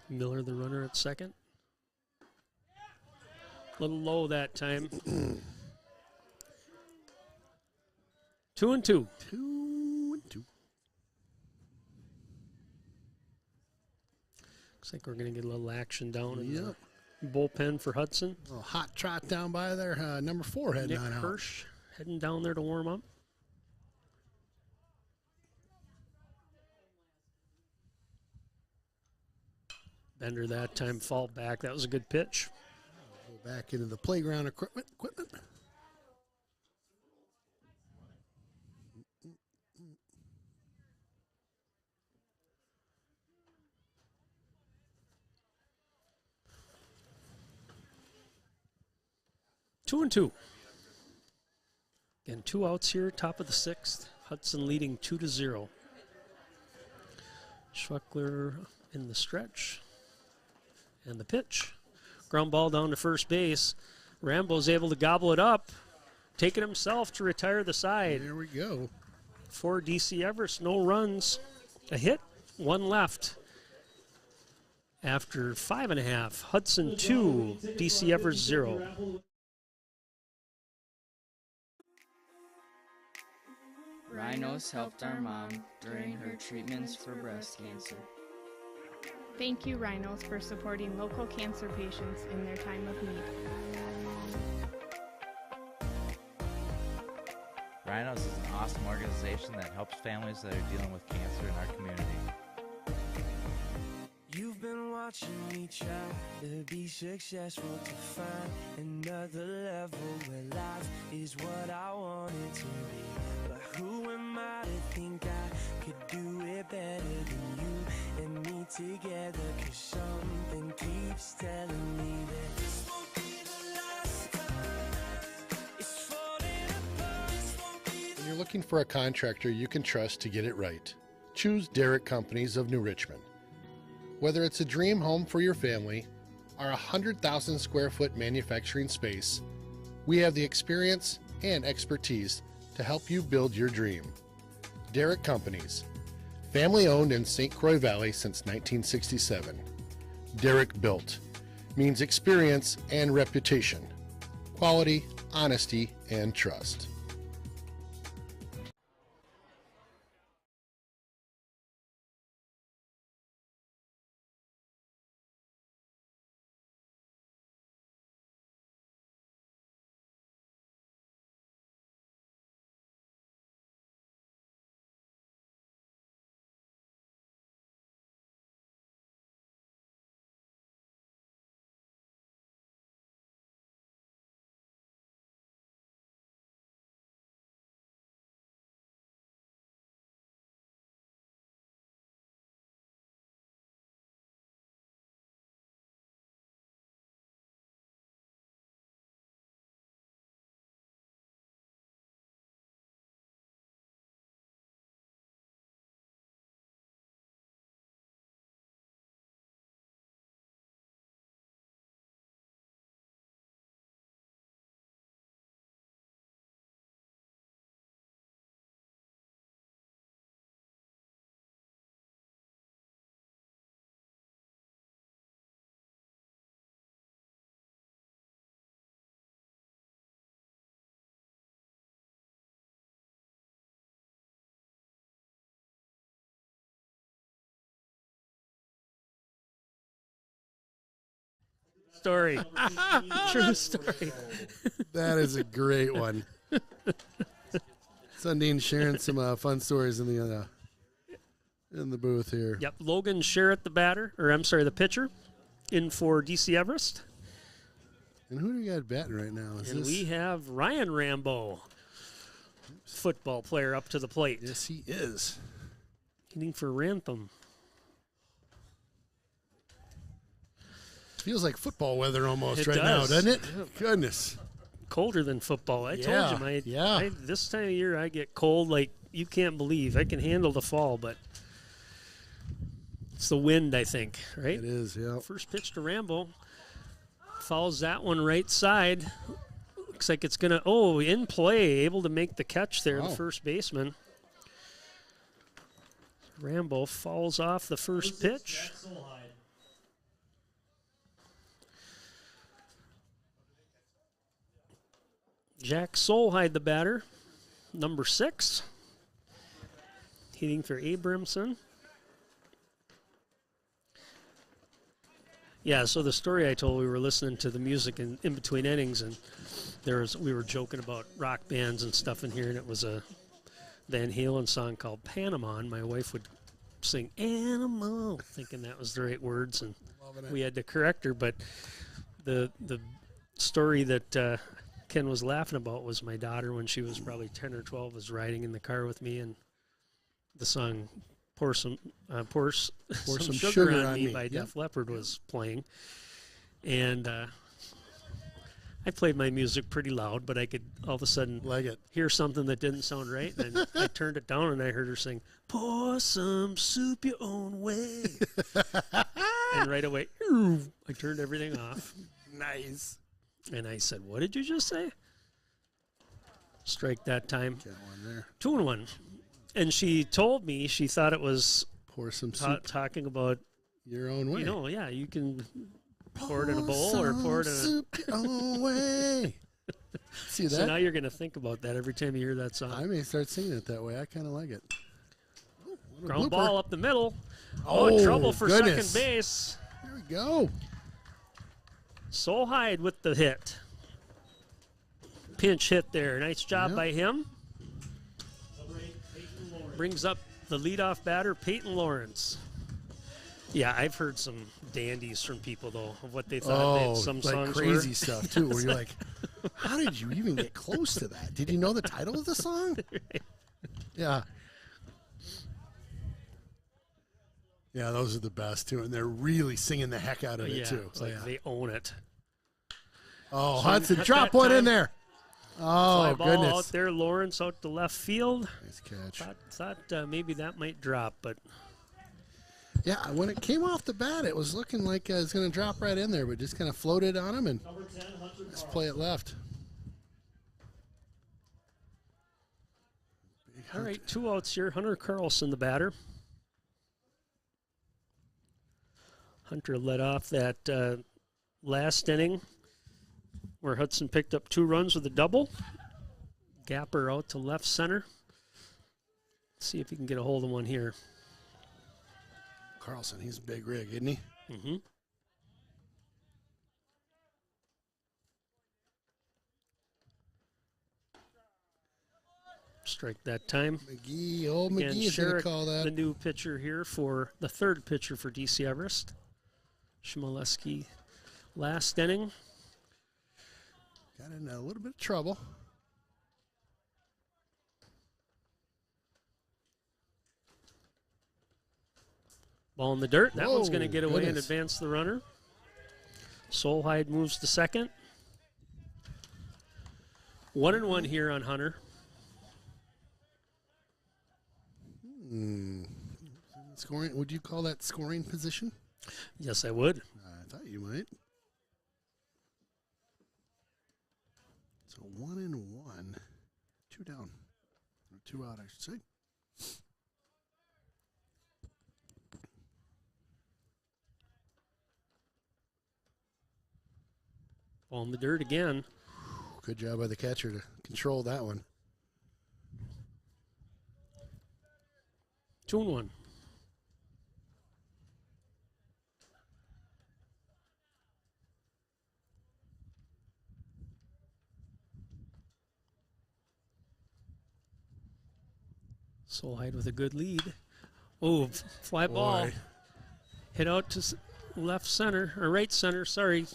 Miller, the runner at second. A little low that time. 2-2. 2-2. Looks like we're going to get a little action down in Yep. the bullpen for Hudson. A little hot trot down by there. Number 4 heading Nick on out. Hirsch heading down there to warm up. Bender that time fall back. That was a good pitch. Go back into the playground equipment. 2-2. Again, 2 outs here, top of the 6th. Hudson leading 2-0. Schweckler in the stretch. And the pitch. Ground ball down to first base. Rambo's able to gobble it up. Take it himself to retire the side. There we go. For DC Everest, no runs. A hit, 1 left. After 5.5, Hudson 2, DC Everest 0. Rhinos helped our mom during her treatments for breast cancer. Thank you, Rhinos, for supporting local cancer patients in their time of need. Rhinos is an awesome organization that helps families that are dealing with cancer in our community. You've been watching me try to be successful, to find another level where life is what I want it to be. But who am I to think I could do it better than you and me together? 'Cause something keeps telling me that this won't be the last time. It's falling apart. This won't be the When you're looking for a contractor you can trust to get it right, choose Derrick Companies of New Richmond. Whether it's a dream home for your family or a 100,000 square foot manufacturing space, we have the experience and expertise to help you build your dream. Derrick Companies, family owned in St. Croix Valley since 1967. Derrick Built means experience and reputation, quality, honesty, and trust. story. True story. That is a great one. Sundin sharing some fun stories in the booth here. Yep, Logan Sherritt, the pitcher, in for DC Everest. And who do we got batting right now? We have Ryan Rambo, football player, up to the plate. Yes, he is. Hitting for Rantham. Feels like football weather almost It right does. now, doesn't it? Goodness. Colder than football. I told you, this time of year I get cold like you can't believe. I can handle the fall, but it's the wind, I think, right? It is, yeah. First pitch to Rambo. Fouls that one right side. Looks like it's going to, in play, able to make the catch there, the first baseman. Rambo fouls off the first pitch. Jack Solheim, the batter, number 6. Hitting for Abramson. Yeah, so the story I told, we were listening to the music in between innings, and we were joking about rock bands and stuff in here, and it was a Van Halen song called Panama, and my wife would sing Animal, thinking that was the right words, and we had to correct her. But the story that Ken was laughing about was my daughter, when she was probably 10 or 12, was riding in the car with me, and the song Pour some sugar on me by Def Leppard was playing. And I played my music pretty loud, but I could all of a sudden hear something that didn't sound right. And I turned it down, and I heard her sing, "Pour some soup your own way." And right away, I turned everything off. Nice. And I said, "What did you just say?" Strike that time. Got one there. 2-1. And she told me she thought it was pour some soup. Talking about your own way. You can pour it in a bowl or pour it in soup your own way. See that? So now you're going to think about that every time you hear that song. I may start singing it that way. I kind of like it. Ground ball up the middle. Oh, trouble for goodness. second base. Here we go. Solheim with the hit. Pinch hit there. Nice job by him. Brings up the leadoff batter, Peyton Lawrence. Yeah, I've heard some dandies from people, though, of what they thought some songs crazy were. Stuff, too, where you're like, how did you even get close to that? Did you know the title of the song? Right. Yeah. Yeah, those are the best, too, and they're really singing the heck out of it, too. It's like they own it. Oh, Hudson, drop one in there. Oh, Fly ball goodness. out there, Lawrence out to left field. Nice catch. Thought maybe that might drop, but... Yeah, when it came off the bat, it was looking like it was going to drop right in there, but just kind of floated on him, and let's play it left. All right, 2 outs here. Hunter Carlson, the batter. Hunter led off that last inning where Hudson picked up 2 runs with a double. Gapper out to left center. Let's see if he can get a hold of one here. Carlson, he's a big rig, isn't he? Mm-hmm. Strike that time. McGee is going to call that. The new pitcher here for the third pitcher for DC Everest. Shmoleski last inning. Got in a little bit of trouble. Ball in the dirt. That one's going to get away and goodness. advance the runner. Solheim moves to second. 1-1 here on Hunter. Scoring? Would you call that scoring position? Yes, I would. I thought you might. So 1-1, 2 down, or 2 out, I should say. Ball in the dirt again. Good job by the catcher to control that one. 2-1. Solheim with a good lead. Oh, fly ball. Hit out to left center, or right center, sorry.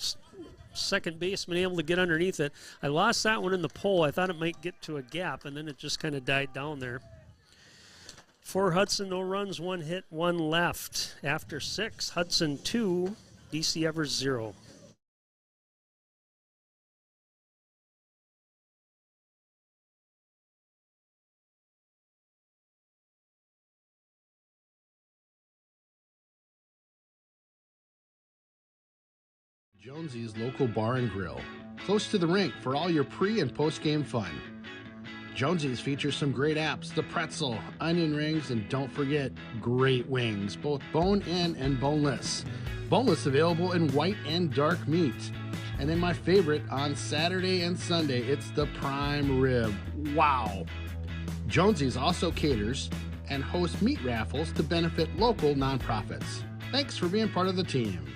Second baseman able to get underneath it. I lost that one in the pole. I thought it might get to a gap, and then it just kind of died down there. For Hudson, no runs, 1 hit, 1 left. After 6, Hudson 2, DC Everest 0. Jonesy's local bar and grill, close to the rink for all your pre- and post-game fun. Jonesy's features some great apps, the pretzel, onion rings, and don't forget, great wings, both bone-in and boneless. Boneless available in white and dark meat. And then my favorite, on Saturday and Sunday, it's the prime rib. Wow! Jonesy's also caters and hosts meat raffles to benefit local nonprofits. Thanks for being part of the team.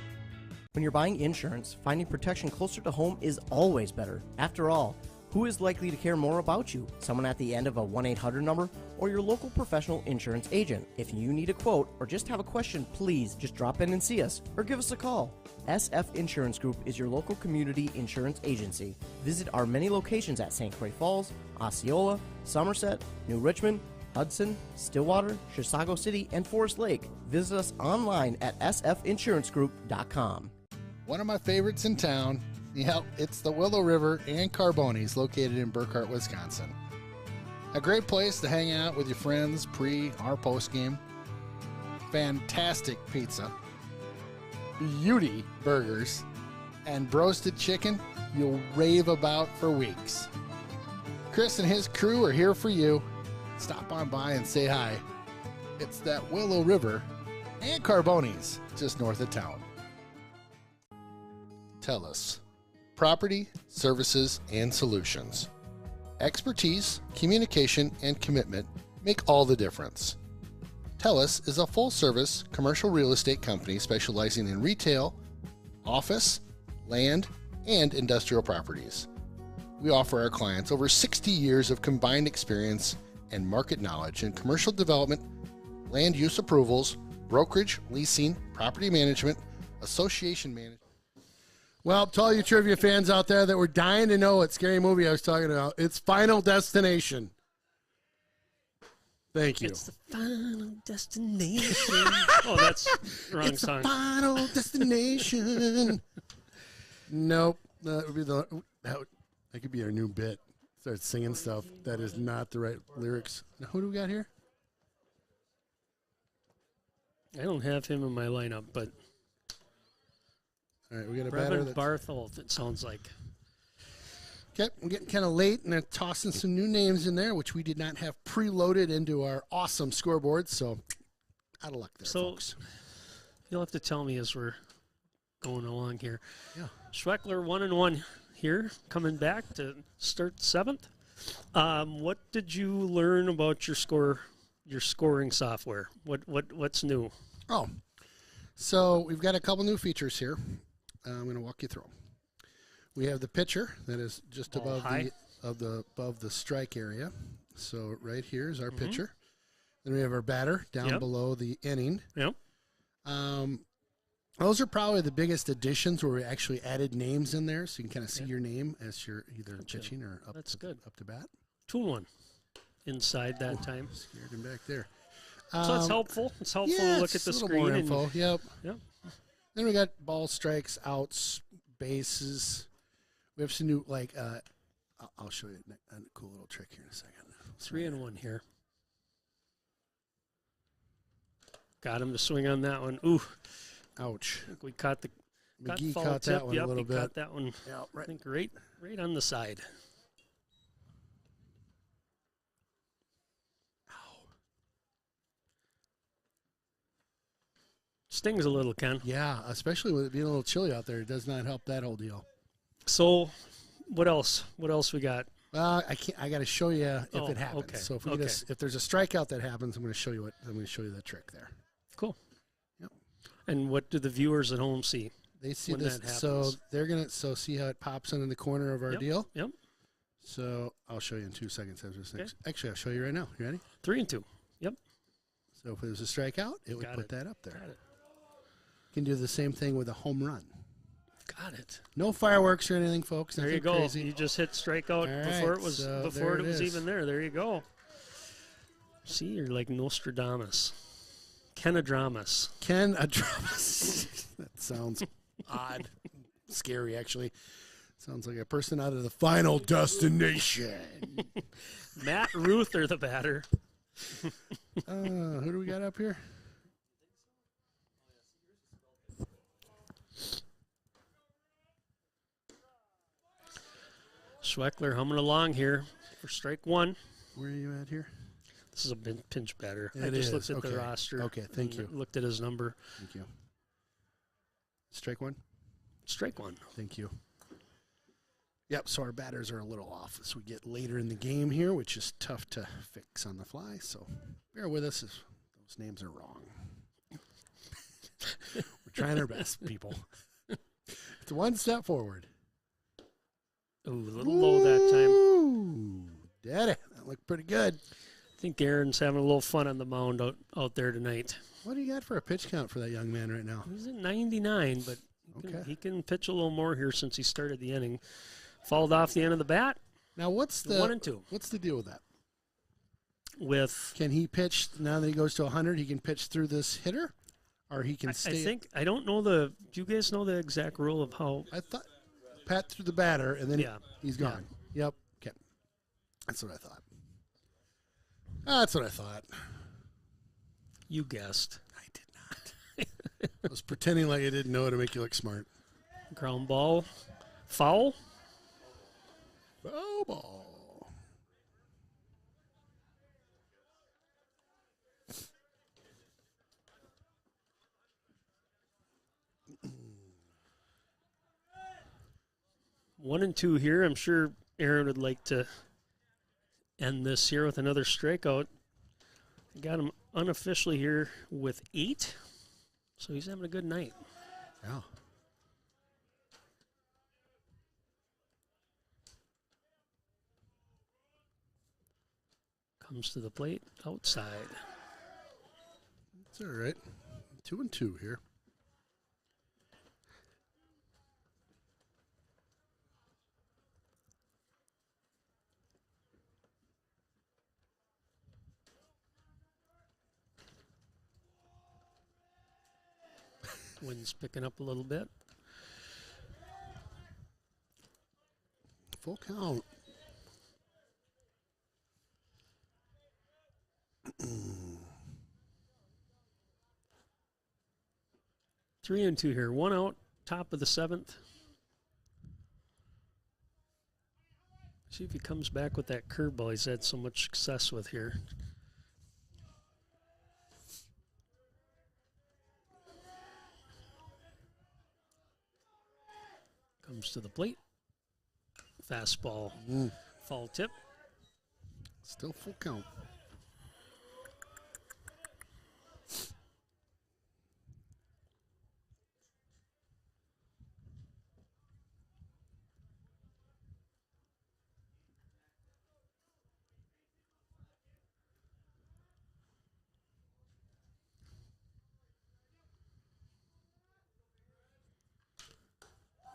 When you're buying insurance, finding protection closer to home is always better. After all, who is likely to care more about you? Someone at the end of a 1-800 number or your local professional insurance agent? If you need a quote or just have a question, please just drop in and see us or give us a call. SF Insurance Group is your local community insurance agency. Visit our many locations at St. Croix Falls, Osceola, Somerset, New Richmond, Hudson, Stillwater, Chisago City, and Forest Lake. Visit us online at sfinsurancegroup.com. One of my favorites in town, yep, it's the Willow River and Carbonis, located in Burkhart, Wisconsin. A great place to hang out with your friends pre or post game. Fantastic pizza, beauty burgers, and roasted chicken you'll rave about for weeks. Chris and his crew are here for you. Stop on by and say hi. It's that Willow River and Carbonis, just north of town. TELUS, property, services, and solutions. Expertise, communication, and commitment make all the difference. TELUS is a full-service commercial real estate company specializing in retail, office, land, and industrial properties. We offer our clients over 60 years of combined experience and market knowledge in commercial development, land use approvals, brokerage, leasing, property management, association management. Well, to all you trivia fans out there that were dying to know what scary movie I was talking about, it's Final Destination. Thank you. It's the final destination. Oh, that's the wrong song. It's the Final Destination. Nope. That would be that could be our new bit. Start singing stuff that is not the right lyrics. Now, who do we got here? I don't have him in my lineup, but all right, we got a batter. Barthold, it sounds like. Okay, we're getting kind of late, and they're tossing some new names in there, which we did not have preloaded into our awesome scoreboard. So, out of luck there, folks. You'll have to tell me as we're going along here. Yeah. Schweckler 1-1 here, coming back to start 7th. What did you learn about your scoring software? What's new? Oh, so we've got a couple new features here. I'm going to walk you through them. We have the pitcher that is just above the strike area. So right here is our pitcher. Then we have our batter down below the inning. Yep. Those are probably the biggest additions where we actually added names in there, so you can kind of see your name as you're either pitching or up to bat. 2-1 inside that time. Scared him back there. So it's helpful. It's helpful to look at the screen. More info. Yep. Yep. Then we got ball strikes, outs, bases. We have some new, I'll show you a cool little trick here in a second. 3-1 here. Got him to swing on that one. Ooh. Ouch. I think we caught the McGee foul caught tip. that one a little bit. Caught that one. Yeah, right. I think right on the side. Stings a little, Ken. Yeah, especially with it being a little chilly out there. It does not help that whole deal. So, what else? What else we got? I can't. I got to show you if it happens. Okay. So if there's a strikeout that happens, I'm going to show you the trick there. Cool. Yep. And what do the viewers at home see? They see when this. That happens? So they're gonna see how it pops into the corner of our deal. Yep. So I'll show you in 2 seconds after this next. Actually, I'll show you right now. You ready? 3-2. Yep. So if it was a strikeout, it would Got put it. that up there. Got it. Can do the same thing with a home run. Got it. No fireworks or anything, folks. There you Nothing go. crazy. You just hit strikeout All before right, it was so before there it it was is. even there. There you go. See, you're like Nostradamus. Kenadramus. Kenadramus. That sounds odd. Scary, actually. Sounds like a person out of the Final Destination. Matt Ruther, the batter. Who do we got up here? Schweckler humming along here for strike one. Where are you at here? This is a pinch batter. It I just is. looked at Okay. the roster. Okay, thank and you. Looked at his number. Thank you. Strike one? Strike one. Thank you. Yep, so our batters are a little off as we get later in the game here, which is tough to fix on the fly. So bear with us if those names are wrong. We're trying our best, people. It's one step forward. Ooh, a little low that time. Ooh, did it. That looked pretty good. I think Aaron's having a little fun on the mound out there tonight. What do you got for a pitch count for that young man right now? He's at 99, but he can pitch a little more here since he started the inning. Fouled off the end of the bat. Now, what's the 1-2? What's the deal with that? Can he pitch now that he goes to 100? He can pitch through this hitter, or he can stay. I don't know do you guys know the exact rule of how? I thought pat through the batter and then Yeah. he's gone. Yep. Okay. That's what I thought. That's what I thought. You guessed. I did not. I was pretending like I didn't know to make you look smart. Ground ball. Foul. Foul ball. One and two here. I'm sure Aaron would like to end this here with another strikeout. Got him unofficially here with 8. So he's having a good night. Yeah. Comes to the plate outside. It's all right. 2-2 here. Wind's picking up a little bit. Full count. 3-2 here. 1 out, top of the 7th. See if he comes back with that curveball he's had so much success with here. Comes to the plate. Fastball. Foul tip. Still full count.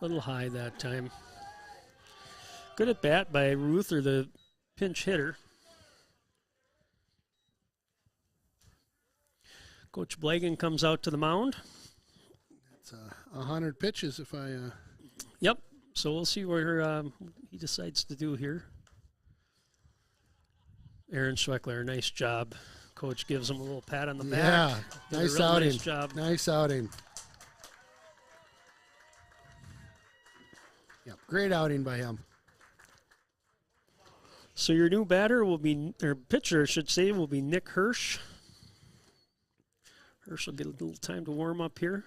Little high that time. Good at bat by Ruther, the pinch hitter. Coach Blagan comes out to the mound. It's 100 pitches if I... Yep. So we'll see where he decides to do here. Aaron Schweckler, nice job. Coach gives him a little pat on the back. Yeah, Did a nice real outing. Nice job. Nice outing. Yep, great outing by him. So your new batter will be, or pitcher, I should say, will be Nick Hirsch. Hirsch will get a little time to warm up here.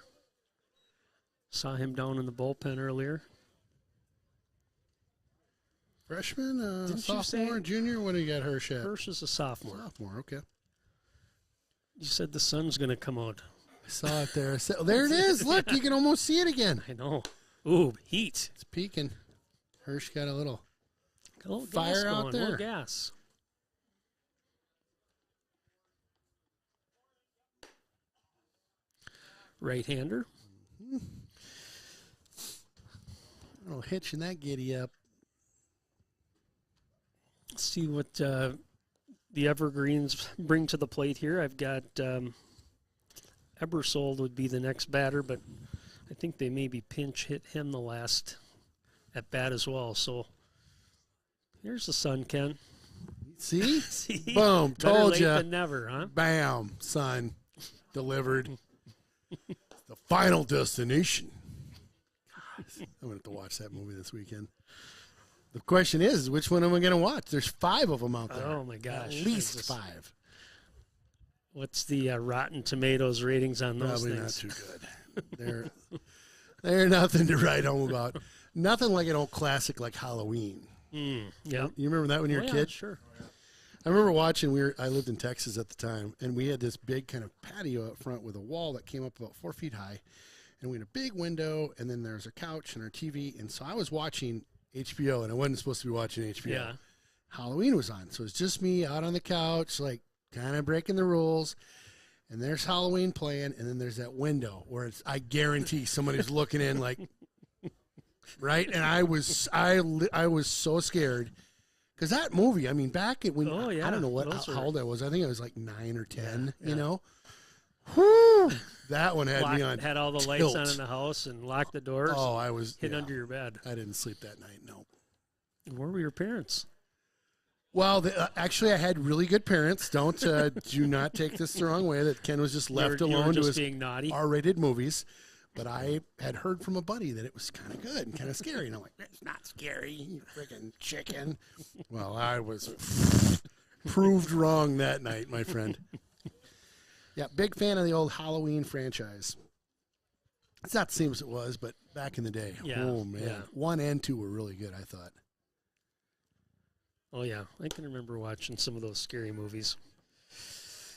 Saw him down in the bullpen earlier. Freshman, Didn't you sophomore, say- junior? What do you got Hirsch at? Hirsch is a sophomore. Sophomore, okay. You said the sun's going to come out. I saw it there. There it is. Look, you can almost see it again. I know. Ooh, heat. It's peaking. Hirsch got a little Got a little fire gas out going, there. A little gas. right-hander. Oh, hitching that giddy up. Let's see what the Evergreens bring to the plate here. I've got Ebersold would be the next batter, but I think they maybe pinch hit him the last at bat as well. So here's the sun, Ken. See? See? Boom. Better Told late you. than never, huh? Bam. Son. Delivered. The final destination. I'm going to have to watch that movie this weekend. The question is, which one am I going to watch? There's 5 of them out there. Oh, my gosh. At least 5. What's the Rotten Tomatoes ratings on those Probably things? not too good. They're nothing to write home about. Nothing like an old classic like Halloween. Yeah. You remember that when you were a kid? Sure. I remember watching, I lived in Texas at the time, and we had this big kind of patio out front with a wall that came up about 4 feet high, and we had a big window, and then there's a couch and our TV, and so I was watching HBO, and I wasn't supposed to be watching HBO. Yeah. Halloween was on, so it's just me out on the couch, like kind of breaking the rules, and there's Halloween playing, and then there's that window where I guarantee somebody's looking in like, right? And I was so scared. Because that movie, I mean, back when, I don't know how old I was. I think I was like 9 or 10, you know? Whew, that one had me on Had all the tilt. lights on in the house and locked the doors. Oh, I was. Hid under your bed. I didn't sleep that night, no. Where were your parents? Well, actually, I had really good parents. Do not take this the wrong way that Ken was just left You were alone to just his being naughty? R-rated movies. But I had heard from a buddy that it was kind of good and kind of scary. And I'm like, it's not scary, you freaking chicken. Well, I was proved wrong that night, my friend. Yeah, big fan of the old Halloween franchise. It's not the same as it was, but back in the day. Yeah, Oh, man. yeah. 1 and 2 were really good, I thought. Oh, yeah. I can remember watching some of those scary movies.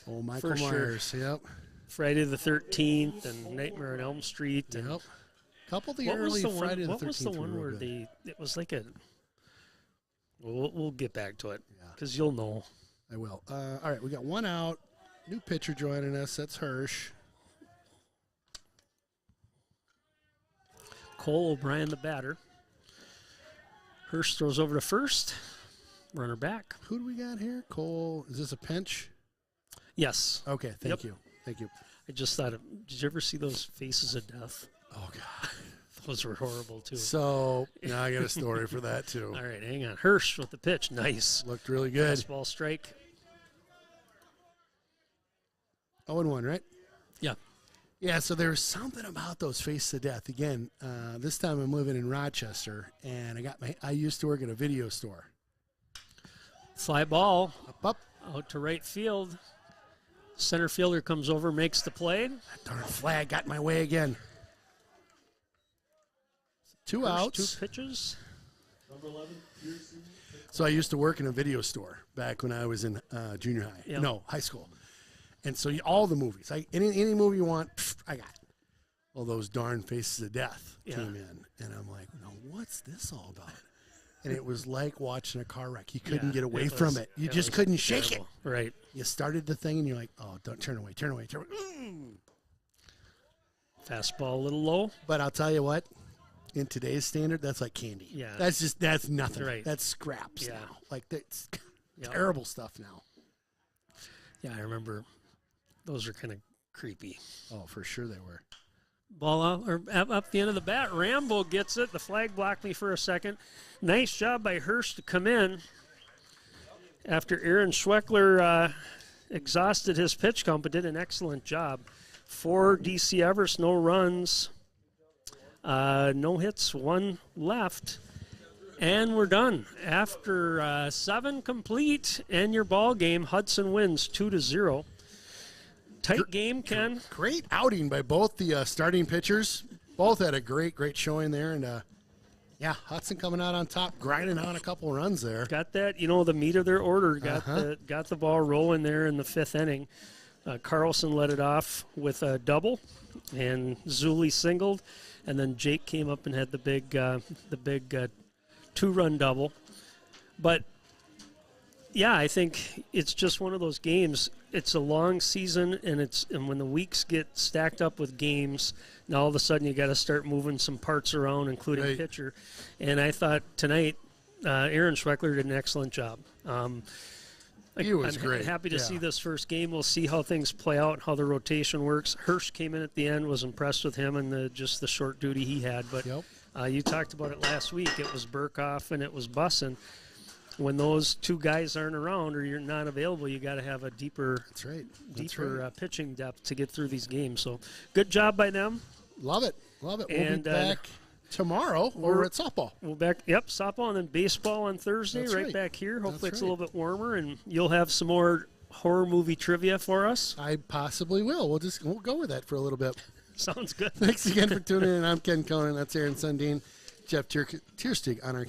Oh, Michael For sure. Myers, yep. Friday the 13th and Nightmare on Elm Street. And Yep. Couple of the what was early the one, Friday the 13th What was the one were where real good. it was like a... We'll get back to it because you'll know. I will. All right, we got 1 out. New pitcher joining us. That's Hirsch. Cole O'Brien, the batter. Hirsch throws over to first. Runner back. Who do we got here? Cole. Is this a pinch? Yes. Okay, thank you. Thank you. I just thought did you ever see those Faces of Death? Oh, God. Those were horrible, too. So, now I got a story for that, too. All right, hang on. Hirsch with the pitch. Nice. Looked really good. Fastball strike. 0-1, right? Yeah. Yeah, so there was something about those Faces of Death. Again, this time I'm living in Rochester, and I used to work at a video store. Fly ball. Up. Out to right field. Center fielder comes over, makes the play. That darn flag got in my way again. 2 First outs. 2 pitches. Number 11, Pearson. So I used to work in a video store back when I was in junior high. Yep. No, high school. And so all the movies, any movie you want, I got. Well, those darn Faces of Death came in. And I'm like, no, what's this all about? And it was like watching a car wreck. You couldn't get away from it. You just couldn't shake it. Right. You started the thing, and you're like, oh, don't turn away. Fastball a little low. But I'll tell you what, in today's standard, that's like candy. Yeah. That's nothing. Right. That's scraps Yeah. now. Like, that's Yep. terrible stuff now. Yeah, I remember those were kind of creepy. Oh, for sure they were. Ball up the end of the bat. Rambo gets it. The flag blocked me for a second. Nice job by Hirsch to come in after Aaron Schweckler exhausted his pitch count, but did an excellent job. For DC Everest, no runs, no hits, 1 left, and we're done. After 7 complete and your ball game, Hudson wins 2-0. Tight game, Ken. Great outing by both the starting pitchers. Both had a great showing there. And, Hudson coming out on top, grinding out a couple runs there. Got that, the meat of their order. Got the ball rolling there in the 5th inning. Carlson led it off with a double, and Zuli singled. And then Jake came up and had the big 2-run double. But, yeah, I think it's just one of those games. it's a long season, and when the weeks get stacked up with games, now all of a sudden you got to start moving some parts around, including pitcher. And I thought tonight Aaron Schweckler did an excellent job. He was I'm great. happy to see this first game. We'll see how things play out, how the rotation works. Hirsch came in at the end, was impressed with him and just the short duty he had. But you talked about it last week. It was Burkhoff and it was Bussin. When those two guys aren't around or you're not available, you got to have a deeper pitching depth to get through these games. So good job by them. Love it. We'll And, be back tomorrow or at softball. We'll back, softball, and then baseball on Thursday. That's right back here. Hopefully That's it's a little bit warmer, and you'll have some more horror movie trivia for us. I possibly will. We'll go with that for a little bit. Sounds good. Thanks again for tuning in. I'm Ken Conan. That's Aaron Sundin, Jeff Tierstig on our